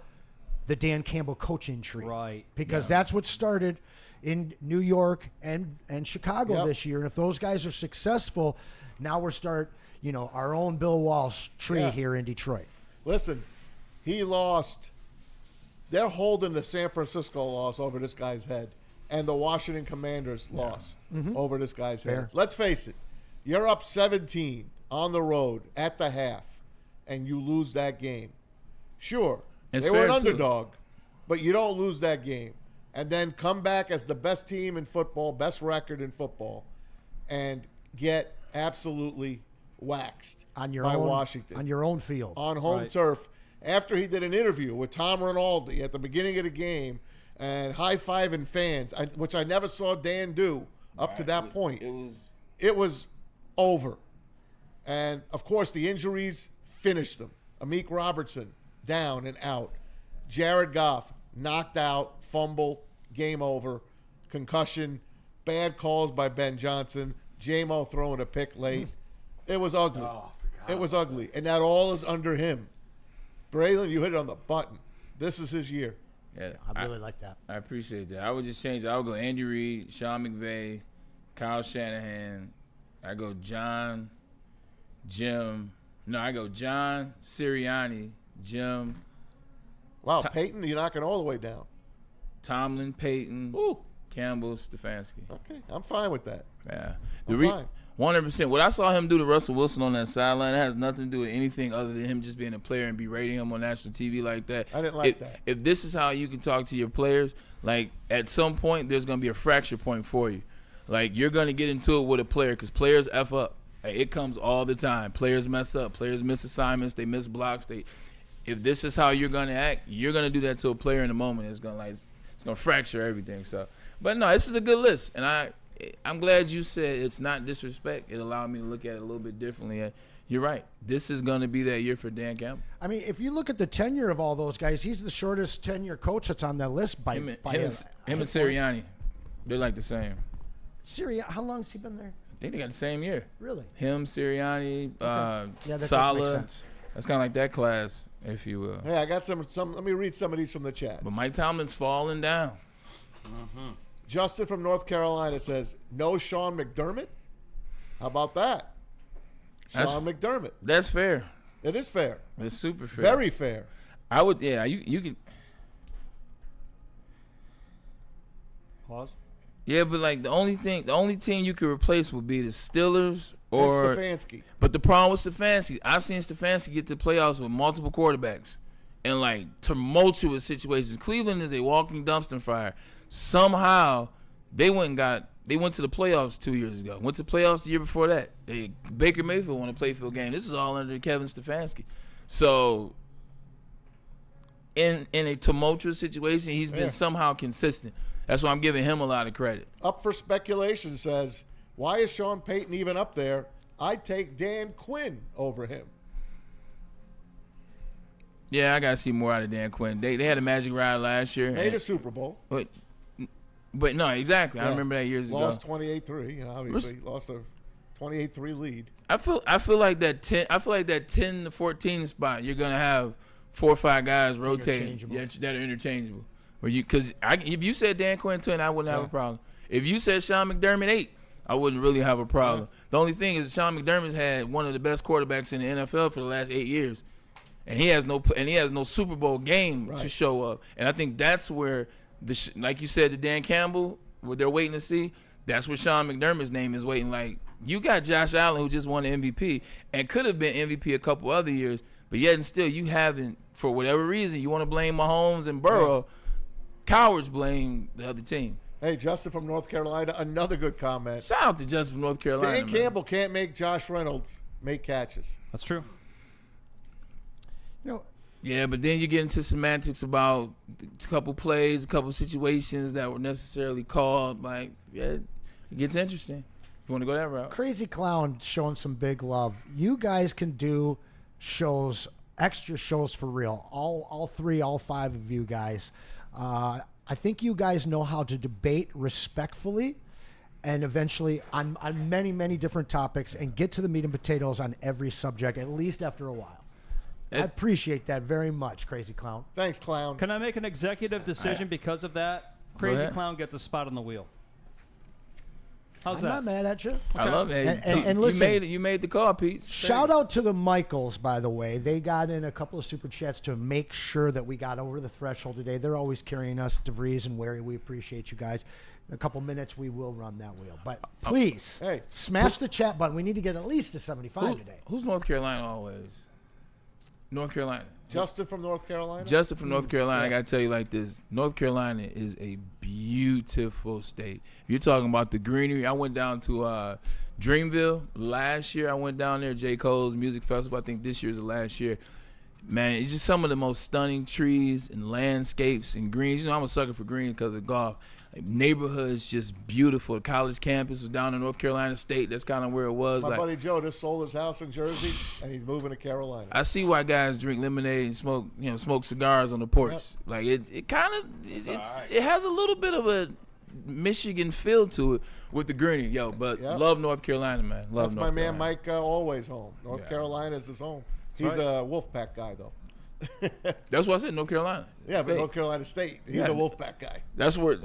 the Dan Campbell coaching tree. Right. Because that's what started in New York and Chicago this year. And if those guys are successful, now we're our own Bill Walsh tree here in Detroit. Listen, he lost. They're holding the San Francisco loss over this guy's head and the Washington Commanders loss over this guy's head. Let's face it. You're up 17 on the road at the half, and you lose that game. Sure. They were an underdog, but you don't lose that game. And then come back as the best team in football, best record in football, and get absolutely waxed by Washington. On your own field. On home turf. After he did an interview with Tom Rinaldi at the beginning of the game and high-fiving fans, which I never saw Dan do up to that point. It was over. And, of course, the injuries finished them. Amik Robertson, down and out. Jared Goff, knocked out, fumble, game over, concussion, bad calls by Ben Johnson, J-Mo throwing a pick late. It was ugly. It was ugly. And that all is under him. Braylon, you hit it on the button. This is his year. Yeah, I really like that. I appreciate that. I would just change it. I would go Andy Reid, Sean McVay, Kyle Shanahan. I go John, Jim. No, I go John, Sirianni, Jim. Wow, Peyton, you're knocking all the way down. Tomlin, Peyton, Campbell, Stefanski. Okay, I'm fine with that. Yeah. I'm fine. 100%. What I saw him do to Russell Wilson on that sideline, it has nothing to do with anything other than him just being a player and berating him on national TV like that. I didn't like that. If this is how you can talk to your players, like at some point there's going to be a fracture point for you. Like you're going to get into it with a player because players F up. Like, it comes all the time. Players mess up. Players miss assignments. They miss blocks. If this is how you're going to act, you're going to do that to a player in a moment. It's going to fracture everything. So, but no, this is a good list, and I'm glad you said it's not disrespect. It allowed me to look at it a little bit differently. You're right. This is going to be that year for Dan Campbell. I mean, if you look at the tenure of all those guys, he's the shortest tenure coach that's on that list by him and Sirianni. They're like the same. Sirianni, how long has he been there? I think they got the same year. Really? Him, Sirianni, that Saleh. makes sense. That's kind of like that class, if you will. Hey, I got some. Let me read some of these from the chat. But Mike Tomlin's falling down. Justin from North Carolina says, no Sean McDermott? How about that? Sean McDermott. That's fair. It is fair. It's super fair. Very fair. I would, you can. Pause. Yeah, but like the only team you could replace would be the Steelers or Stefanski. But the problem with Stefanski, I've seen Stefanski get to playoffs with multiple quarterbacks in like tumultuous situations. Cleveland is a walking dumpster fire. Somehow they went to the playoffs 2 years ago. Went to playoffs the year before that. Baker Mayfield won a playfield game. This is all under Kevin Stefanski. So in a tumultuous situation, he's been somehow consistent. That's why I'm giving him a lot of credit. Up for speculation says, why is Sean Payton even up there? I'd take Dan Quinn over him. Yeah, I got to see more out of Dan Quinn. They had a magic ride last year. Made a Super Bowl. But no, exactly. I remember that years lost ago. Lost 28-3, obviously. Lost a 28-3 lead. I feel like that 10 to 14 spot, you're going to have 4 or 5 guys rotating that are interchangeable. Because if you said Dan Quinn 10, I wouldn't have a problem. If you said Sean McDermott 8, I wouldn't really have a problem. The only thing is Sean McDermott's had one of the best quarterbacks in the NFL for the last 8 years. And he has no Super Bowl game to show up. And I think that's where like you said, the Dan Campbell, what they're waiting to see, that's where Sean McDermott's name is waiting. Like, you got Josh Allen, who just won the MVP and could have been MVP a couple other years, but yet and still you haven't, for whatever reason, you want to blame Mahomes and Burrow. Cowards blame the other team. Hey, Justin from North Carolina, another good comment. Shout out to Justin from North Carolina. Dan Campbell can't make Josh Reynolds make catches. That's true. Yeah, but then you get into semantics about a couple plays, a couple situations that were necessarily called. Like, it gets interesting. You want to go that route? Crazy Clown showing some big love. You guys can do shows, extra shows for real. All 5 of you guys. I think you guys know how to debate respectfully and eventually on many, many different topics and get to the meat and potatoes on every subject, at least after a while. I appreciate that very much, Crazy Clown. Thanks, Clown. Can I make an executive decision because of that? Crazy Clown gets a spot on the wheel. How's that? I'm not mad at you. Okay. I love it. And listen, you made the call, Pete. Shout out to the Michaels, by the way. They got in a couple of super chats to make sure that we got over the threshold today. They're always carrying us, DeVries and Wary. We appreciate you guys. In a couple minutes, we will run that wheel. But please, smash the chat button. We need to get at least to 75 today. Who's North Carolina always? North Carolina. Justin from North Carolina? Justin from North Carolina. I got to tell you like this. North Carolina is a beautiful state. If you're talking about the greenery, I went down to Dreamville last year. I went down there, J. Cole's Music Festival. I think this year's the last year. Man, it's just some of the most stunning trees and landscapes and greens. You know, I'm a sucker for green because of golf. Like, neighborhood's just beautiful. The college campus was down in North Carolina State. That's kind of where it was. My buddy Joe just sold his house in Jersey, and he's moving to Carolina. I see why guys drink lemonade and smoke cigars on the porch. Yep. Like it has a little bit of a Michigan feel to it with the greenery, but love North Carolina, man. That's my man Mike always home. North Carolina is his home. He's a Wolfpack guy though. That's what I said, North Carolina. Yeah, but North Carolina State. He's a Wolfpack guy. That's where.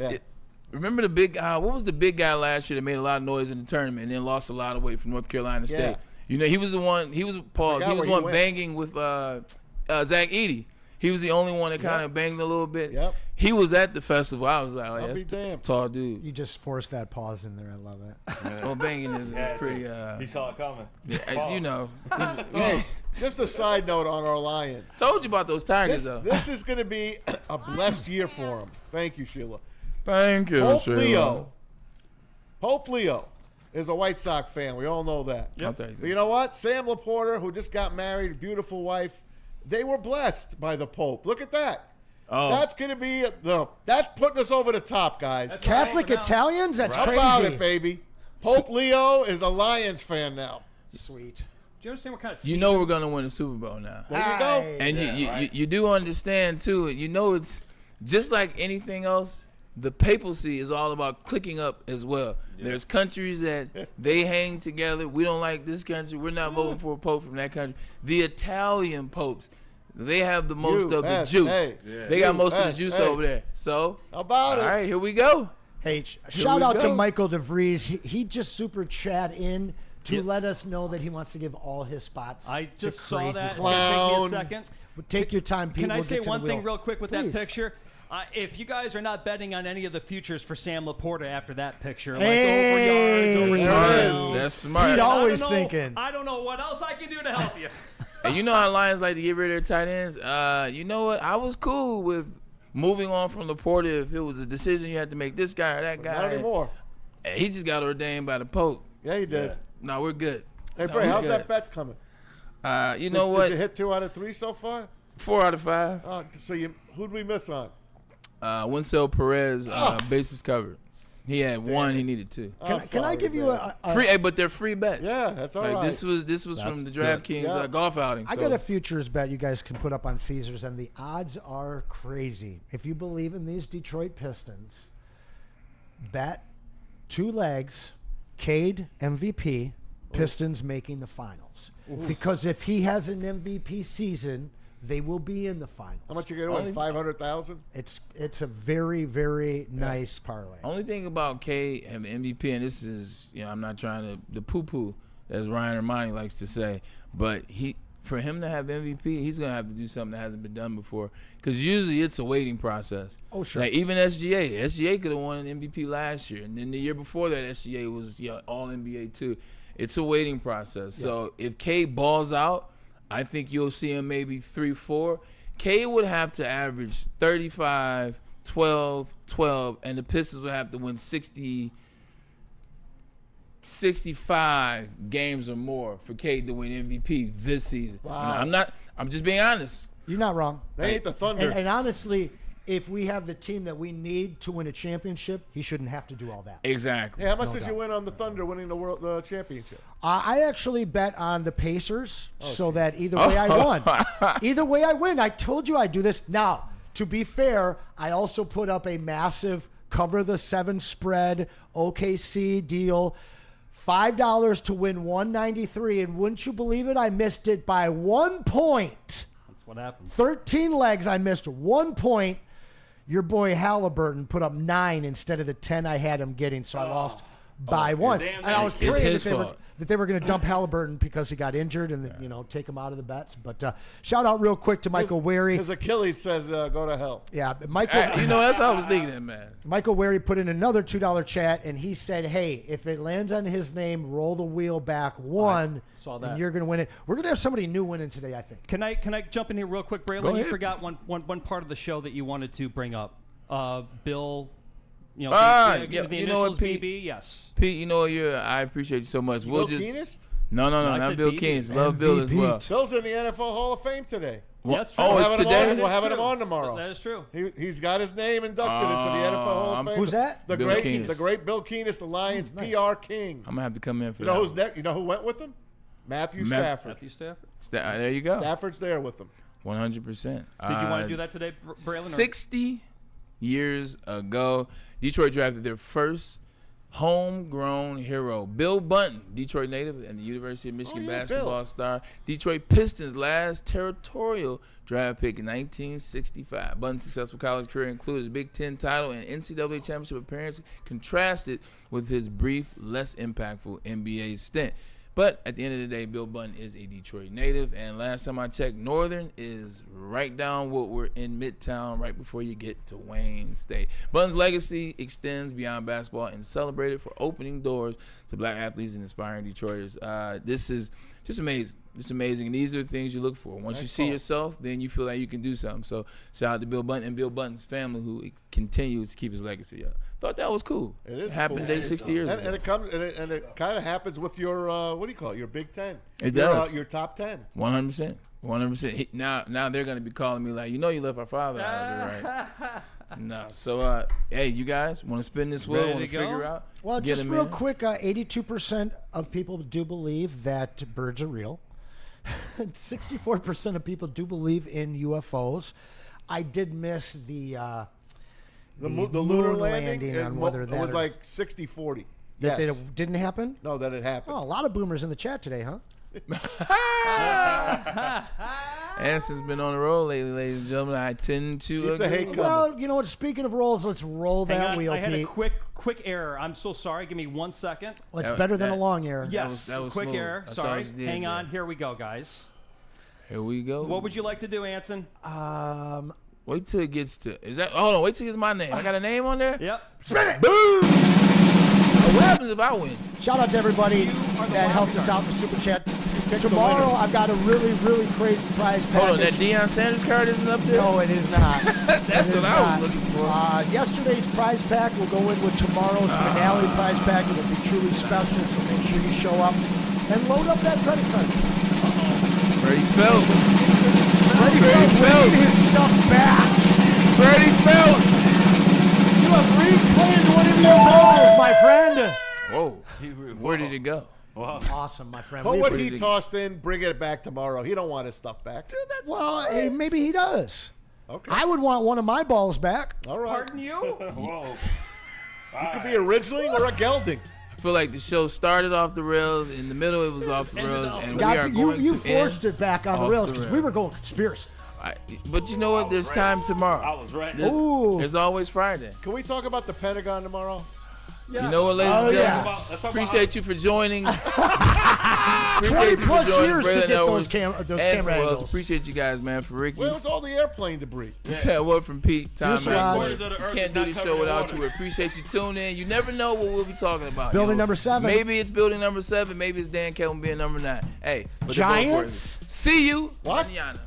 Remember the big what was the big guy last year that made a lot of noise in the tournament and then lost a lot of weight from North Carolina State? You know, he was the one. He was banging with Zach Edey. He was the only one that kind of banged a little bit. He was at the festival. I was like, that's a tall dude. You just forced that pause in there. I love it. Well, banging is pretty. He saw it coming. Yeah, you know. Hey, just a side note on our Lions. Told you about those Tigers, though. This is going to be a blessed year for them. Thank you, Sheila. Thank you, Sheila. Pope Leo is a White Sox fan. We all know that. Yep. But you know what? Sam Laporta, who just got married, beautiful wife, they were blessed by the Pope. Look at that. Oh. That's going to be that's putting us over the top, guys. That's Catholic Italians? That's crazy. How about it, baby? Pope Leo is a Lions fan now. Sweet. Do you understand what kind of You know we're going to win the Super Bowl now. There you go. And you do understand, too. You know it's just like anything else. The papacy is all about clicking up as well. Yeah. There's countries that they hang together. We don't like this country. We're not voting for a pope from that country. The Italian popes, they have the most of the juice. They got most of the juice over there. So, how about it? All right, here we go. Hey, shout out to Michael DeVries. He just super chat in to let us know that he wants to give all his spots. I just saw that. Clown. Take me a second. Take your time, Pete. Can I say one thing real quick with Please. that picture? If you guys are not betting on any of the futures for Sam Laporta after that picture, over yards, that's smart. He's always thinking. I don't know what else I can do to help you. And you know how Lions like to get rid of their tight ends? You know what? I was cool with moving on from Laporta if it was a decision you had to make this guy or that guy. Not anymore. And he just got ordained by the Pope. Yeah, he did. No, we're good. Hey, Bray, how's that bet coming? You know what? Did you hit 2 out of 3 so far? 4 out of 5. So who'd we miss on? Winsell Perez, bases covered. He had one. He needed 2. Can I give you a free? But they're free bets. Yeah, that's all right. This was from the DraftKings golf outing. I got a futures bet you guys can put up on Caesars, and the odds are crazy. If you believe in these Detroit Pistons, bet 2 legs, Cade MVP, Pistons making the finals. Because if he has an MVP season, they will be in the finals. How much you get win? 500,000. It's a very, very nice parlay. Only thing about K having MVP, and this is, I'm not trying to poo-poo, as Ryan Ermanni likes to say, but for him to have MVP, he's gonna have to do something that hasn't been done before. Because usually it's a waiting process. Oh sure. Like even SGA could have won an MVP last year, and then the year before that, SGA was All NBA too. It's a waiting process. Yeah. So if K balls out, I think you'll see him maybe 3-4. K would have to average 35, 12, 12, and the Pistons would have to win 65 games or more for K to win MVP this season. Wow. I'm just being honest. You're not wrong. They ain't the Thunder. And honestly, if we have the team that we need to win a championship, he shouldn't have to do all that. Exactly. Yeah, how much did you win on the Thunder winning the championship? I actually bet on the Pacers so that either way I won. Either way I win. I told you I'd do this. Now, to be fair, I also put up a massive cover the 7 spread OKC deal. $5 to win $193, and wouldn't you believe it? I missed it by 1 point. That's what happened. 13 legs, I missed 1 point. Your boy Halliburton put up 9 instead of the 10 I had him getting, so I lost by 1. And I was praying that they were going to dump Halliburton because he got injured and take him out of the bets. But shout out real quick to Michael Wary. His Achilles says go to hell. Yeah, Michael. That's how I was thinking that, man. Michael Wary put in another $2 chat, and he said, "Hey, if it lands on his name, roll the wheel back 1, and you're going to win it." We're going to have somebody new winning today, I think. Can I jump in here real quick, Braylon? You forgot one part of the show that you wanted to bring up. Bill. The initials Pete? BB, yes. Pete, I appreciate you so much. Bill Keenest? No, not Bill Keenest. Love Bill as well. Bill's in the NFL Hall of Fame today. That's true. It's today? We're having him on tomorrow. That is true. He's got his name inducted into the NFL Hall of Fame. Who's that? The great Bill Keenest, the Lions PR king. I'm going to have to come in for that. You know who's next? You know who went with him? Matthew Stafford. Matthew Stafford. There you go. Stafford's there with him. 100%. Did you want to do that today, Braylon? 60 years ago, Detroit drafted their first homegrown hero, Bill Bunton, Detroit native and the University of Michigan basketball star. Detroit Pistons' last territorial draft pick in 1965. Bunton's successful college career included a Big Ten title and NCAA championship appearance, contrasted with his brief, less impactful NBA stint. But at the end of the day, Bill Bunton is a Detroit native, and last time I checked, Northern is right down Woodward in Midtown, right before you get to Wayne State. Bunton's legacy extends beyond basketball and celebrated for opening doors to black athletes and inspiring Detroiters. This is just amazing. It's amazing, and these are the things you look for. Once you see yourself, then you feel like you can do something. So shout out to Bill Bunton and Bill Bunton's family, who continues to keep his legacy up. Thought that was cool. It is happened cool. today 60 years ago. And it kind of happens with your what do you call it? Your Big Ten. It does. Your top 10. 100%. 100%. Now they're going to be calling me like, you left our father out of it, right? No. So, hey, you guys want to spin this wheel? Want to figure out? Well, just real quick, 82% of people do believe that birds are real. 64% of people do believe in UFOs. I did miss the lunar landing on whether that was like 60-40. That it didn't happen? No, that it happened. Oh, a lot of boomers in the chat today, huh? Anson's been on the roll lately, ladies and gentlemen. I tend to agree. Well, you know what? Speaking of rolls, let's roll that wheel, I had a quick error. I'm so sorry. Give me 1 second. Well, it's better than a long error. Yes, that was quick smooth. error. Sorry. Hang on. Here we go, guys. Here we go. What would you like to do, Anson? Wait till it gets to. Hold on. Wait till it gets my name. I got a name on there? Yep. Spin it! Boom! What happens if I win? Shout out to everybody that helped us out in the Super Chat. Tomorrow, I've got a really, really crazy prize package. Hold on, that Deion Sanders card isn't up there? No, it is not. That's what I was looking for. Yesterday's prize pack will go in with tomorrow's finale prize pack. It will be truly special, so make sure you show up and load up that credit card. Brady Phelps. Felt his stuff back. Freddie Felt. You have reclaimed one of your balls, my friend. Whoa. Where did it go? Wow. Awesome, my friend. Put what he tossed in, bring it back tomorrow. He don't want his stuff back. Dude, that's Well, maybe he does. Okay. I would want one of my balls back. All right. Pardon you? Whoa. You could be a Ridgeling or a Gelding. I feel like the show started off the rails. In the middle, it was off the rails. And we God, are going you to forced end it back on the off rails the because we were going conspiracy. But you know what? There's time tomorrow. I was ready. There's always Friday. Can we talk about the Pentagon tomorrow? Yeah. You know what, ladies and gentlemen? Appreciate you for joining. Appreciate you for joining years to get those camera angles. Appreciate you guys, man. For Ricky. Where was all the airplane debris? Yeah, what from Pete? Time man. Quarters of the earth Can't is do not this covered show in without water. you. We appreciate you tuning in. You never know what we'll be talking about. Building number 7. Maybe it's building number 7. Maybe it's Dan Kelvin being number 9. Hey, but they're both Giants? worth it. See you. What? Manana.